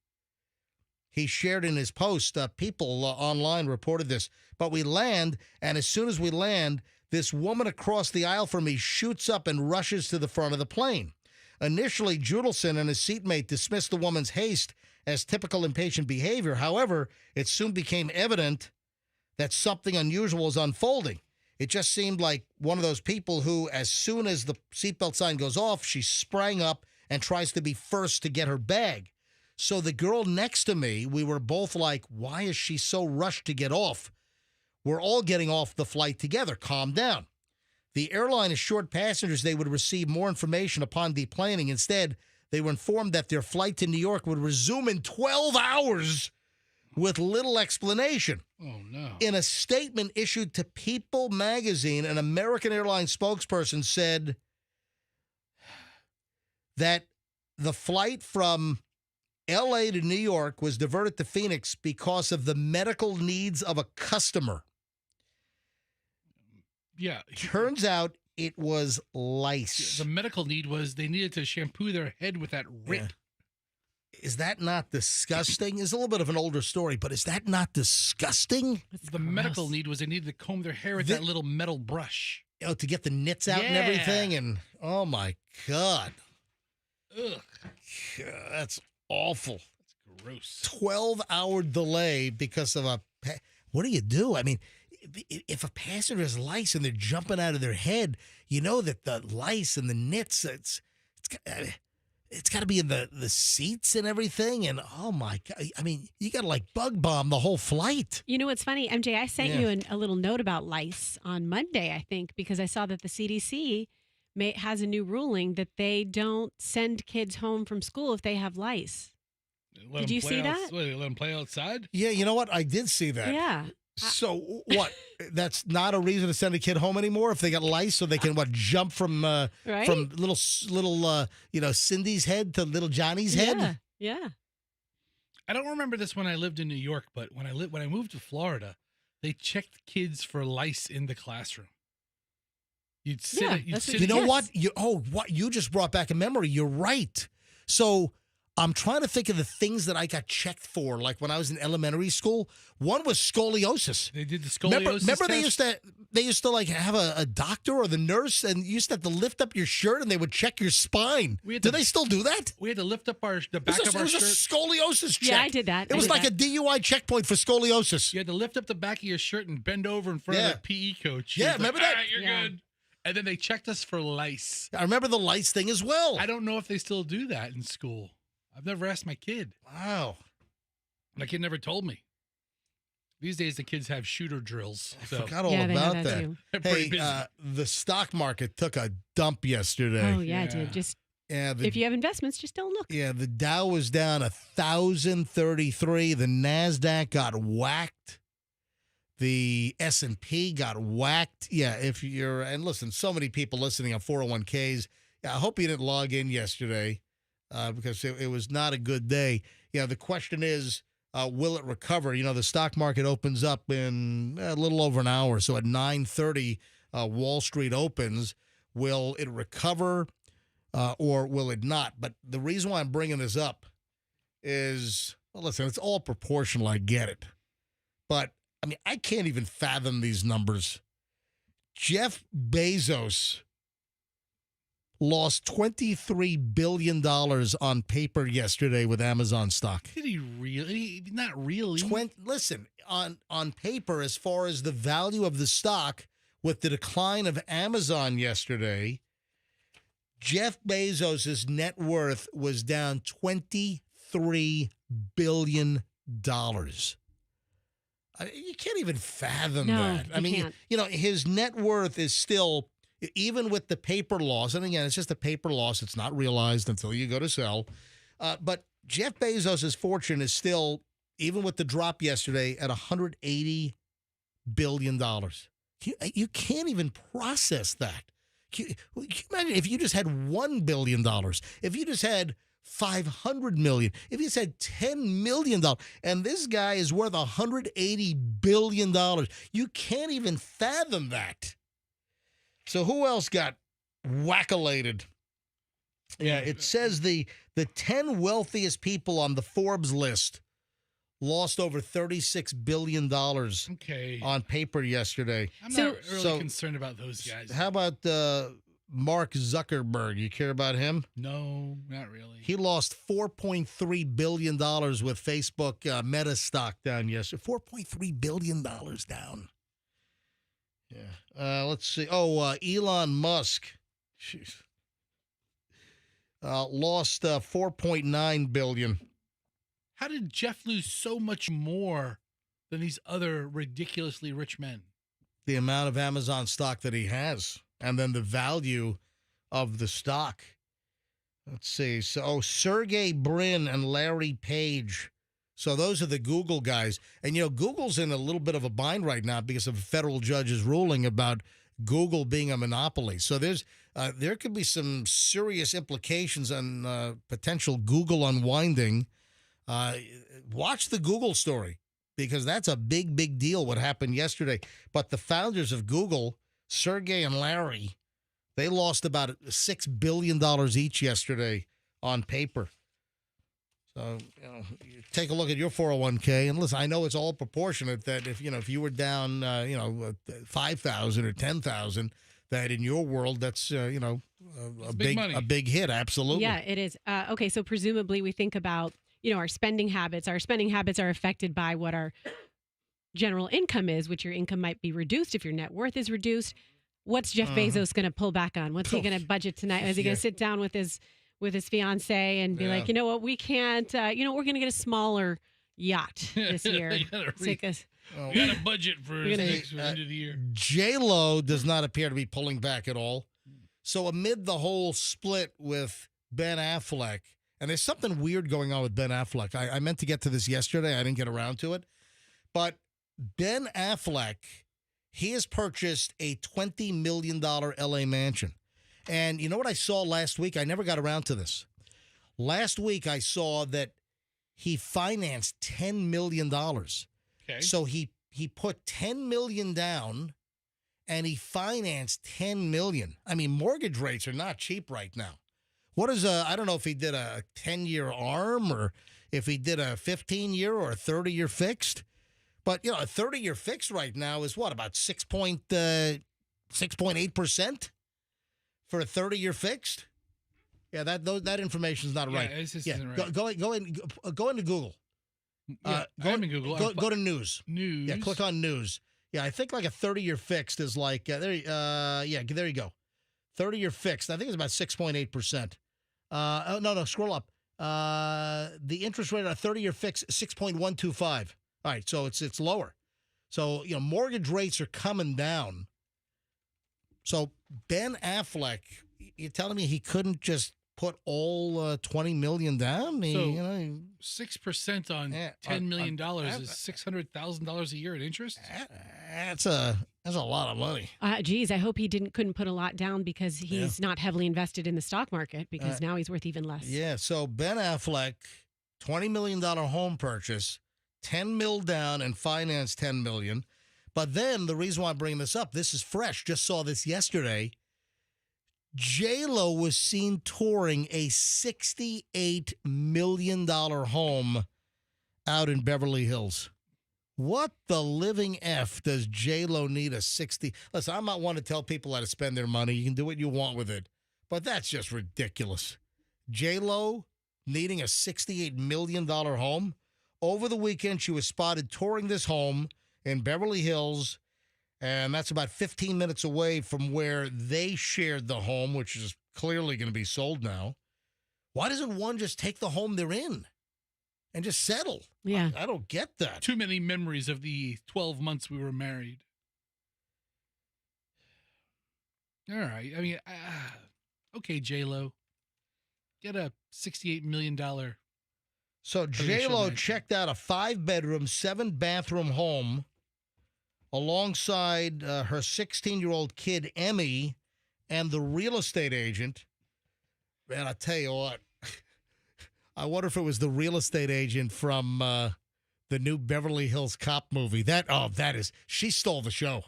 He shared in his post, people online reported this. But we land, and as soon as we land, this woman across the aisle from me shoots up and rushes to the front of the plane. Initially, Judelson and his seatmate dismissed the woman's haste as typical impatient behavior. However, it soon became evident that something unusual was unfolding. It just seemed like one of those people who, as soon as the seatbelt sign goes off, she sprang up and tries to be first to get her bag. So the girl next to me, we were both like, why is she so rushed to get off? We're all getting off the flight together. Calm down. The airline assured passengers they would receive more information upon deplaning. Instead, they were informed that their flight to New York would resume in 12 hours with little explanation. Oh, no. In a statement issued to People magazine, an American Airlines spokesperson said that the flight from L.A. to New York was diverted to Phoenix because of the medical needs of a customer. Yeah. Turns out it was lice. The medical need was they needed to shampoo their head with that rip. Yeah. Is that not disgusting? It's a little bit of an older story, but is that not disgusting? The medical need was they needed to comb their hair with that little metal brush. Oh, to get the nits out and Yeah. everything. And oh my God. Ugh. That's awful. That's gross. 12-hour delay because of what do you do? I mean, if a passenger has lice and they're jumping out of their head, you know that the lice and the nits, it's got to be in the seats and everything. And oh my God, I mean, you got to like bug bomb the whole flight. You know what's funny, MJ? I sent Yeah. you a little note about lice on Monday, I think, because I saw that the CDC has a new ruling that they don't send kids home from school if they have lice. Did you see that? Let them play outside? Yeah, you know what? I did see that. Yeah. So what? That's not a reason to send a kid home anymore if they got lice, so they can jump from Right? from little Cindy's head to little Johnny's head. Yeah. Yeah. I don't remember this when I lived in New York, but when I moved to Florida, they checked kids for lice in the classroom. You'd sit. Yeah, You'd that's sit. You know Yes. what? What you just brought back a memory. You're right. So I'm trying to think of the things that I got checked for, like when I was in elementary school. One was scoliosis. They did the scoliosis. Remember test? they used to like have a doctor or the nurse, and you used to have to lift up your shirt, and they would check your spine. We had Do to- they still do that? We had to lift up the back It of our was a shirt. scoliosis check. Yeah, I did that. It I was did like that. a DUI checkpoint for scoliosis. You had to lift up the back of your shirt and bend over in front Yeah. of the PE coach. He Yeah, was like, remember that? "All right, you're Yeah. good." And then they checked us for lice. I remember the lights thing as well. I don't know if they still do that in school. I've never asked my kid. Wow. My kid never told me. These days, the kids have shooter drills. I So forgot all Yeah, they have about that that. too. they're pretty Hey, busy. the stock market took a dump yesterday. Oh, yeah, Yeah. dude. Just Yeah, if you have investments, just don't look. Yeah, the Dow was down 1,033. The NASDAQ got whacked. The S&P got whacked. Yeah, and listen, so many people listening on 401ks. Yeah, I hope you didn't log in yesterday because it was not a good day. Yeah, the question is, will it recover? You know, the stock market opens up in a little over an hour. So at 9:30, Wall Street opens. Will it recover? Or will it not? But the reason why I'm bringing this up is, well, listen, it's all proportional. I get it. But, I mean, I can't even fathom these numbers. Jeff Bezos lost $23 billion on paper yesterday with Amazon stock. Did he really? Not really. Listen, on paper, as far as the value of the stock, with the decline of Amazon yesterday, Jeff Bezos' net worth was down $23 billion. You can't even fathom No, that. I you mean, can't. his net worth is still, even with the paper loss, and again, it's just a paper loss. It's not realized until you go to sell. But Jeff Bezos' fortune is still, even with the drop yesterday, at $180 billion. You can't even process that. Can you imagine if you just had $1 billion, if you just had $500 million, if you just had $10 million, and this guy is worth $180 billion. You can't even fathom that. So who else got whack-a-lated? Yeah, it says the 10 wealthiest people on the Forbes list lost over $36 billion on paper yesterday. I'm not really concerned about those guys. How about Mark Zuckerberg? You care about him? No, not really. He lost $4.3 billion with Facebook Meta stock down yesterday. $4.3 billion down. Yeah. Let's see. Oh, Elon Musk. Jeez. Lost $4.9 billion. How did Jeff lose so much more than these other ridiculously rich men? The amount of Amazon stock that he has, and then the value of the stock. Let's see. So, Sergey Brin and Larry Page. So those are the Google guys. And, Google's in a little bit of a bind right now because of a federal judge's ruling about Google being a monopoly. So there could be some serious implications on potential Google unwinding. Watch the Google story because that's a big, big deal what happened yesterday. But the founders of Google, Sergey and Larry, they lost about $6 billion each yesterday on paper. So, you take a look at your 401k and listen, I know it's all proportionate that if you were down, 5,000 or 10,000, that in your world, that's, a big hit. Absolutely. Yeah, it is. Okay. So presumably we think about, our spending habits. Our spending habits are affected by what our general income is, which your income might be reduced if your net worth is reduced. What's Jeff Bezos going to pull back on? What's he going to budget tonight? Is he going to sit down with his fiance and be like, you know what, we can't, we're going to get a smaller yacht this year. We got a budget for the end of the year. J-Lo does not appear to be pulling back at all. So amid the whole split with Ben Affleck, and there's something weird going on with Ben Affleck. I meant to get to this yesterday. I didn't get around to it. But Ben Affleck, he has purchased a $20 million LA mansion. And you know what I saw last week? I never got around to this. Last week, I saw that he financed $10 million. Okay. So he put $10 million down, and he financed $10 million. I mean, mortgage rates are not cheap right now. What is I don't know if he did a 10-year ARM or if he did a 15-year or a 30-year fixed. But, a 30-year fixed right now is what, about 6.8%? For a 30-year fixed? Yeah, that information is not right. This isn't right. Go into Google. I'm in Google. Go to news. News. Yeah, click on news. Yeah, I think like a 30-year fixed is like there you go. 30-year fixed. I think it's about 6.8%. No, scroll up. The interest rate on a 30-year fixed 6.125. All right, so it's lower. So, mortgage rates are coming down. So Ben Affleck, you're telling me he couldn't just put all $20 million down? 6% on $10 million is $600,000 a year in interest? That's a lot of money. Geez, I hope he couldn't put a lot down because he's not heavily invested in the stock market because now he's worth even less. Yeah, so Ben Affleck, $20 million home purchase, $10 million down and financed $10 million. But then the reason why I'm bringing this up, this is fresh. Just saw this yesterday. J-Lo was seen touring a $68 million home out in Beverly Hills. What the living F does J-Lo need a 60? Listen, I'm not one to tell people how to spend their money. You can do what you want with it. But that's just ridiculous. J-Lo needing a $68 million home. Over the weekend, she was spotted touring this home in Beverly Hills, and that's about 15 minutes away from where they shared the home, which is clearly going to be sold now. Why doesn't one just take the home they're in and just settle. Yeah. I don't get that. Too many memories of the 12 months we were married. All right. I mean, okay, J-Lo. Get a $68 million. So J-Lo checked out a 5-bedroom, 7-bathroom home alongside her 16-year-old kid, Emmy, and the real estate agent. Man, I tell you what, I wonder if it was the real estate agent from the new Beverly Hills Cop movie. She stole the show.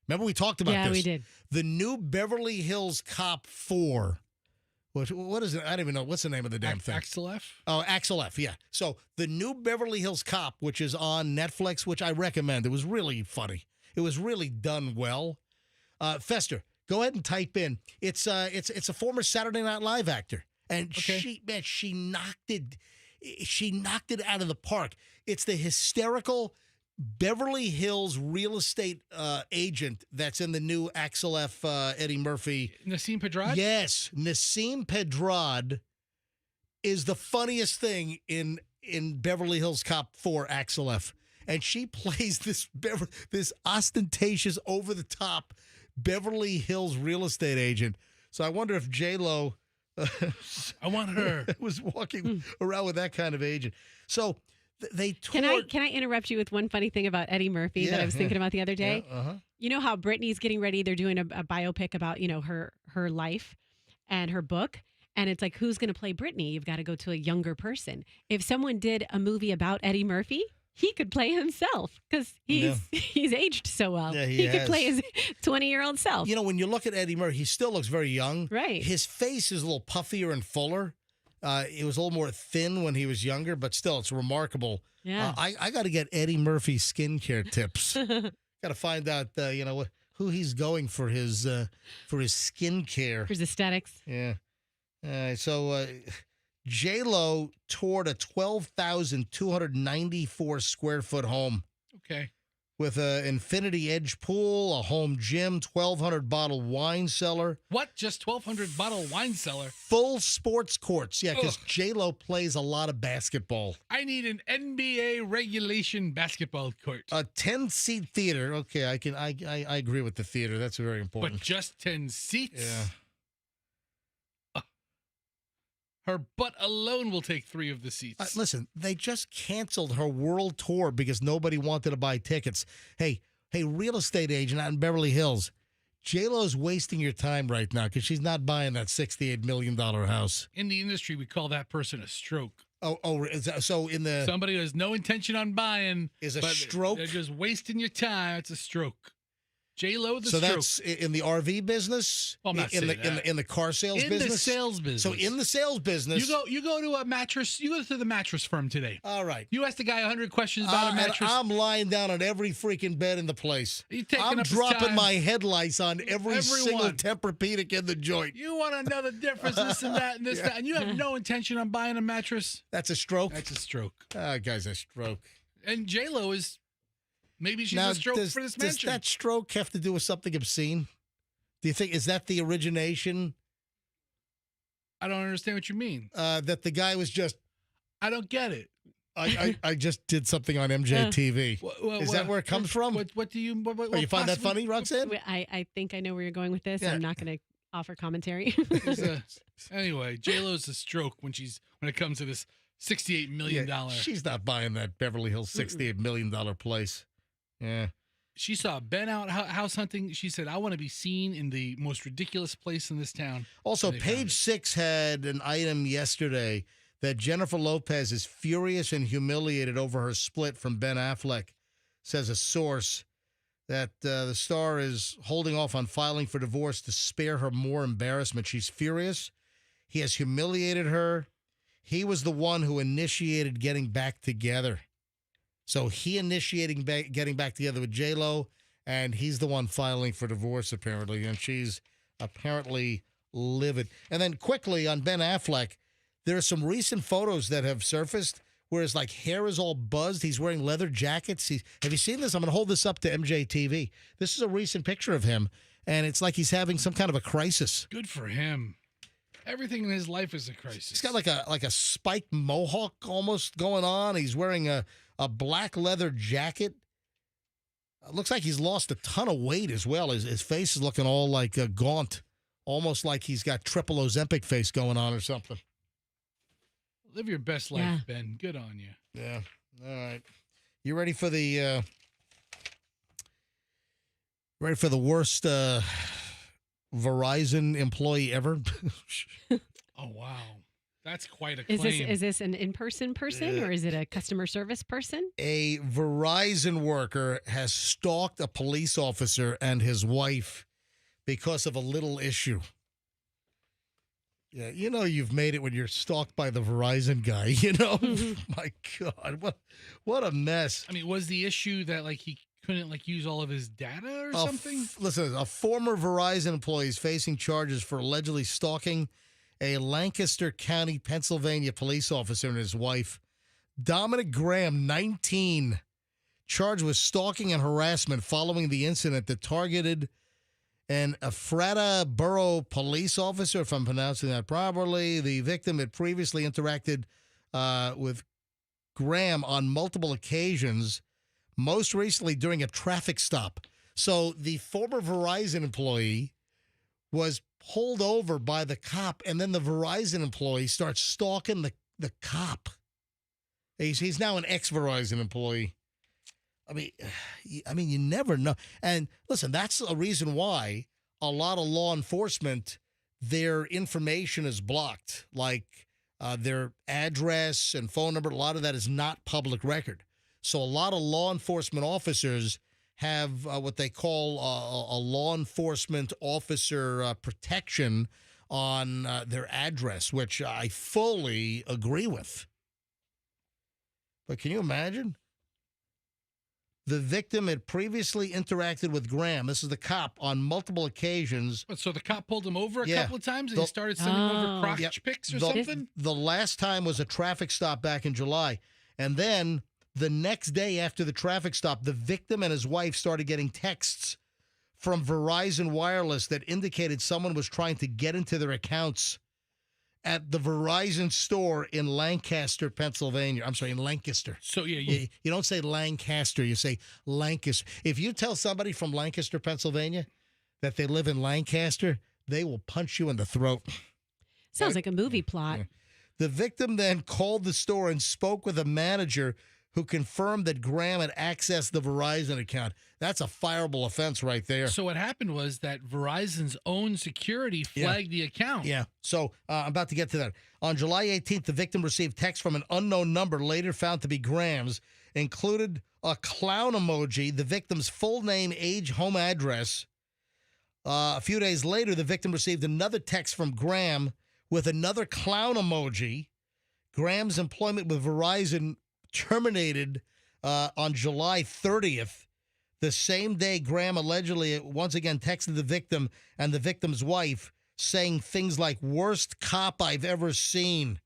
Remember we talked about this? Yeah, we did. The new Beverly Hills Cop 4. What is it? I don't even know. What's the name of the damn thing? Axel F? Oh, Axel F, yeah. So the new Beverly Hills Cop, which is on Netflix, which I recommend. It was really funny. It was really done well. Fester, go ahead and type in. It's a former Saturday Night Live actor, and she knocked it. She knocked it out of the park. It's the hysterical Beverly Hills real estate agent that's in the new Axel F. Eddie Murphy. Nassim Pedrad? Yes, Nassim Pedrad is the funniest thing in Beverly Hills Cop 4 Axel F. And she plays this ostentatious, over-the-top Beverly Hills real estate agent. So I wonder if J-Lo I want her. was walking around with that kind of agent. So they toured. Can I interrupt you with one funny thing about Eddie Murphy that I was thinking about the other day? Yeah, You know how Britney's getting ready? They're doing a biopic about, her life and her book. And it's like, who's going to play Britney? You've got to go to a younger person. If someone did a movie about Eddie Murphy, he could play himself because he's aged so well. Yeah, he could play his 20-year-old self. When you look at Eddie Murphy, he still looks very young. Right. His face is a little puffier and fuller. It was a little more thin when he was younger, but still, it's remarkable. Yeah. I got to get Eddie Murphy skincare tips. Got to find out, who he's going for his skincare. For his aesthetics. Yeah. So J-Lo toured a 12,294 square foot home. Okay. With an infinity edge pool, a home gym, 1,200 bottle wine cellar. What? Just 1,200 bottle wine cellar? Full sports courts. Yeah, because J-Lo plays a lot of basketball. I need an NBA regulation basketball court. A 10-seat theater. Okay, I agree with the theater. That's very important. But just 10 seats? Yeah. Her butt alone will take 3 of the seats. Listen, they just canceled her world tour because nobody wanted to buy tickets. Hey, real estate agent out in Beverly Hills, J-Lo's wasting your time right now because she's not buying that $68 million house. In the industry, we call that person a stroke. So in the... Somebody who has no intention on buying. Is a but stroke? They're just wasting your time. It's a stroke. J-Lo the so stroke. That's in the RV business? Well, I'm not saying that. In the car sales business? In the sales business. So in the sales business... You go to a mattress... You go to the mattress firm today. All right. You ask the guy 100 questions about a mattress. I'm lying down on every freaking bed in the place. I'm up dropping my head lice on every single Tempur-Pedic in the joint. You want to know the difference, this and that, and this, that, and you have no intention on buying a mattress? That's a stroke? That's a stroke. Guy's a stroke. And J-Lo is... Maybe she's a stroke for this mansion. Does that stroke have to do with something obscene? Do you think, is that the origination? I don't understand what you mean. That the guy was just... I don't get it. I just did something on MJTV. Is that where it comes from? What do you... What you find that funny, Roxanne? I think I know where you're going with this. Yeah. I'm not going to offer commentary. Anyway, J-Lo's a stroke when it comes to this $68 million. Yeah, she's not buying that Beverly Hills $68 million place. Yeah. She saw Ben out house hunting. She said, I want to be seen in the most ridiculous place in this town. Also, Page Six had an item yesterday that Jennifer Lopez is furious and humiliated over her split from Ben Affleck, says a source, that the star is holding off on filing for divorce to spare her more embarrassment. She's furious. He has humiliated her. He was the one who initiated getting back together. So he initiating getting back together with J-Lo, and he's the one filing for divorce, apparently, and she's apparently livid. And then quickly on Ben Affleck, there are some recent photos that have surfaced where his hair is all buzzed. He's wearing leather jackets. Have you seen this? I'm going to hold this up to MJTV. This is a recent picture of him, and it's like he's having some kind of a crisis. Good for him. Everything in his life is a crisis. He's got like a spiked mohawk almost going on. He's wearing a black leather jacket. Looks like he's lost a ton of weight as well. His face is looking all like gaunt, almost like he's got triple Ozempic face going on or something. Live your best life, Ben. Good on you. Yeah. All right. You ready for the worst Verizon employee ever? Oh wow, that's quite a claim. Is this an in-person person or is it a customer service person? A Verizon worker has stalked a police officer and his wife because of a little issue. Yeah, you know you've made it when you're stalked by the Verizon guy, you know? My God, what a mess. I mean, was the issue that like he couldn't like use all of his data or something? Listen, a former Verizon employee is facing charges for allegedly stalking a Lancaster County, Pennsylvania police officer and his wife. Dominic Graham, 19, charged with stalking and harassment following the incident that targeted an Ephrata Borough police officer, if I'm pronouncing that properly. The victim had previously interacted with Graham on multiple occasions, most recently during a traffic stop. So the former Verizon employee was pulled over by the cop, and then the Verizon employee starts stalking the cop. He's now an ex-Verizon employee. I mean, you never know. And listen, that's a reason why a lot of law enforcement, their information is blocked, like their address and phone number. A lot of that is not public record. So a lot of law enforcement officers have what they call a law enforcement officer protection on their address, which I fully agree with. But can you imagine? The victim had previously interacted with Graham. This is the cop on multiple occasions. So the cop pulled him over a couple of times and he started sending over crotch pics or something? The last time was a traffic stop back in July. And then the next day after the traffic stop, the victim and his wife started getting texts from Verizon Wireless that indicated someone was trying to get into their accounts at the Verizon store in Lancaster, Pennsylvania. I'm sorry, in Lancaster. So, You don't say Lancaster, you say Lancaster. If you tell somebody from Lancaster, Pennsylvania that they live in Lancaster, they will punch you in the throat. Sounds like a movie plot. The victim then called the store and spoke with a manager who confirmed that Graham had accessed the Verizon account. That's a fireable offense right there. So what happened was that Verizon's own security flagged the account. Yeah. So I'm about to get to that. On July 18th, the victim received text from an unknown number, later found to be Graham's, included a clown emoji, the victim's full name, age, home address. A few days later, the victim received another text from Graham with another clown emoji. Graham's employment with Verizon terminated on July 30th. The same day, Graham allegedly once again texted the victim and the victim's wife saying things like, "Worst cop I've ever seen.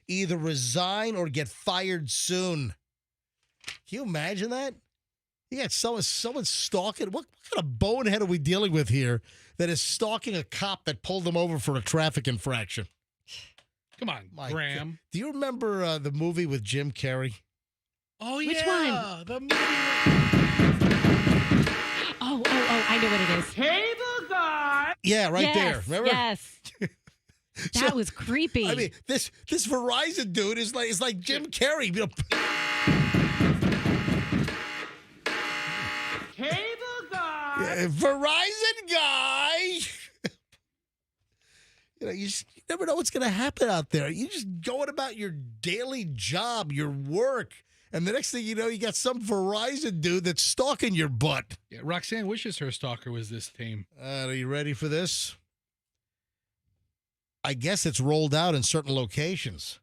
Either resign or get fired soon." Can you imagine that? You got someone stalking. What kind of bonehead are we dealing with here that is stalking a cop that pulled him over for a traffic infraction? Come on, Graham. God. Do you remember the movie with Jim Carrey? Oh, Which yeah. one? The movie. Oh, I know what it is. Table guard. Yeah, right there. Remember? Yes. That was creepy. I mean, this Verizon dude is like Jim Carrey. You know, Table guard. Verizon guy. You never know what's going to happen out there. You're just going about your daily job, your work, and the next thing you know, you got some Verizon dude that's stalking your butt. Yeah, Roxanne wishes her stalker was this tame. Are you ready for this? I guess it's rolled out in certain locations.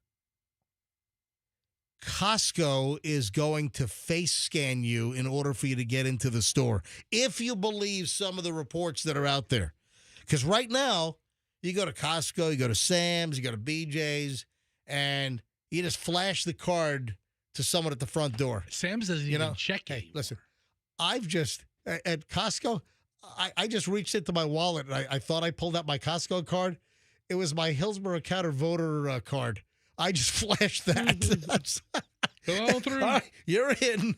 Costco is going to face scan you in order for you to get into the store, if you believe some of the reports that are out there. Because right now, you go to Costco, you go to Sam's, you go to BJ's, and you just flash the card to someone at the front door. Sam's doesn't even check Hey, anymore. listen, at Costco, I just reached into my wallet, and I thought I pulled out my Costco card, It was my Hillsborough County voter card. I just flashed that. Go on through. All right, you're in.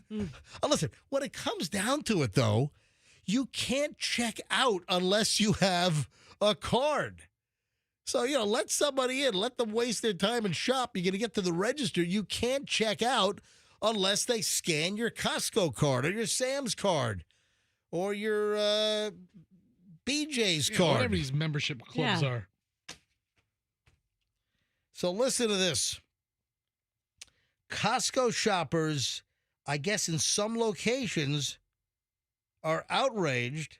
Listen, when it comes down to it, though, you can't check out unless you have a card. So, let somebody in. Let them waste their time and shop. You're going to get to the register. You can't check out unless they scan your Costco card or your Sam's card or your BJ's card. Whatever these membership clubs are. So listen to this. Costco shoppers, I guess in some locations, are outraged.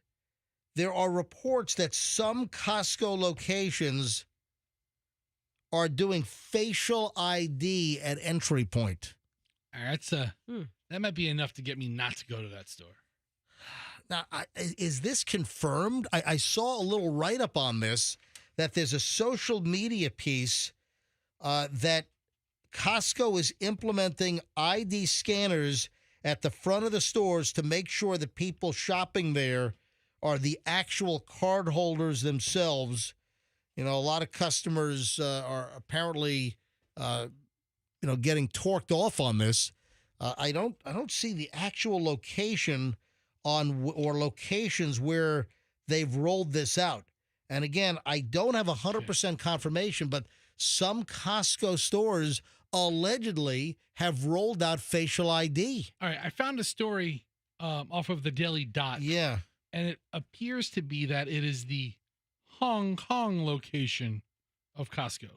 There are reports that some Costco locations are doing facial ID at entry point. That's that might be enough to get me not to go to that store. Now, is this confirmed? I saw a little write-up on this, that there's a social media piece that Costco is implementing ID scanners at the front of the stores to make sure the people shopping there are the actual card holders themselves. A lot of customers are apparently, getting torqued off on this. I don't see the actual location or locations where they've rolled this out. And again, I don't have 100% confirmation, but some Costco stores allegedly have rolled out facial ID. All right, I found a story off of the Daily Dot. Yeah. And it appears to be that it is the Hong Kong location of Costco.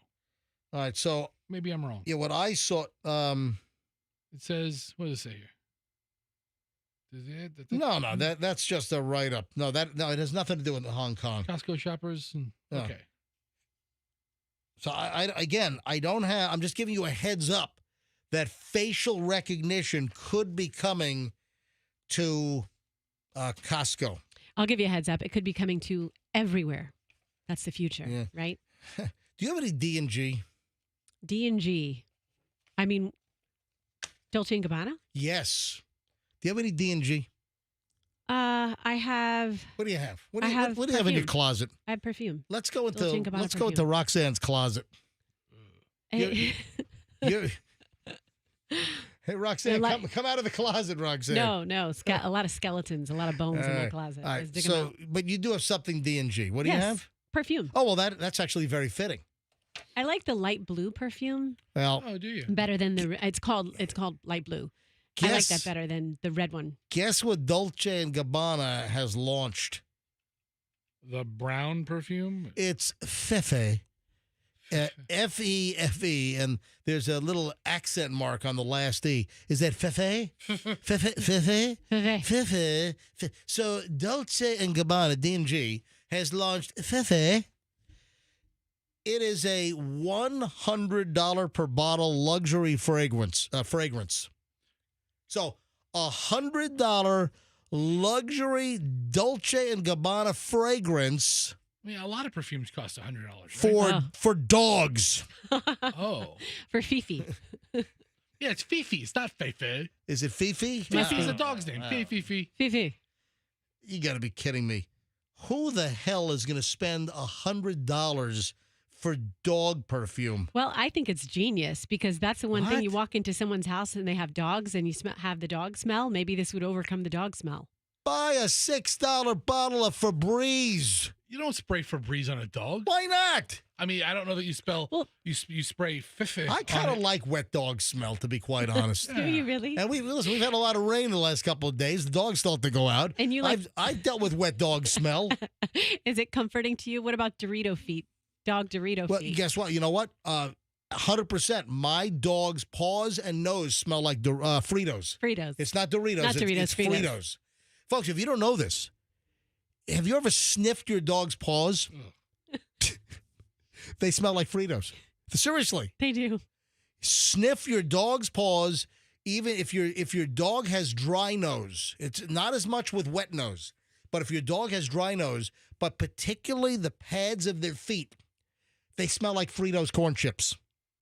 All right, so Maybe I'm wrong. yeah, what I saw, It says, what does it say here? no, that's just a write-up. No, it has nothing to do with Hong Kong. Costco shoppers. No. Okay. So I don't have. I'm just giving you a heads up that facial recognition could be coming to Costco. I'll give you a heads up. It could be coming to everywhere. That's the future, right? Do you have any D&G? D&G. I mean, Dolce & Gabbana? Yes. Do you have any D&G? I have. What do you have? What I do you have have in your perfume. closet? I have perfume. Let's go Dolce & into Gabbana Roxanne's closet. Hey, Hey Roxanne, come out of the closet, Roxanne. no, a lot of skeletons, a lot of bones in my closet. All I right. was digging them out. But you do have something D&G. What do you Yes. have? Perfume. Oh, well, that's actually very fitting. I like the light blue perfume Well, Oh, do you? better than it's called light blue. I like that better than the red one. Guess what Dolce & Gabbana has launched? The brown perfume? It's Fefe. F-E-F-E, and there's a little accent mark on the last E. Is that Fefe? Fefe? Fefe? Fefe? So Dolce & Gabbana, D&G, has launched Fefe. It is a $100 per bottle luxury fragrance. So $100 luxury Dolce & Gabbana fragrance I mean, a lot of perfumes cost $100, right? for dogs. Oh. For Fifi. Yeah, it's Fifi. It's not Fefe. Is it Fifi? Fifi's a dog's name. Fifi. Fifi. You got to be kidding me. Who the hell is going to spend $100 for dog perfume? Well, I think it's genius because that's the one thing you What? walk into someone's house and they have dogs and you have the dog smell. Maybe this would overcome the dog smell. Buy a $6 bottle of Febreze. You don't spray Febreze on a dog. Why not? I mean, I don't know that you you spray Fifi. I kind on of it. like wet dog smell, to be quite honest. Do you really? And we've had a lot of rain the last couple of days. The dogs start to go out. And you like- I've dealt with wet dog smell. Is it comforting to you? What about Dorito feet? Dog Dorito Well, feet. guess what? You know what? 100%. My dog's paws and nose smell like Fritos. Fritos. It's not Doritos. Not Doritos, It's Fritos. Fritos. Folks, if you don't know this, have you ever sniffed your dog's paws? They smell like Fritos. Seriously. They do. Sniff your dog's paws, even if your dog has dry nose. It's not as much with wet nose, but if your dog has dry nose, but particularly the pads of their feet, they smell like Fritos corn chips,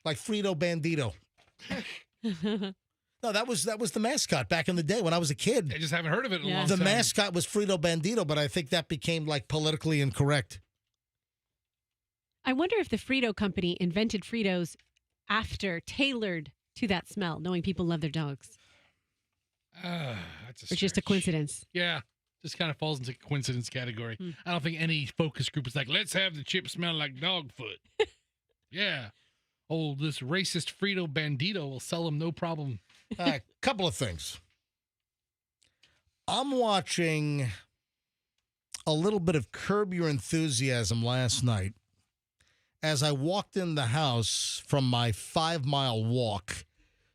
like Frito Bandito. No, that was the mascot back in the day when I was a kid. I just haven't heard of it in a Yeah. long The time. mascot was Frito Bandito, but I think that became like politically incorrect. I wonder if the Frito company invented Fritos tailored to that smell, knowing people love their dogs. That's Or just a coincidence. Yeah. Just kind of falls into coincidence category. I don't think any focus group is like, let's have the chip smell like dog foot. Yeah. Oh, this racist Frito bandito will sell them no problem. A couple of things. I'm watching a little bit of Curb Your Enthusiasm last night as I walked in the house from my 5-mile walk.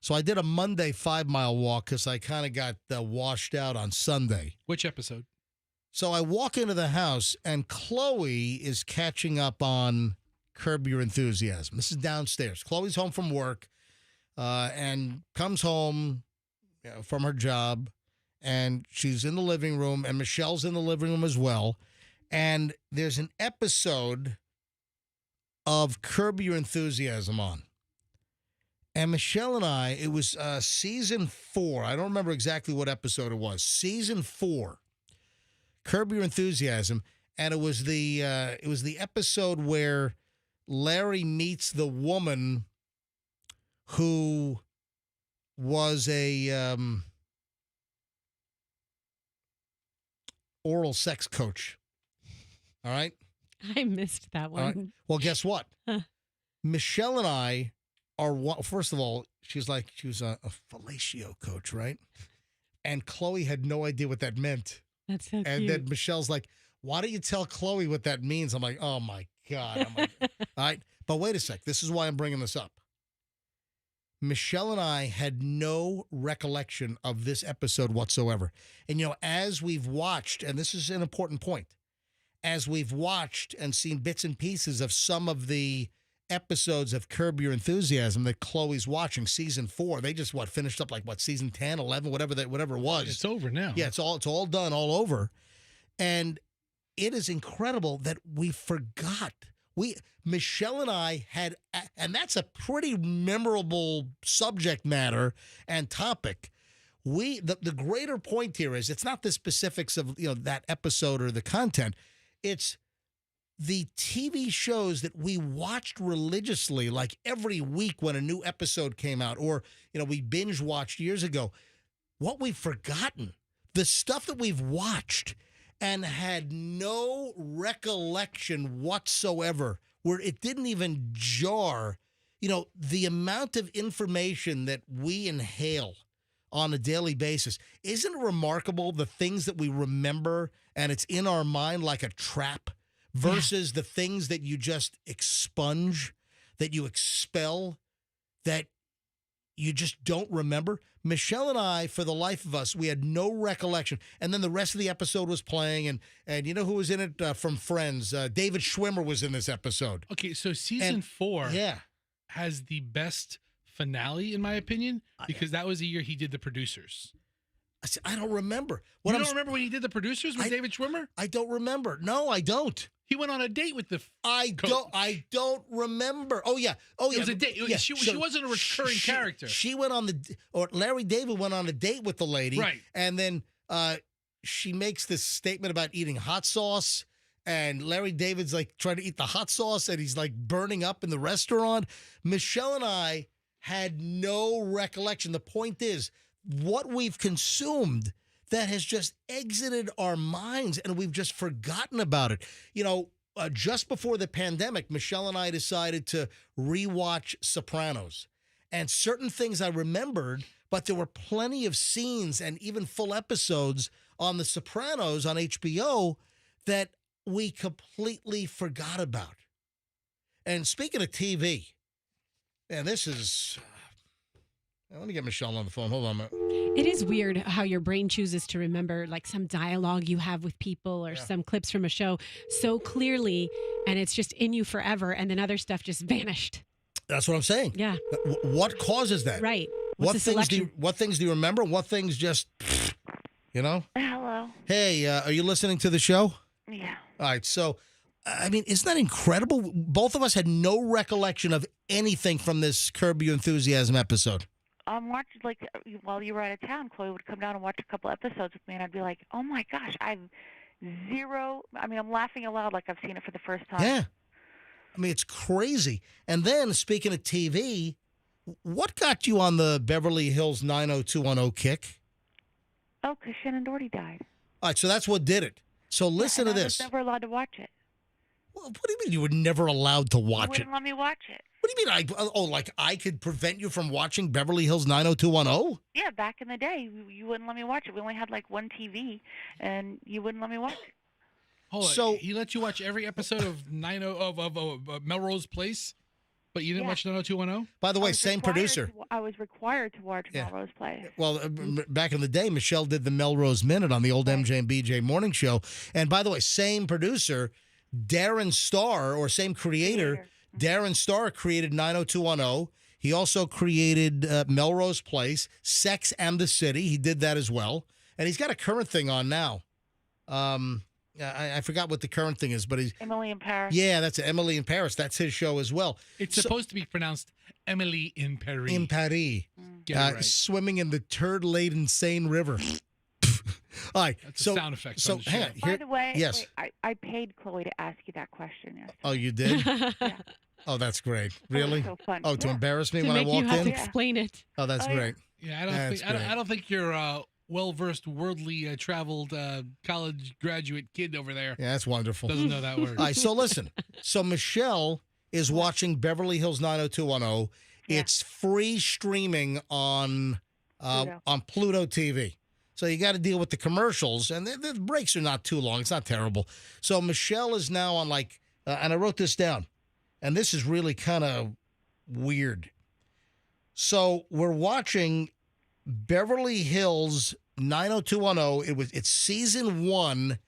So I did a Monday 5-mile walk because I kind of got washed out on Sunday. Which episode? So I walk into the house, and Chloe is catching up on Curb Your Enthusiasm. This is downstairs. Chloe's home from work and comes home from her job, and she's in the living room, and Michelle's in the living room as well. And there's an episode of Curb Your Enthusiasm on. And Michelle and I, it was season 4. I don't remember exactly what episode it was. Season 4, Curb Your Enthusiasm, and it was the episode where Larry meets the woman who was a oral sex coach. All right? I missed that one. All right. Well, guess what? Michelle and I are, first of all, she was a fellatio coach, right? And Chloe had no idea what that meant. That's so And cute. then Michelle's like, why don't you tell Chloe what that means? I'm like, oh my God. I'm like, all right. But wait a sec. This is why I'm bringing this up. Michelle and I had no recollection of this episode whatsoever. And, as we've watched, and this is an important point, as we've watched and seen bits and pieces of some of the episodes of Curb Your Enthusiasm that Chloe's watching, season 4, they just, finished up season 10, 11, whatever it was. It's over now. Yeah, it's all done, all over. And it is incredible that we forgot. Michelle and I had, and that's a pretty memorable subject matter and topic. The greater point here is it's not the specifics of that episode or the content. It's the TV shows that we watched religiously, like every week when a new episode came out, or we binge watched years ago. What we've forgotten, the stuff that we've watched and had no recollection whatsoever, where it didn't even jar, the amount of information that we inhale on a daily basis. Isn't it remarkable, the things that we remember and it's in our mind like a trap versus the things that you just expunge, that you expel, that you just don't remember? Michelle and I, for the life of us, we had no recollection. And then the rest of the episode was playing, and you know who was in it from Friends? David Schwimmer was in this episode. Okay, so season 4 has the best finale, in my opinion, because that was the year he did The Producers. I don't remember. You don't remember when he did The Producers with David Schwimmer? I don't remember. No, I don't. He went on a date with the I don't remember. Oh yeah. It was a date. Yeah. She wasn't a recurring character. She went on Larry David went on a date with the lady. Right. And then she makes this statement about eating hot sauce, and Larry David's trying to eat the hot sauce, and he's burning up in the restaurant. Michelle and I had no recollection. The point is, what we've consumed that has just exited our minds, and we've just forgotten about it. Just before the pandemic, Michelle and I decided to rewatch Sopranos. And certain things I remembered, but there were plenty of scenes and even full episodes on The Sopranos on HBO that we completely forgot about. And speaking of TV, and this is... Let me get Michelle on the phone. Hold on a minute. It is weird how your brain chooses to remember some dialogue you have with people or some clips from a show so clearly, and it's just in you forever, and then other stuff just vanished. That's what I'm saying. Yeah. What causes that? Right. What things do you remember? What things just, Hello. Hey, are you listening to the show? Yeah. All right. So, isn't that incredible? Both of us had no recollection of anything from this Curb Your Enthusiasm episode. Watching while you were out of town, Chloe would come down and watch a couple episodes with me, and I'd be like, "Oh my gosh, I've zero." I mean, I'm laughing aloud like I've seen it for the first time. Yeah. I mean, it's crazy. And then, speaking of TV, what got you on the Beverly Hills 90210 kick? Oh, because Shannon Doherty died. All right, so that's what did it. So listen to I this. was never allowed to watch it. What do you mean you were never allowed to You watch it? wouldn't let me watch it. What do you mean? Like I could prevent you from watching Beverly Hills 90210? Yeah, back in the day, you wouldn't let me watch it. We only had like one TV, and you wouldn't let me watch it. Hold on. So- He let you watch every episode of Melrose Place, but you didn't Yeah. watch 90210? By the I way, was same required producer. I was required to watch Yeah. Melrose Place. Well, back in the day, Michelle did the Melrose Minute on the old MJ and BJ morning show. And by the way, same producer, Darren Star, or same creator, Darren Star created 90210. He also created Melrose Place, Sex and the City. He did that as well. And he's got a current thing on now. I forgot what the current thing is, but he's... Emily in Paris. Yeah, that's Emily in Paris. That's his show as well. It's supposed to be pronounced Emily in Paris. In Paris. Get it right. Swimming in the turd-laden Seine River. All right. That's a so, sound effect. So, on the hang show. on. By Here, the way, yes. wait, I paid Chloe to ask you that question yesterday. Oh, you did? Yeah. Oh, that's great. That was Really? so fun. Oh, to Yeah. embarrass me to when I make you walked have in? to explain it. Oh, that's Oh, yeah. great. Yeah, I don't That's think great. I don't think you're a well-versed, worldly, traveled college graduate kid over there Yeah, that's wonderful. doesn't know that word. All right, so listen. So Michelle is watching Beverly Hills 90210. Yeah. It's free streaming on Pluto TV. So you got to deal with the commercials, and the breaks are not too long. It's not terrible. So Michelle is now on and I wrote this down, and this is really kind of weird. So we're watching Beverly Hills 90210. It's season 1.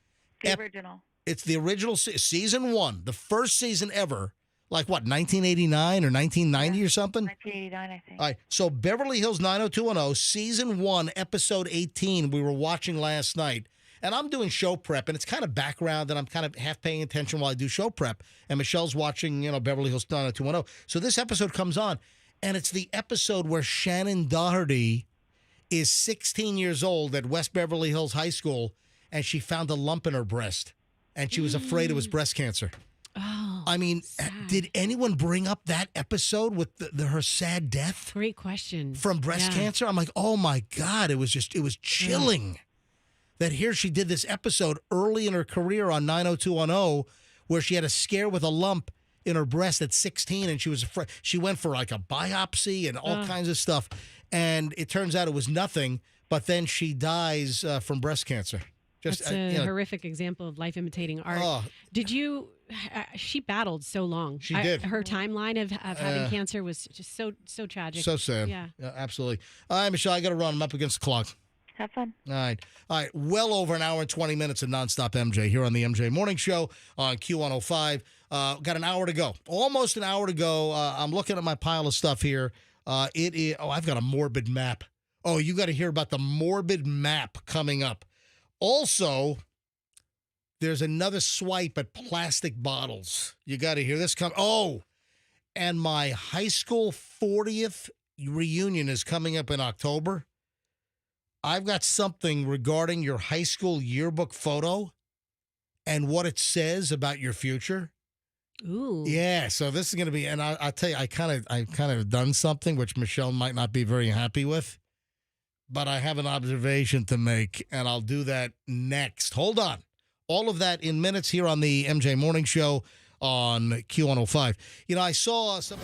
The original. It's the original season 1, the first season ever. Like what, 1989 or 1990 or something? 1989, I think. All right. So Beverly Hills 90210, season 1, episode 18, we were watching last night. And I'm doing show prep, and it's kind of background, and I'm kind of half paying attention while I do show prep. And Michelle's watching, Beverly Hills 90210. So this episode comes on, and it's the episode where Shannon Doherty is 16 years old at West Beverly Hills High School, and she found a lump in her breast, and she was afraid it was breast cancer. Oh, I mean, sad. did anyone bring up that episode with her sad death Great question. from breast Yeah. cancer? I'm like, oh my God, it was chilling that here she did this episode early in her career on 90210 where she had a scare with a lump in her breast at 16, and she was afraid. She went for like a biopsy and all kinds of stuff, and it turns out it was nothing, but then she dies from breast cancer. That's a horrific example of life imitating art. Oh. Did you? She battled so long. She did. Her timeline of having cancer was just so tragic. So sad. Yeah. Absolutely. All right, Michelle, I got to run. I'm up against the clock. Have fun. All right. Well over an hour and 20 minutes of nonstop MJ here on the MJ Morning Show on Q105. Got an hour to go. Almost an hour to go. I'm looking at my pile of stuff here. I've got a morbid map. Oh, you got to hear about the morbid map coming up. Also, there's another swipe at plastic bottles. You got to hear this come. Oh, and my high school 40th reunion is coming up in October. I've got something regarding your high school yearbook photo and what it says about your future. Ooh. Yeah, so this is going to be, and I'll tell you, I kind of done something which Michelle might not be very happy with, but I have an observation to make, and I'll do that next. Hold on. All of that in minutes here on the MJ Morning Show on Q105. I saw some...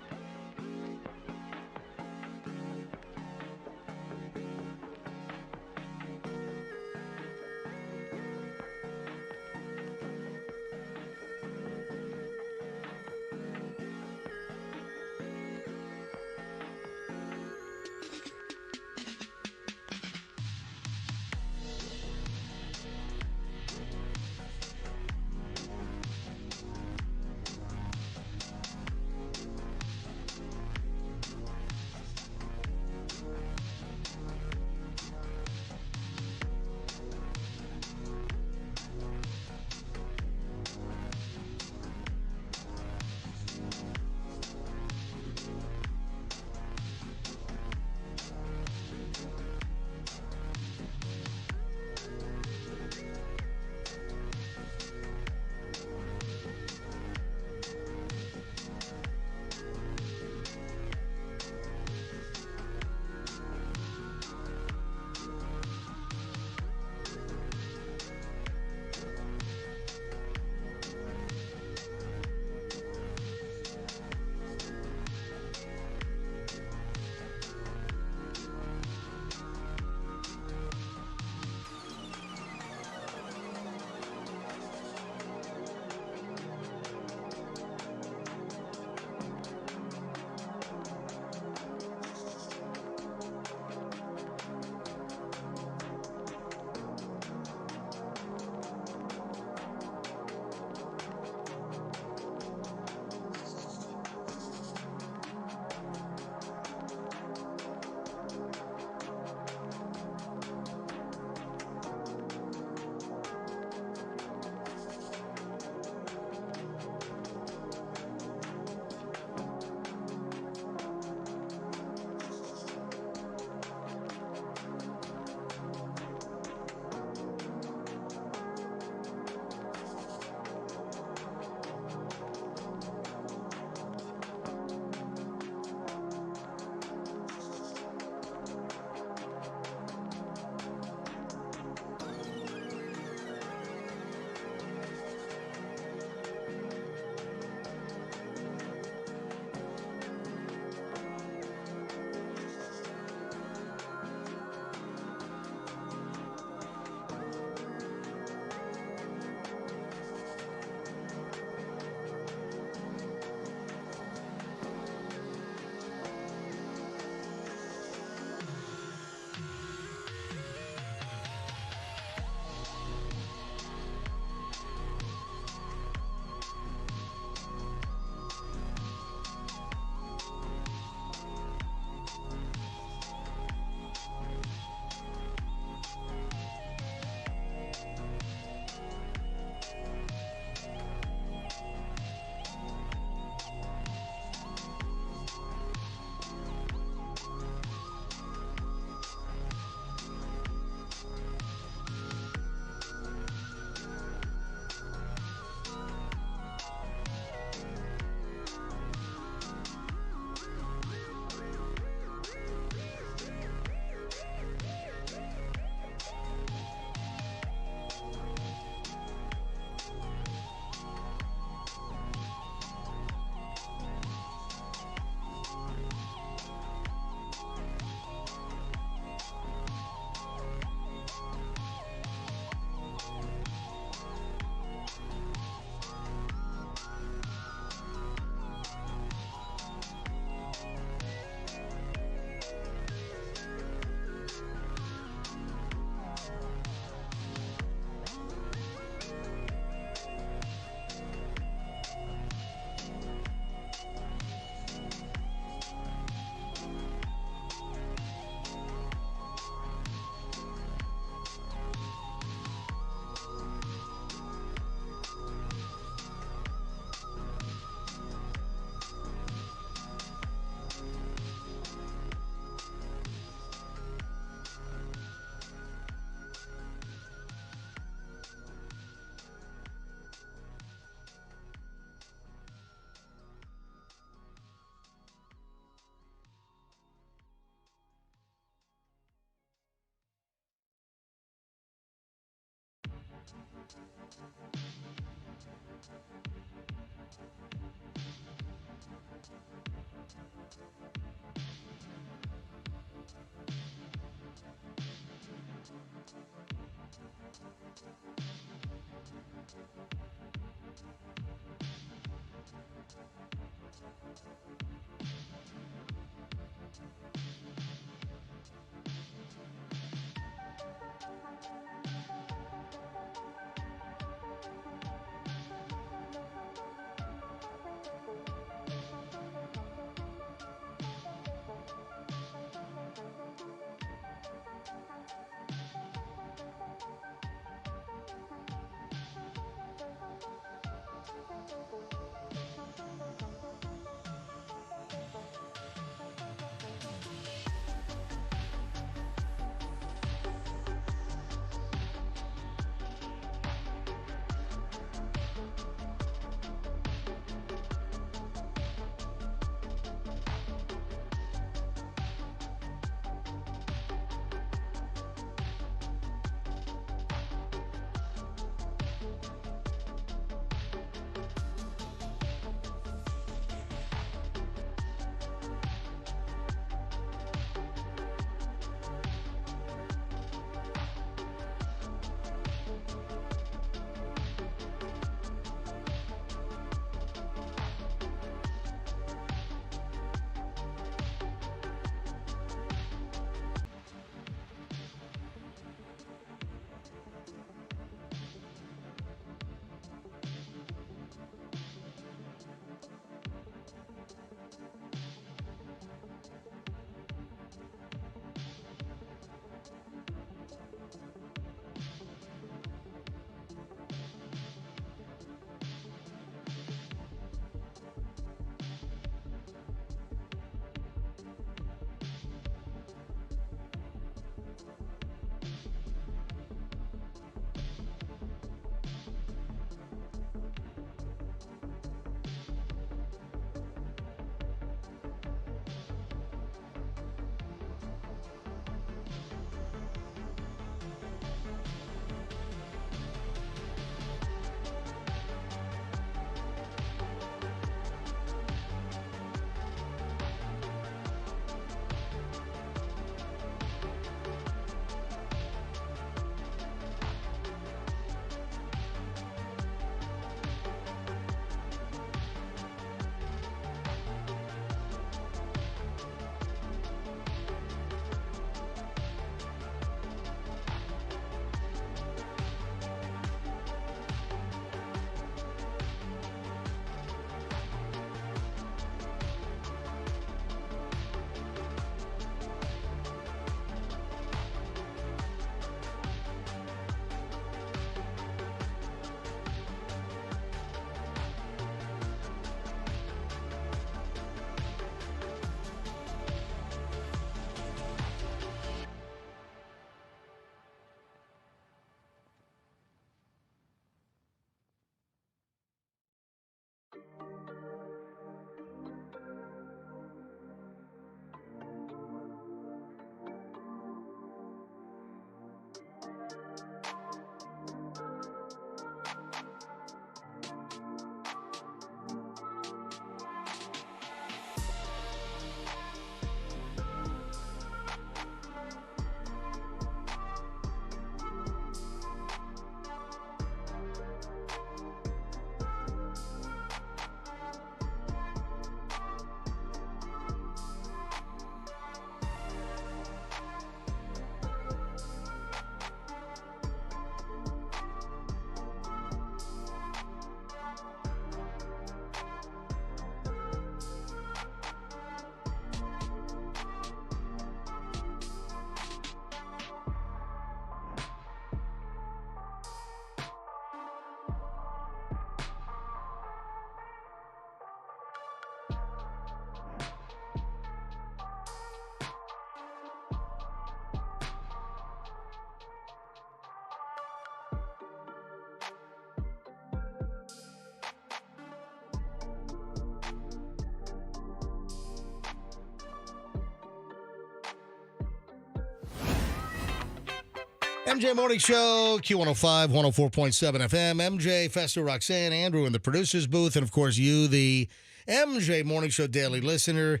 MJ Morning Show, Q105, 104.7 FM. MJ, Fester, Roxanne, Andrew in the producer's booth, and of course you, the MJ Morning Show Daily Listener.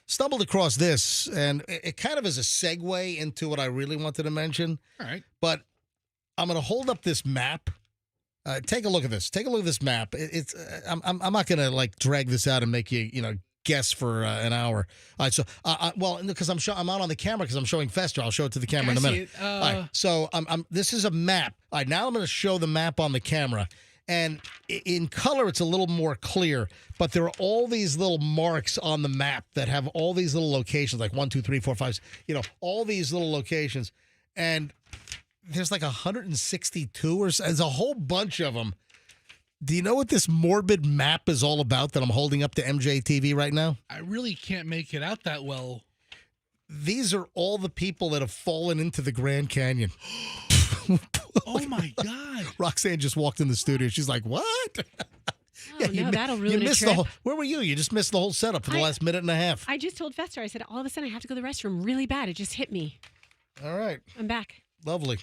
Stumbled across this, and it kind of is a segue into what I really wanted to mention. All right. But I'm going to hold up this map. Take a look at this. Take a look at this map. I'm not going to like drag this out and make you guess for an hour. All right. So because I'm out on the camera because I'm showing Fester. I'll show it to the camera in a minute. All right. So this is a map. All right. Now I'm going to show the map on the camera. And in color, it's a little more clear, but there are all these little marks on the map that have all these little locations, like 1, 2, 3, 4, 5, all these little locations. And there's like 162 or so. There's a whole bunch of them. Do you know what this morbid map is all about that I'm holding up to MJTV right now? I really can't make it out that well. These are all the people that have fallen into the Grand Canyon. Oh, my God. Roxanne just walked in the studio. She's like, what? Oh, no, that'll ruin a trip. Where were you? You just missed the whole setup for the last minute and a half. I just told Fester, I said, all of a sudden I have to go to the restroom really bad. It just hit me. All right. I'm back. Lovely.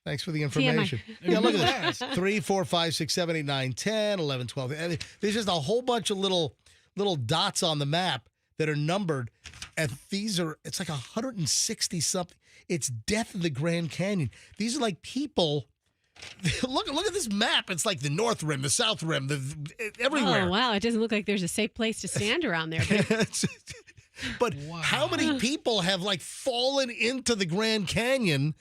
Thanks for the information. Yeah, look at this. 3, 4, 5, 6, 7, 8, 9, 10, 11, 12. There's just a whole bunch of little dots on the map that are numbered. And it's like 160 something. It's death in the Grand Canyon. These are like people. Look at this map. It's like the North Rim, the South Rim, everywhere. Oh, wow. It doesn't look like there's a safe place to stand around there. But Wow. How many people have like fallen into the Grand Canyon?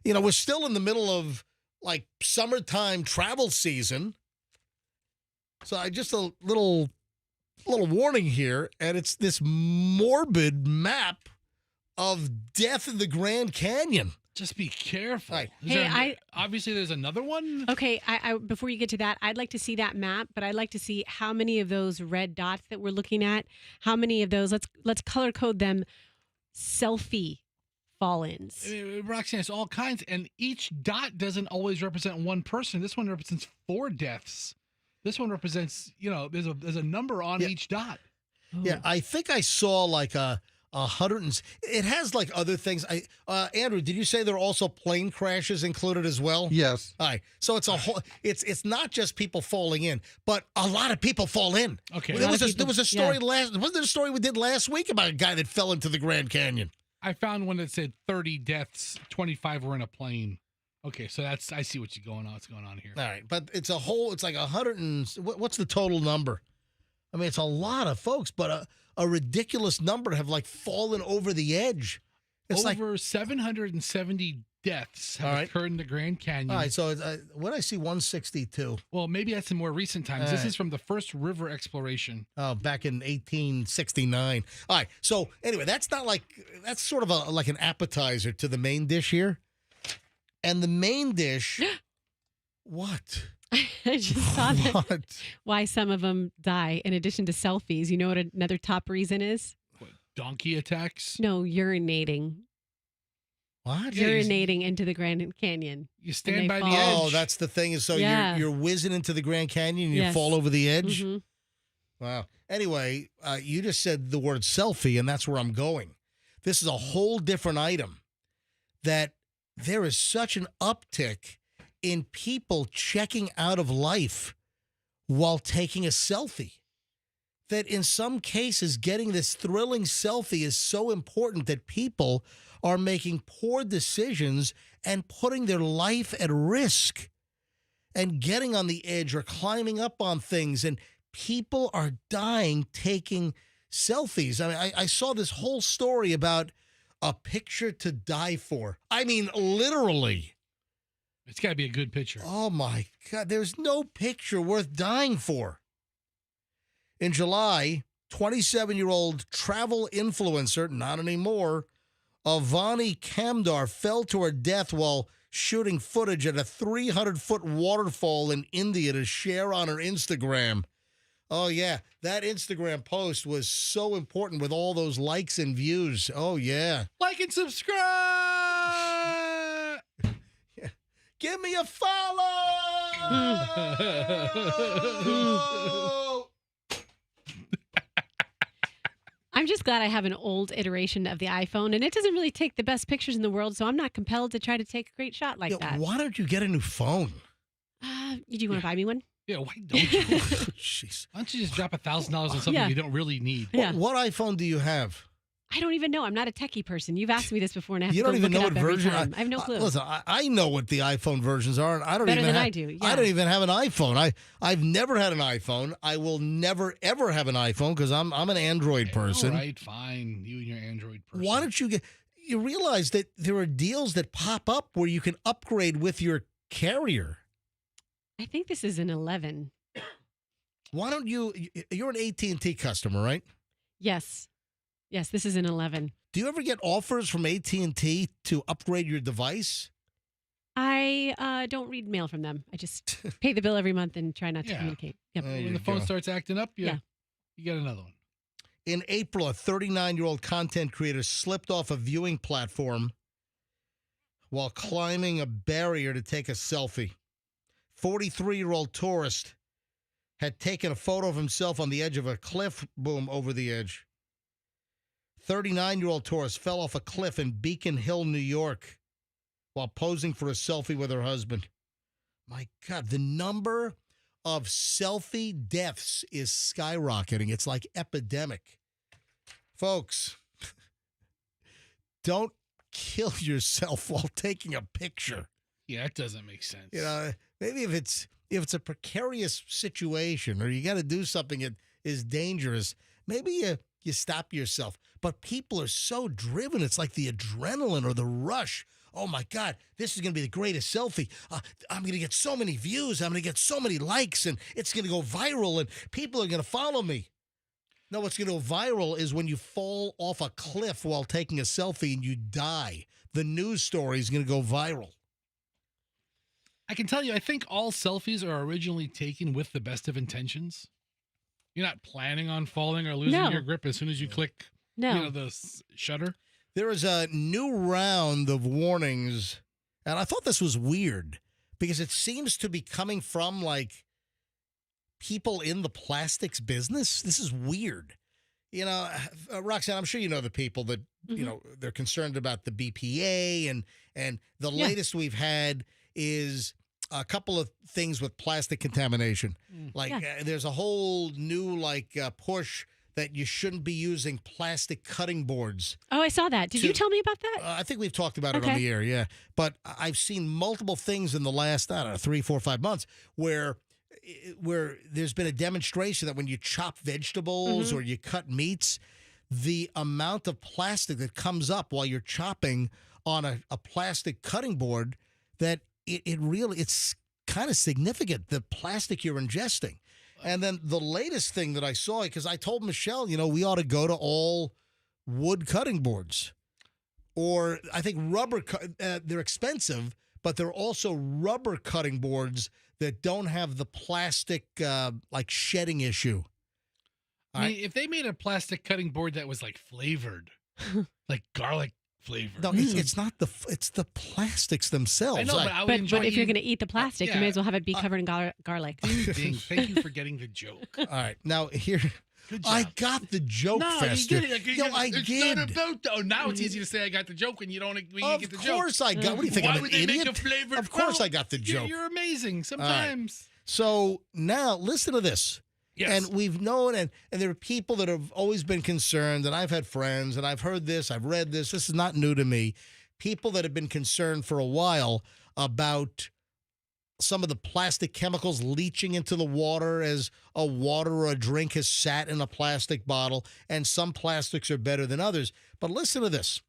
We're still in the middle of like summertime travel season. So I just a little warning here, and it's this morbid map of death in the Grand Canyon. Just be careful. Right. Obviously, there's another one. Okay, I before you get to that, I'd like to see that map, but I'd like to see how many of those red dots that we're looking at, how many of those, let's color code them selfie fall-ins. Roxanne, it's all kinds, and each dot doesn't always represent one person. This one represents 4 deaths. This one represents, there's a number on each dot. Yeah, I think I saw like a 100. It has like other things. Andrew, did you say there are also plane crashes included as well? Yes. All right. So it's a whole. It's not just people falling in, but a lot of people fall in. Okay. There was a story wasn't there a story we did last week about a guy that fell into the Grand Canyon? I found one that said 30 deaths, 25 were in a plane. Okay, so I see what's going on here. All right, but it's like 100 and what's the total number? I mean, it's a lot of folks, but a ridiculous number have like fallen over the edge. It's over 770 deaths have occurred in the Grand Canyon. All right, so what I see 162. Well, maybe that's in more recent times. This is from the first river exploration. Oh, back in 1869. All right, so anyway, that's sort of like an appetizer to the main dish here. And the main dish, what? I just saw that. What? Why some of them die in addition to selfies. You know what another top reason is? What, donkey attacks? No, urinating. What? Urinating into the Grand Canyon. You stand by the fall. edge. Oh, that's the thing. Is so Yeah. you're whizzing into the Grand Canyon and you Yes. fall over the edge? Mhm. Wow. Anyway, you just said the word selfie, and that's where I'm going. This is a whole different item that there is such an uptick in people checking out of life while taking a selfie that in some cases getting this thrilling selfie is so important that people are making poor decisions and putting their life at risk and getting on the edge or climbing up on things, and people are dying taking selfies. I mean, I saw this whole story about a picture to die for. I mean, literally. It's got to be a good picture. Oh, my God. There's no picture worth dying for. In July, 27-year-old travel influencer, not anymore, Avani Kamdar fell to her death while shooting footage at a 300-foot waterfall in India to share on her Instagram. Oh, yeah. That Instagram post was so important with all those likes and views. Oh, yeah. Like and subscribe. Yeah. Give me a follow. I'm just glad I have an old iteration of the iPhone, and it doesn't really take the best pictures in the world, so I'm not compelled to try to take a great shot like Yeah, that. why don't you get a new phone? Do you want to buy me one? Yeah, why don't you? Jeez. Why don't you just drop $1,000 on something Yeah. you don't really need? Yeah. What iPhone do you have? I don't even know. I'm not a techie person. You've asked me this before, and I have You to go don't even look know it what up every version. time. I have no clue. Listen, I know what the iPhone versions are, and I don't Better even than have, I do. I Yeah. don't even have an iPhone. I've never had an iPhone. I will never ever have an iPhone because I'm an Android person. All right, fine. You and your Android person. Why don't you realize that there are deals that pop up where you can upgrade with your carrier? I think this is an 11. Why don't you're an AT&T customer, right? Yes. Yes, this is an 11. Do you ever get offers from AT&T to upgrade your device? I don't read mail from them. I just pay the bill every month and try not to Yeah. communicate. Yep. There When you the phone go. starts acting up, Yeah. you get another one. In April, a 39-year-old content creator slipped off a viewing platform while climbing a barrier to take a selfie. 43-year-old tourist had taken a photo of himself on the edge of a cliff, boom, over the edge. 39-year-old tourist fell off a cliff in Beacon Hill, New York, while posing for a selfie with her husband. My God, the number of selfie deaths is skyrocketing. It's like epidemic. Folks, don't kill yourself while taking a picture. Yeah, that doesn't make sense. You know, maybe if it's a precarious situation or you got to do something that is dangerous, maybe you stop yourself. But people are so driven. It's like the adrenaline or the rush. Oh, my God, this is going to be the greatest selfie. I'm going to get so many views. I'm going to get so many likes, and it's going to go viral, and people are going to follow me. No, what's going to go viral is when you fall off a cliff while taking a selfie and you die. The news story is going to go viral. I can tell you, I think all selfies are originally taken with the best of intentions. You're not planning on falling or losing No. your grip as soon as you click No. the shutter. There is a new round of warnings, and I thought this was weird because it seems to be coming from like people in the plastics business. This is weird. You know, Roxanne, I'm sure you know the people that, you know, they're concerned about the BPA and the latest we've had is a couple of things with plastic contamination. Like there's a whole new push that you shouldn't be using plastic cutting boards. Oh, I saw that. Did you tell me about that? I think we've talked about it on Okay. the air, yeah. But I've seen multiple things in the last, 3, 4, 5 months where there's been a demonstration that when you chop vegetables or you cut meats, the amount of plastic that comes up while you're chopping on a plastic cutting board, that it's kind of significant, the plastic you're ingesting. And then the latest thing that I saw, because I told Michelle, we ought to go to all wood cutting boards. Or I think rubber, they're expensive, but they're also rubber cutting boards that don't have the plastic shedding issue. I mean, if they made a plastic cutting board that was like flavored, like garlic flavored. No, it's not it's the plastics themselves. I know, but I would But enjoy if you're eating- going to eat the plastic, you may as well have it be covered in garlic. Ding. Thank you for getting the joke. All right, now here, Good job. I got the joke, No, Fester. you get it. Yo, I it's did. not about that. Oh, now it's easy to say I got the joke when you don't. When you Of get the joke. course I got. What do you think? Why I'm an would they idiot? make a flavored? Of course Well, I got the joke. You're amazing. Sometimes. So now listen to this. Yes. And we've known, and there are people that have always been concerned, and I've had friends, and I've heard this, I've read this. This is not new to me. People that have been concerned for a while about some of the plastic chemicals leaching into the water as a water or a drink has sat in a plastic bottle, and some plastics are better than others. But listen to this.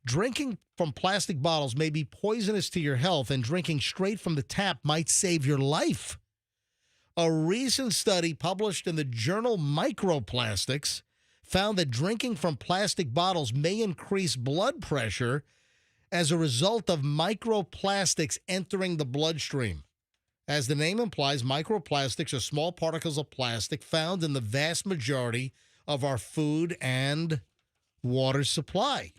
Drinking from plastic bottles may be poisonous to your health, and drinking straight from the tap might save your life. A recent study published in the journal Microplastics found that drinking from plastic bottles may increase blood pressure as a result of microplastics entering the bloodstream. As the name implies, microplastics are small particles of plastic found in the vast majority of our food and water supply.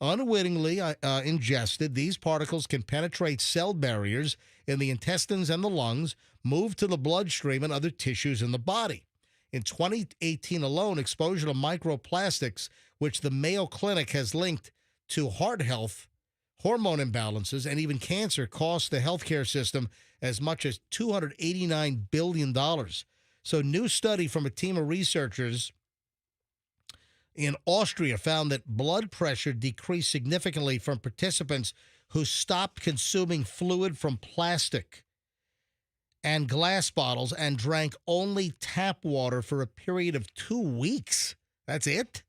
Unwittingly ingested, these particles can penetrate cell barriers in the intestines and the lungs, move to the bloodstream and other tissues in the body. In 2018 alone, exposure to microplastics, which the Mayo Clinic has linked to heart health, hormone imbalances, and even cancer cost the healthcare system as much as $289 billion. So, a new study from a team of researchers in Austria found that blood pressure decreased significantly from participants who stopped consuming fluid from plastic and glass bottles and drank only tap water for a period of 2 weeks. That's it?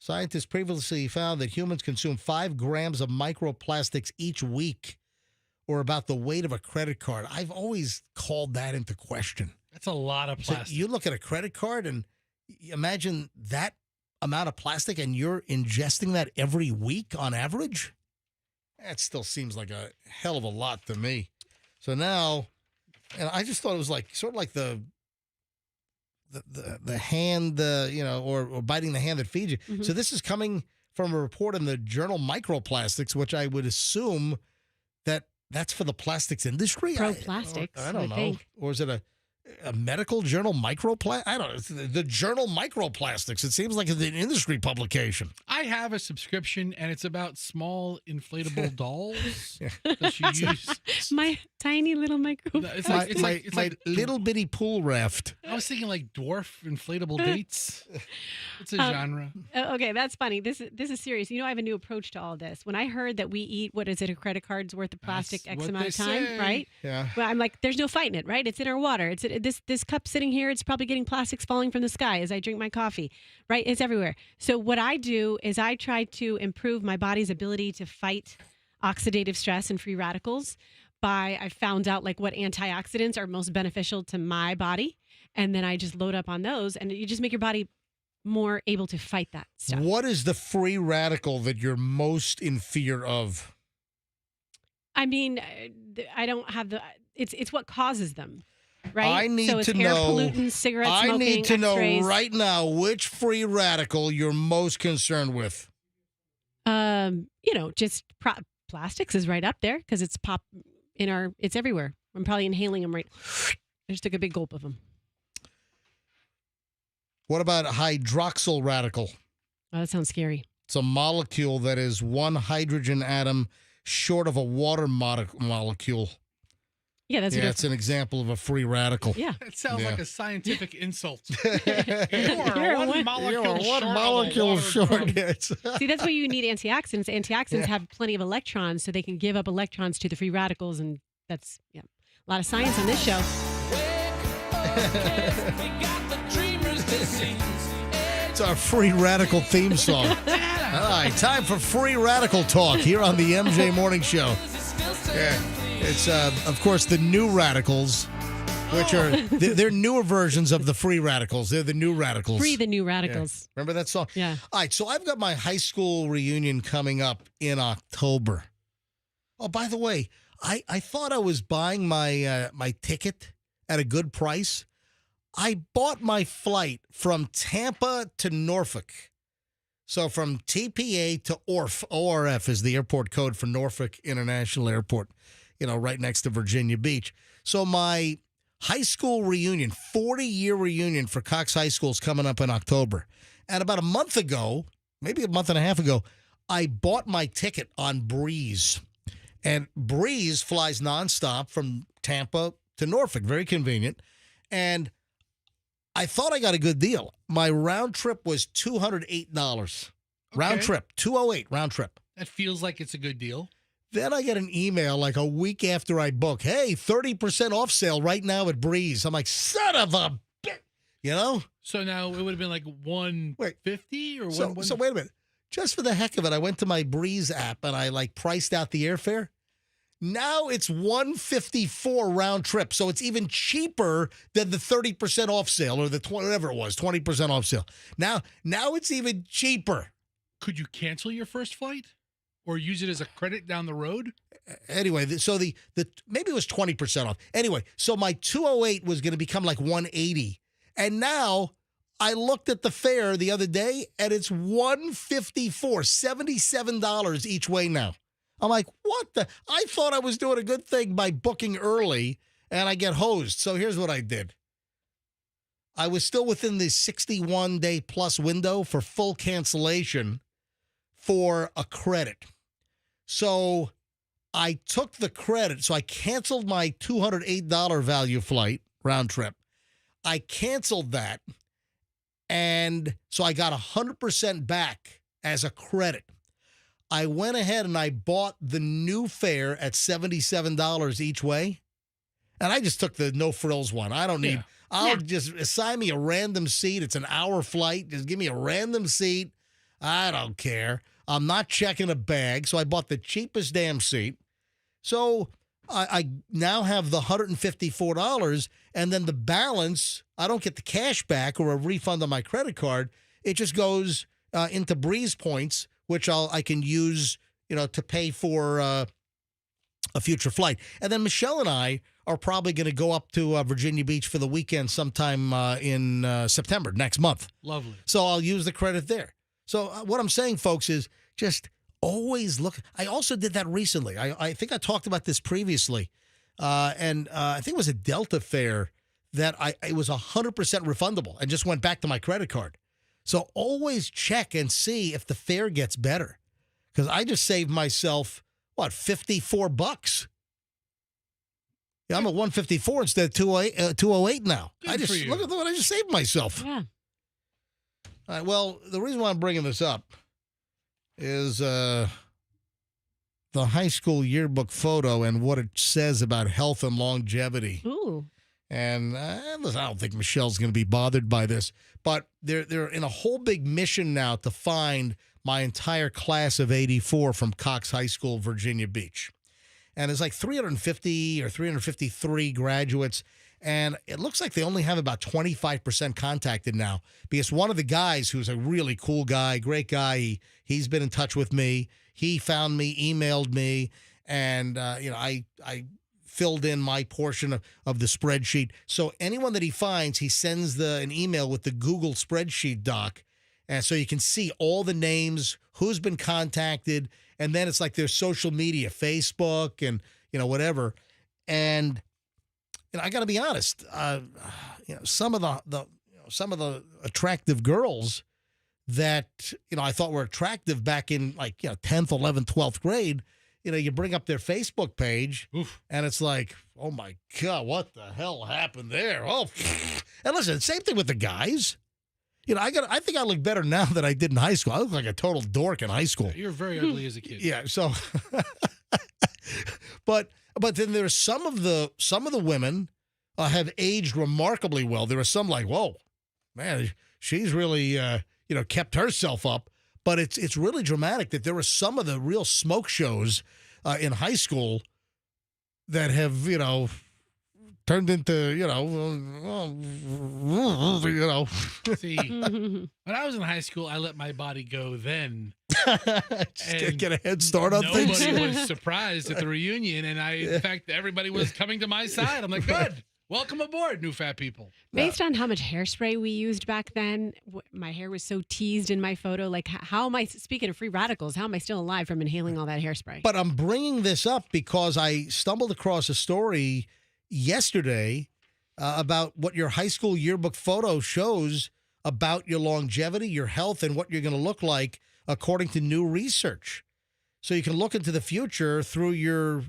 Scientists previously found that humans consume 5 grams of microplastics each week, or about the weight of a credit card. I've always called that into question. That's a lot of plastic. So you look at a credit card and imagine that amount of plastic and you're ingesting that every week on average? That still seems like a hell of a lot to me. So now, and I just thought it was like sort of like the hand, or biting the hand that feeds you. Mhm. So this is coming from a report in the journal Microplastics, which I would assume that's for the plastics industry. Pro plastics, I don't I know. think. Or is it a medical journal, Microplastics? I don't know. It's the journal Microplastics. It seems like it's an industry publication. I have a subscription, and it's about small inflatable dolls that you use. My tiny little micro. It's My, like, it's my, like, it's my like little bitty pool raft. I was thinking like dwarf inflatable dates. It's a genre. Okay, that's funny. This is serious. You know, I have a new approach to all this. When I heard that we eat, what is it, a credit card's worth of plastic That's X what amount they of time, say. right? Yeah. Well, I'm like, there's no fighting it, right? It's in our water. It's this cup sitting here. It's probably getting plastics falling from the sky as I drink my coffee, right? It's everywhere. So what I do is I try to improve my body's ability to fight oxidative stress and free radicals I found out like what antioxidants are most beneficial to my body. And then I just load up on those and you just make your body more able to fight that stuff. What is the free radical that you're most in fear of? I mean, I don't have it's what causes them, right? I need so it's to air know. pollutants, cigarette smoking, I need to know X-rays. right now which free radical you're most concerned with. Just plastics is right up there because it's it's everywhere. I'm probably inhaling them right. I just took a big gulp of them. What about hydroxyl radical? Oh, that sounds scary. It's a molecule that is one hydrogen atom short of a water molecule. Yeah, that's It's an example of a free radical. yeah. It sounds Yeah. like a scientific insult. You're one molecule short. See, that's why you need antioxidants. Antioxidants have plenty of electrons, so they can give up electrons to the free radicals, and that's a lot of science on this show. It's our free radical theme song. All right, time for free radical talk here on the MJ Morning Show. Yeah, it's of course the new radicals, which are they're newer versions of the free radicals. They're the new radicals. Free the new radicals. Remember that song? Yeah. All right, so I've got my high school reunion coming up in October. Oh, by the way, I thought I was buying my my ticket at a good price. I bought my flight from Tampa to Norfolk. So from TPA to ORF is the airport code for Norfolk International Airport, right next to Virginia Beach. So my high school reunion, 40-year reunion for Cox High School is coming up in October. And about a month ago, maybe a month and a half ago, I bought my ticket on Breeze. And Breeze flies nonstop from Tampa to Norfolk, very convenient. And I thought I got a good deal. My round trip was $208. Round trip, $208 round trip. That feels like it's a good deal. Then I get an email like a week after I book. Hey, 30% off sale right now at Breeze. I'm like, son of a bitch, So now it would have been like $150 or So wait a minute. Just for the heck of it, I went to my Breeze app and I priced out the airfare. Now it's $154 round trip, so it's even cheaper than the 30% off sale or the whatever it was, 20% off sale. Now it's even cheaper. Could you cancel your first flight or use it as a credit down the road? Anyway, so the maybe it was 20% off. Anyway, so my 208 was going to become like 180, and now I looked at the fare the other day, and it's $154, $77 each way now. I'm like, what the? I thought I was doing a good thing by booking early, and I get hosed. So here's what I did. I was still within the 61-day plus window for full cancellation for a credit. So I took the credit. So I canceled my $208 value flight round trip. I canceled that. And so I got 100% back as a credit. I went ahead and I bought the new fare at $77 each way. And I just took the no frills one. I don't need, I'll just assign me a random seat. It's an hour flight. Just give me a random seat. I don't care. I'm not checking a bag. So I bought the cheapest damn seat. So I now have the $154, and then the balance, I don't get the cash back or a refund on my credit card. It just goes into Breeze points, which I can use, to pay for a future flight. And then Michelle and I are probably going to go up to Virginia Beach for the weekend sometime in September, next month. Lovely. So I'll use the credit there. So what I'm saying, folks, is just always look. I also did that recently. I think I talked about this previously. And I think it was a Delta fare that it was 100% refundable and just went back to my credit card. So always check and see if the fare gets better. Because I just saved myself, $54? Yeah, I'm at 154 instead of 208 now. Good for you. Look at what I just saved myself. Yeah. All right, well, the reason why I'm bringing this up is the high school yearbook photo and what it says about health and longevity. Ooh. And listen, I don't think Michelle's going to be bothered by this, but they're in a whole big mission now to find my entire class of 84 from Cox High School, Virginia Beach. And it's like 350 or 353 graduates. And it looks like they only have about 25% contacted now because one of the guys who's a really cool guy, great guy, he's been in touch with me. He found me, emailed me, and, I filled in my portion of the spreadsheet. So anyone that he finds, he sends an email with the Google spreadsheet doc. And so you can see all the names, who's been contacted, and then it's like their social media, Facebook and, whatever. And I got to be honest, some of the attractive girls that, I thought were attractive back in 10th, 11th, 12th grade, you bring up their Facebook page and it's like, oh my God, what the hell happened there? Oh, and listen, same thing with the guys. I think I look better now than I did in high school. I look like a total dork in high school. You're very ugly as a kid. Yeah. So, but then there's some of the women have aged remarkably well. There are some like, whoa, man, she's really, kept herself up. But it's really dramatic that there were some of the real smoke shows in high school that have, turned into, See, when I was in high school, I let my body go then. Just get a head start on things. Nobody was surprised at the reunion. And in fact, everybody was coming to my side. I'm like, good. Welcome aboard, new fat people. Based on how much hairspray we used back then, my hair was so teased in my photo. Like, how am I, speaking of free radicals, how am I still alive from inhaling all that hairspray? But I'm bringing this up because I stumbled across a story yesterday about what your high school yearbook photo shows about your longevity, your health, and what you're going to look like according to new research. So you can look into the future through your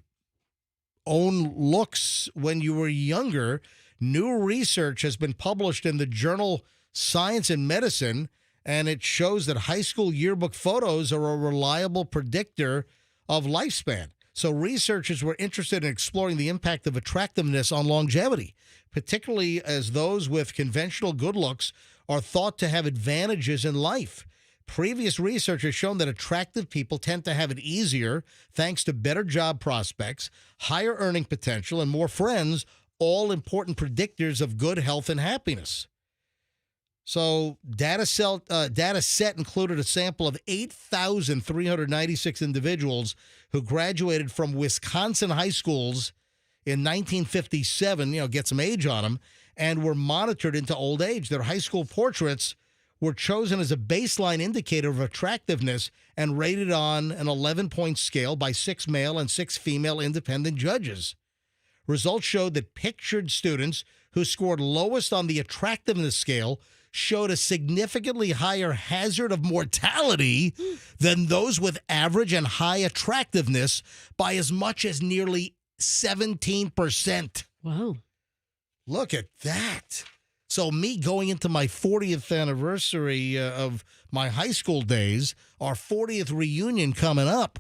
own looks when you were younger. New research has been published in the journal Science and Medicine, and it shows that high school yearbook photos are a reliable predictor of lifespan. So researchers were interested in exploring the impact of attractiveness on longevity, particularly as those with conventional good looks are thought to have advantages in life. Previous research has shown that attractive people tend to have it easier thanks to better job prospects, higher earning potential, and more friends, all important predictors of good health and happiness. So data set included a sample of 8,396 individuals who graduated from Wisconsin high schools in 1957, get some age on them, and were monitored into old age. Their high school portraits were chosen as a baseline indicator of attractiveness and rated on an 11-point scale by 6 male and 6 female independent judges. Results showed that pictured students who scored lowest on the attractiveness scale showed a significantly higher hazard of mortality than those with average and high attractiveness by as much as nearly 17%. Whoa. Look at that. So me going into my 40th anniversary of my high school days, our 40th reunion coming up.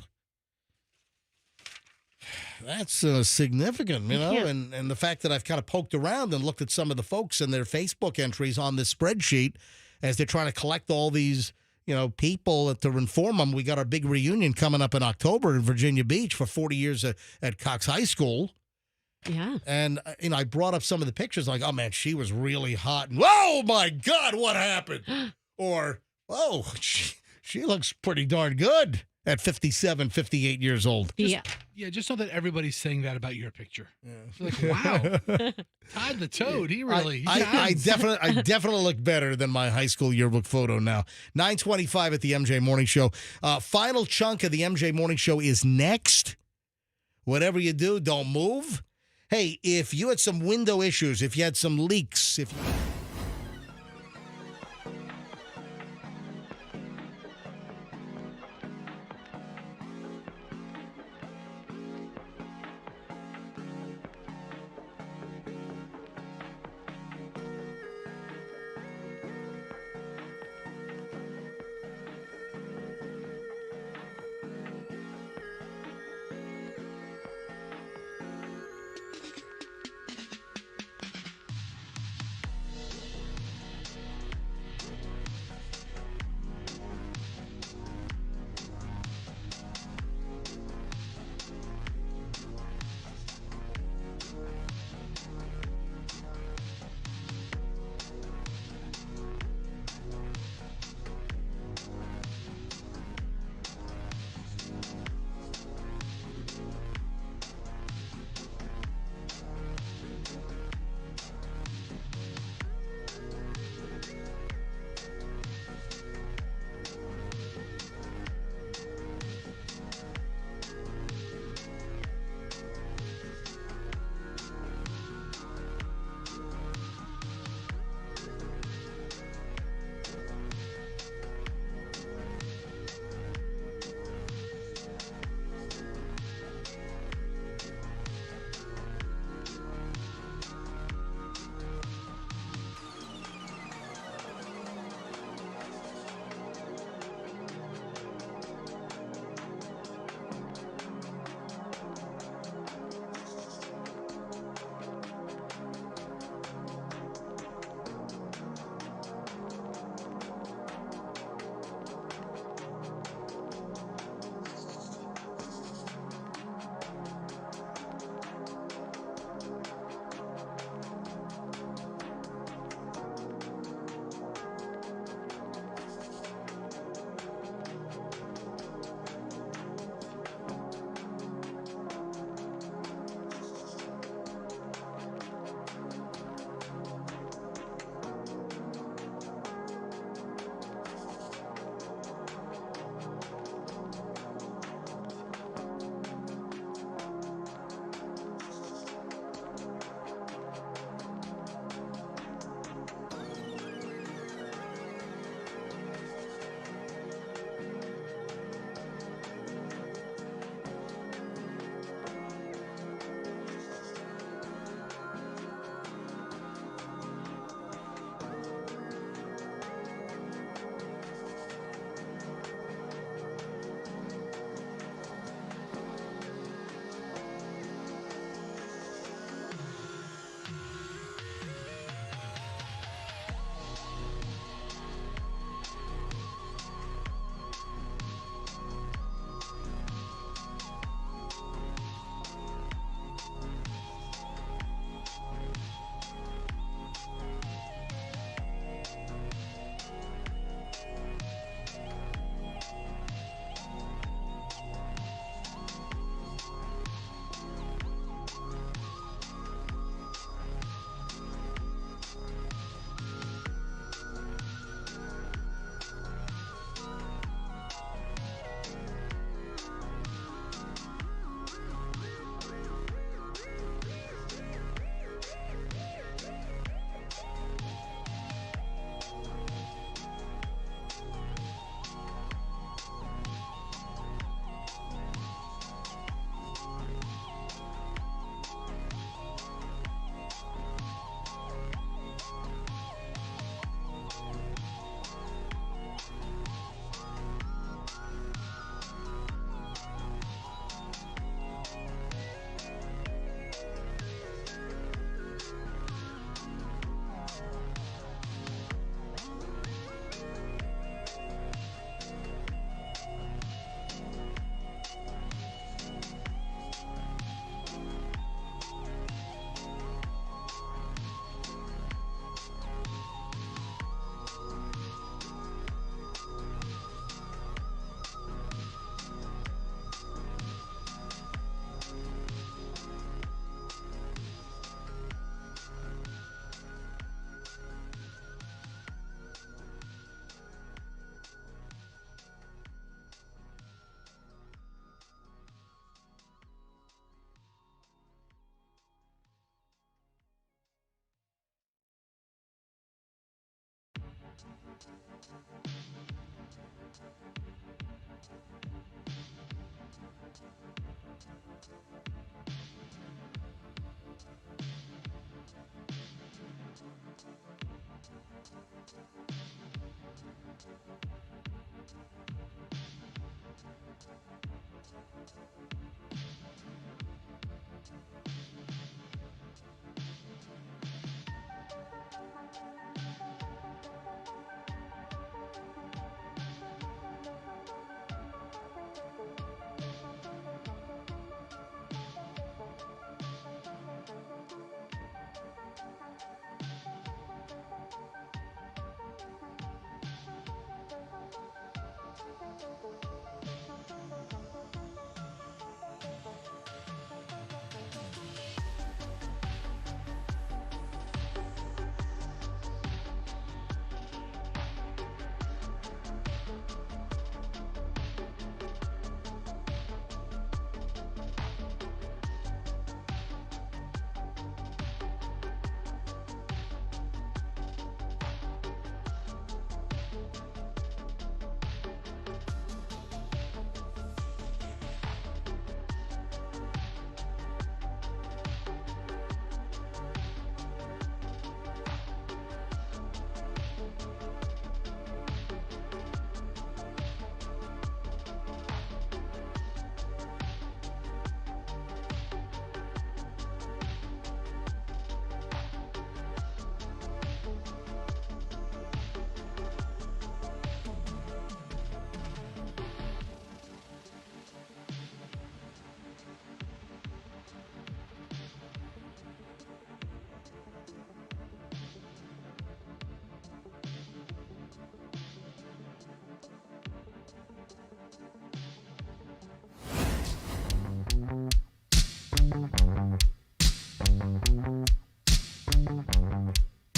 That's significant, you know, Yeah. and the fact that I've kind of poked around and looked at some of the folks and their Facebook entries on this spreadsheet as they're trying to collect all these, you know, people to inform them. We got our big reunion coming up in October in Virginia Beach for 40 years at Cox High School. Yeah. And, you know, I brought up some of the pictures like, oh, man, she was really hot. And, oh, my God, what happened? Or, oh, she looks pretty darn good at 57, 58 years old. Yeah. Yeah, just so that everybody's saying that about your picture. It's like, wow, Todd the Toad, he really. I definitely look better than my high school yearbook photo now. 9:25 at the MJ Morning Show. Final chunk of the MJ Morning Show is next. Whatever you do, don't move. Hey, if you had some window issues, if you had some leaks, if you...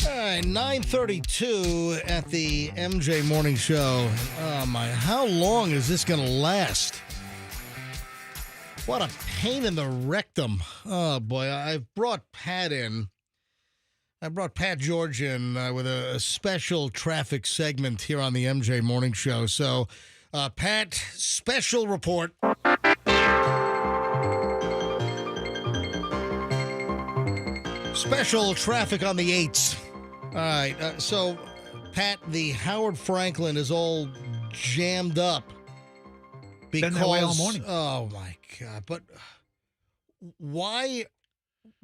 All right, 9:32 at the MJ Morning Show. Oh, my. How long is this going to last? What a pain in the rectum. Oh, boy. I've brought Pat in. I brought Pat George in with a special traffic segment here on the MJ Morning Show. So, Pat, special report. Special traffic on the 8s. All right, so, Pat, the Howard Franklin is all jammed up because... Been that way all morning. Oh, my God. But why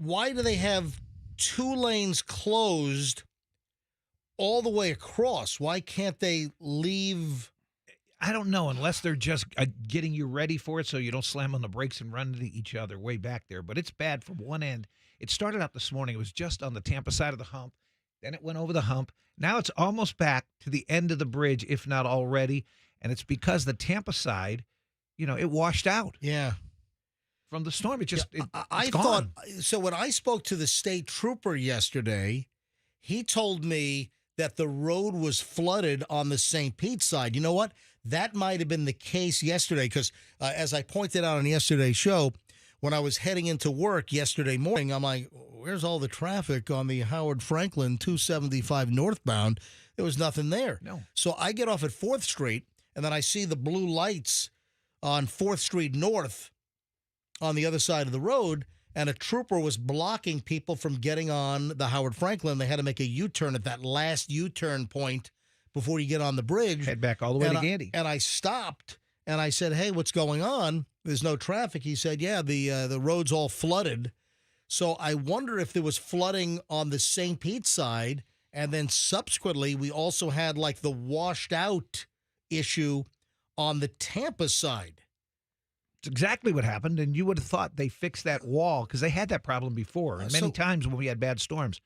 do they have 2 lanes closed all the way across? Why can't they leave? I don't know, unless they're just getting you ready for it so you don't slam on the brakes and run into each other way back there. But it's bad from one end. It started out this morning. It was just on the Tampa side of the hump. Then it went over the hump. Now it's almost back to the end of the bridge, if not already. And it's because the Tampa side, it washed out. Yeah. From the storm. It just, I it's gone. thought, so when I spoke to the state trooper yesterday, he told me that the road was flooded on the St. Pete side. You know what? That might have been the case yesterday because, as I pointed out on yesterday's show, when I was heading into work yesterday morning, I'm like, where's all the traffic on the Howard Franklin 275 northbound? There was nothing there. No. So I get off at 4th Street, and then I see the blue lights on 4th Street North on the other side of the road, and a trooper was blocking people from getting on the Howard Franklin. They had to make a U-turn at that last U-turn point before you get on the bridge. Head back all the way to Gandy. And I stopped, and I said, hey, what's going on? There's no traffic. He said, yeah, the road's all flooded. So I wonder if there was flooding on the St. Pete side, and then subsequently we also had like the washed out issue on the Tampa side. It's exactly what happened, and you would have thought they fixed that wall because they had that problem before many times when we had bad storms.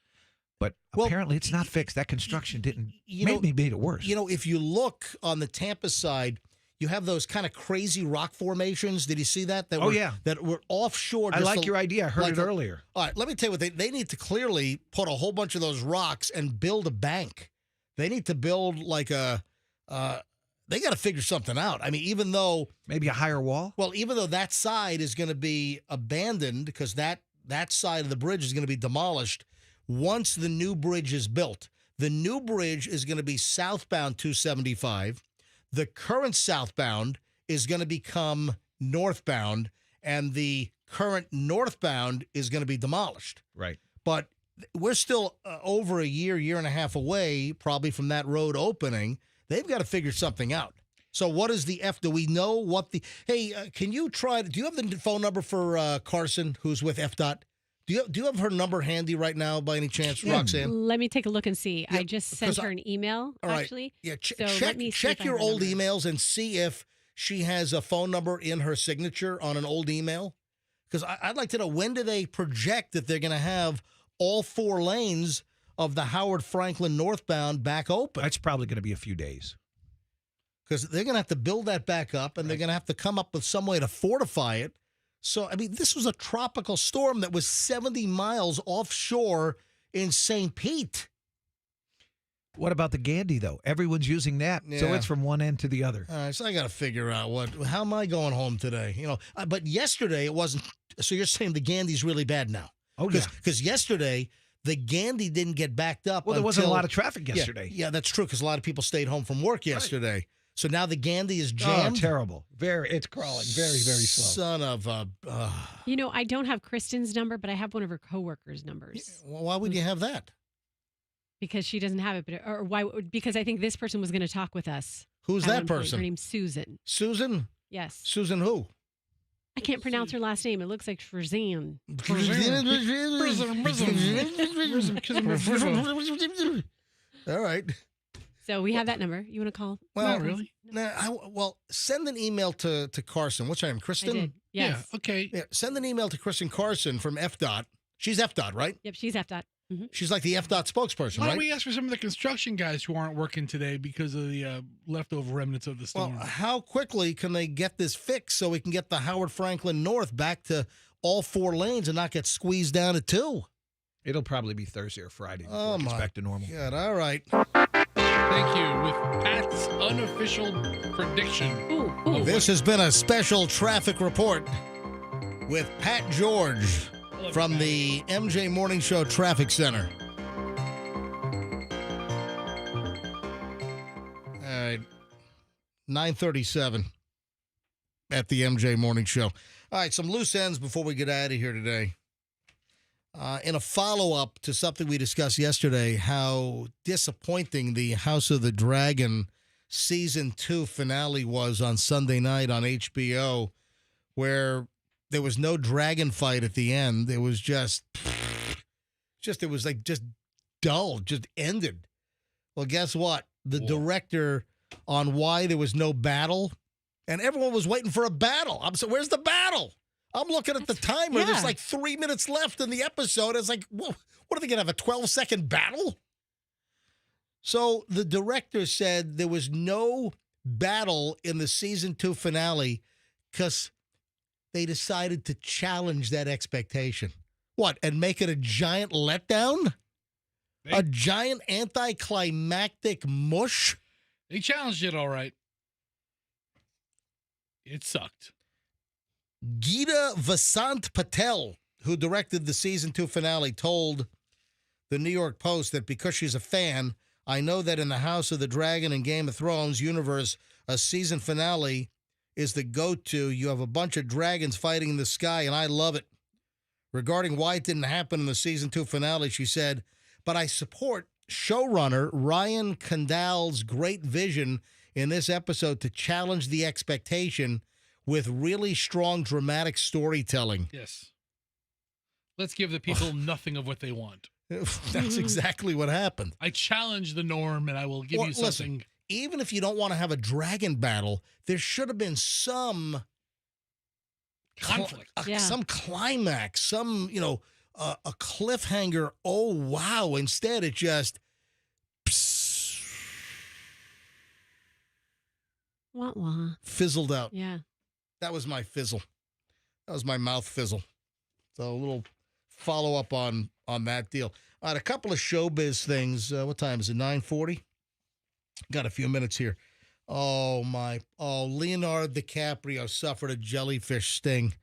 But apparently it's not fixed. That construction made it worse. If you look on the Tampa side, you have those kind of crazy rock formations. Did you see that? That were offshore. I like your idea. I heard it earlier. All right, let me tell you what they need to clearly put a whole bunch of those rocks and build a bank. They need to build like a. They got to figure something out. I mean, even though maybe a higher wall. Well, even though that side is going to be abandoned because that side of the bridge is going to be demolished once the new bridge is built. The new bridge is going to be southbound 275. The current southbound is going to become northbound, and the current northbound is going to be demolished. Right. But we're still over a year and a half away, probably from that road opening. They've got to figure something out. So what is the F? Do we know what the? Hey, can you try? Do you have the phone number for Carson, who's with FDOT? Do you have her number handy right now, by any chance, Roxanne? Let me take a look and see. Yeah, I just sent her an email, all right. actually. Yeah, So let me see check if I your have her old number. emails and see if she has a phone number in her signature on an old email. Because I'd like to know, when do they project that they're going to have all 4 lanes of the Howard Franklin northbound back open? That's probably going to be a few days. Because they're going to have to build that back up, and they're going to have to come up with some way to fortify it. So, I mean, this was a tropical storm that was 70 miles offshore in St. Pete. What about the Gandy, though? Everyone's using that, so Yeah. it's from one end to the other. All right, so I got to figure out how am I going home today? But yesterday it wasn't. So you're saying the Gandy's really bad now? Oh, yeah. Because yesterday the Gandy didn't get backed up. Well, there wasn't a until- lot of traffic yesterday. Yeah, that's true, because a lot of people stayed home from work yesterday. So now the Gandy is Oh, jammed. terrible. It's crawling very, very slow. Son of a. I don't have Kristen's number, but I have one of her coworkers' numbers Well, why would you have that? because she doesn't have it. Or why? Because I think this person was going to talk with us. Who's at that one point. person? Her name's Susan. Susan? Yes. Susan who? I can't pronounce her last name. It looks like Shazan. All right. So we have that number. You want to call? Well, Not really. Send an email to Carson. What's her name? I Kristen? did. Yes. Yeah. Okay. Yeah, send an email to Kristen Carson from FDOT. She's FDOT, right? Yep. She's FDOT. Mm-hmm. She's like the FDOT spokesperson, Why right? don't we ask for some of the construction guys who aren't working today because of the leftover remnants of the Well, storm? how quickly can they get this fixed so we can get the Howard Franklin North back to all 4 lanes and not get squeezed down to 2? It'll probably be Thursday or Friday before Oh, it gets my back to normal. God, all right. Thank you. With Pat's unofficial prediction. Ooh. This has been a special traffic report with Pat George from the MJ Morning Show Traffic Center. All right, 9:37 at the MJ Morning Show. All right, some loose ends before we get out of here today. In a follow-up to something we discussed yesterday, how disappointing the House of the Dragon Season 2 finale was on Sunday night on HBO, where there was no dragon fight at the end. It was just dull, just ended. Well, guess what? The director on why there was no battle, and everyone was waiting for a battle. I'm so, where's the battle? I'm looking at the timer. Yeah. There's like 3 minutes left in the episode. It's like, what are they going to have, a 12-second battle? So the director said there was no battle in the season 2 finale because they decided to challenge that expectation. What, and make it a giant letdown? A giant anticlimactic mush? They challenged it all right. It sucked. Geeta Vasant Patel, who directed the season 2 finale, told the New York Post that because she's a fan, I know that in the House of the Dragon and Game of Thrones universe, a season finale is the go-to. You have a bunch of dragons fighting in the sky, and I love it. Regarding why it didn't happen in the season 2 finale, she said, but I support showrunner Ryan Condal's great vision in this episode to challenge the expectation with really strong dramatic storytelling. Yes. Let's give the people nothing of what they want. That's exactly what happened. I challenge the norm, and I will give Well, you something. listen, even if you don't want to have a dragon battle, there should have been some Conflict. Yeah. some climax, some, a cliffhanger. Oh, wow. Instead, it just Wah wah. fizzled out. Yeah. That was my fizzle. That was my mouth fizzle. So a little follow-up on that deal. All right, a couple of showbiz things. What time is it, 9:40? Got a few minutes here. Leonardo DiCaprio suffered a jellyfish sting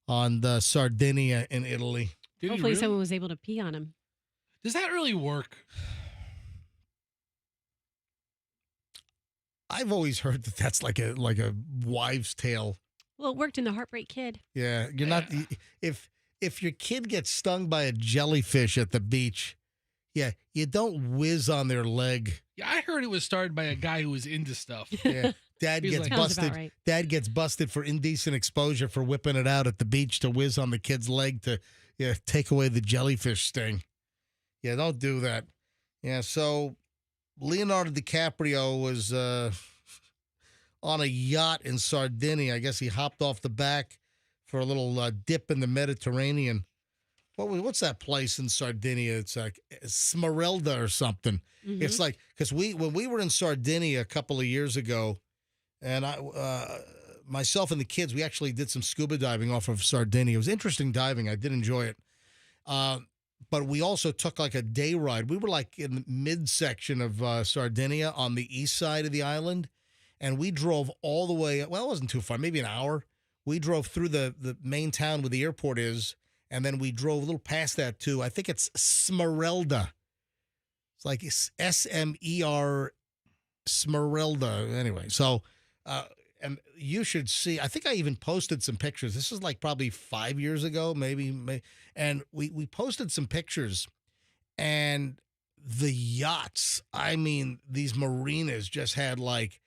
on the Sardinia in Italy. Did he Hopefully really? someone was able to pee on him. Does that really work? I've always heard that that's like a wives' tale. Well, it worked in the Heartbreak Kid. Yeah, you're not if your kid gets stung by a jellyfish at the beach, yeah, you don't whiz on their leg. Yeah, I heard it was started by a guy who was into stuff. Yeah, dad He's gets like- Sounds about busted. right. Dad gets busted for indecent exposure for whipping it out at the beach to whiz on the kid's leg to take away the jellyfish sting. Yeah, don't do that. Yeah, so Leonardo DiCaprio was on a yacht in Sardinia. I guess he hopped off the back for a little dip in the Mediterranean. What's that place in Sardinia? It's like Smeralda or something. Mhm. It's like, because when we were in Sardinia a couple of years ago, and myself and the kids, we actually did some scuba diving off of Sardinia. It was interesting diving. I did enjoy it. But we also took like a day ride. We were like in the midsection of Sardinia on the east side of the island, and we drove all the way. Well, it wasn't too far, maybe an hour. We drove through the main town where the airport is, and then we drove a little past that too. I think it's Smeralda. It's like Smer Smeralda. Anyway, so and you should see. I think I even posted some pictures. This is like probably 5 years ago, maybe. And we posted some pictures, and the yachts. I mean, these marinas just had like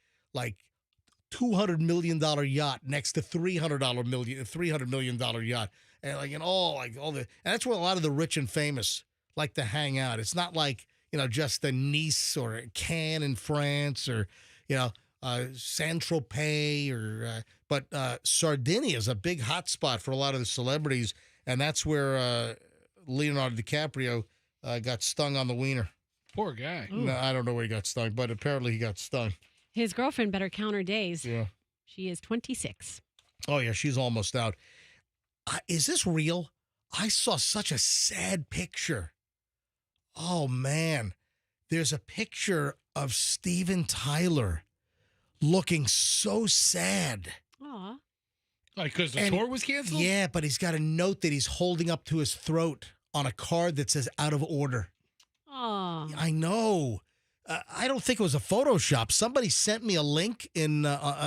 $200 million yacht next to $300 million yacht, and all the. And that's where a lot of the rich and famous like to hang out. It's not like just a Nice or a Cannes in France or Saint-Tropez but Sardinia is a big hot spot for a lot of the celebrities, and that's where Leonardo DiCaprio got stung on the wiener. Poor guy. Ooh. No, I don't know where he got stung, but apparently he got stung. His girlfriend better count her days. Yeah. She is 26. Oh, yeah, she's almost out. Is this real? I saw such a sad picture. Oh, man. There's a picture of Steven Tyler looking so sad. Aw. Like, because the And- tour was canceled? Yeah, but he's got a note that he's holding up to his throat on a card that says out of order. Aw. I know. I don't think it was a Photoshop. Somebody sent me a link on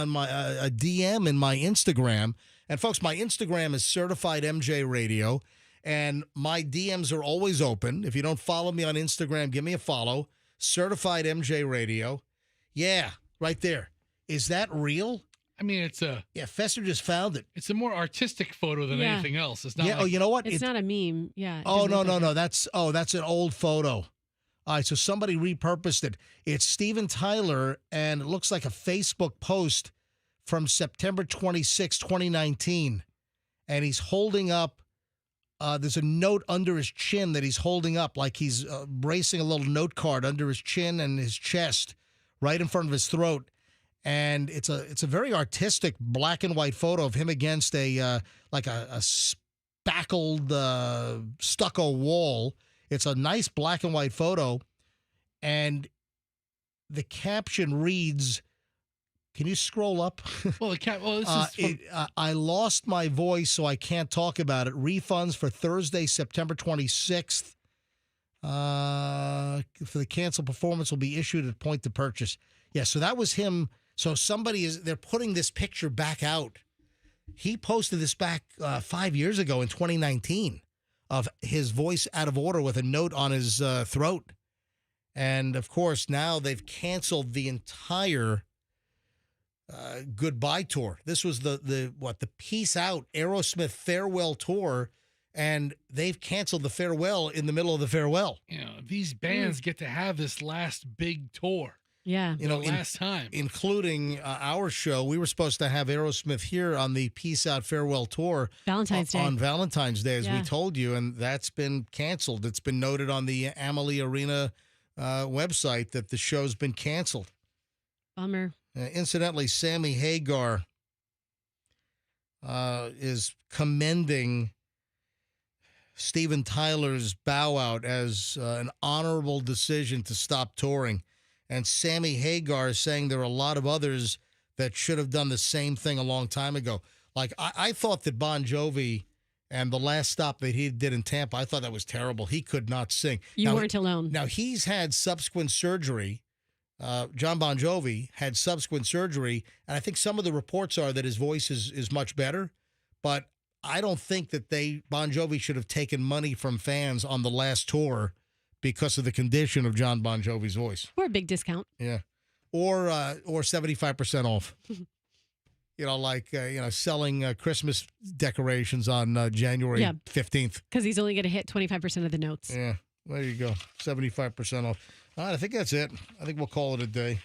my a DM in my Instagram. And folks, my Instagram is Certified MJ Radio, and my DMs are always open. If you don't follow me on Instagram, give me a follow. Certified MJ Radio. Yeah, right there. Is that real? I mean, it's a Fester just found it. more artistic photo than Yeah. anything else. It's not Yeah. like, Oh, you know what? It's not a meme. Yeah. it Oh, doesn't no, look no, like no. it. That's an old photo. All right, so somebody repurposed it. It's Steven Tyler, and it looks like a Facebook post from September 26, 2019. And he's holding up, there's a note under his chin that he's holding up, like he's bracing a little note card under his chin and his chest, right in front of his throat. And it's a very artistic black and white photo of him against a spackled stucco wall. It's a nice black and white photo, and the caption reads, can you scroll up? well, this is from, I lost my voice, so I can't talk about it. Refunds for Thursday, September 26th. For the canceled performance will be issued at point to purchase. Yeah, so that was him. So they're putting this picture back out. He posted this back 5 years ago in 2019 of his voice out of order with a note on his throat. And, of course, now they've canceled the entire goodbye tour. This was the Peace Out Aerosmith farewell tour, and they've canceled the farewell in the middle of the farewell. these bands get to have this last big tour. Yeah. Last time. Including our show. We were supposed to have Aerosmith here on the Peace Out farewell tour Valentine's Day. on Valentine's Day, as we Yeah. told you, and that's been canceled. It's been noted on the Amalie Arena website that the show's been canceled. Bummer. Incidentally, Sammy Hagar is commending Steven Tyler's bow out as an honorable decision to stop touring. And Sammy Hagar is saying there are a lot of others that should have done the same thing a long time ago. Like, I thought that Bon Jovi and the last stop that he did in Tampa, I thought that was terrible. He could not sing. You Now, weren't alone. Now, he's had subsequent surgery John Bon Jovi had subsequent surgery, and I think some of the reports are that his voice is much better, but I don't think that Bon Jovi should have taken money from fans on the last tour because of the condition of John Bon Jovi's voice. Or a big discount. Yeah. Or 75% off. Selling Christmas decorations on January 15th. Because he's only going to hit 25% of the notes. Yeah. There you go. 75% off. All right, I think that's it. I think we'll call it a day.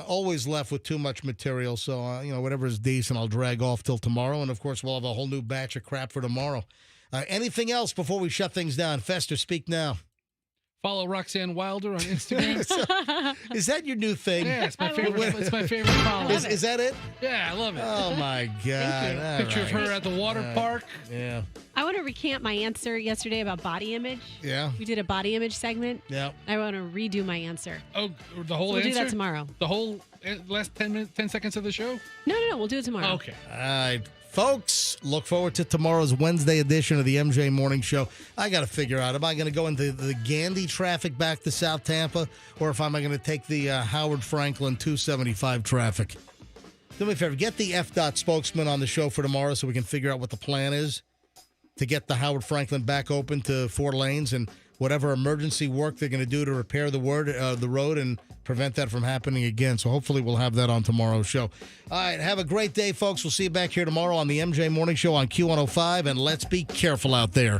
Always left with too much material, so whatever is decent, I'll drag off till tomorrow, and of course we'll have a whole new batch of crap for tomorrow. Anything else before we shut things down? Fester, speak now. Follow Roxanne Wilder on Instagram. Is that your new thing? Yeah, it's my favorite. It's my favorite follow. Is that it? Yeah, I love it. Oh my God! Picture of her at the water park. Yeah. I want to recant my answer yesterday about body image. Yeah. We did a body image segment. Yeah. I want to redo my answer. Oh, the whole We'll answer? do that tomorrow. The whole last 10 seconds of the show? No. We'll do it tomorrow. Okay. All right. Folks, look forward to tomorrow's Wednesday edition of the MJ Morning Show. I got to figure out, am I going to go into the Gandy traffic back to South Tampa, or if I'm going to take the Howard Franklin 275 traffic? Do me a favor, get the FDOT spokesman on the show for tomorrow so we can figure out what the plan is to get the Howard Franklin back open to 4 lanes and whatever emergency work they're going to do to repair the road and prevent that from happening again. So hopefully we'll have that on tomorrow's show. All right, have a great day, folks. We'll see you back here tomorrow on the MJ Morning Show on Q105, and let's be careful out there.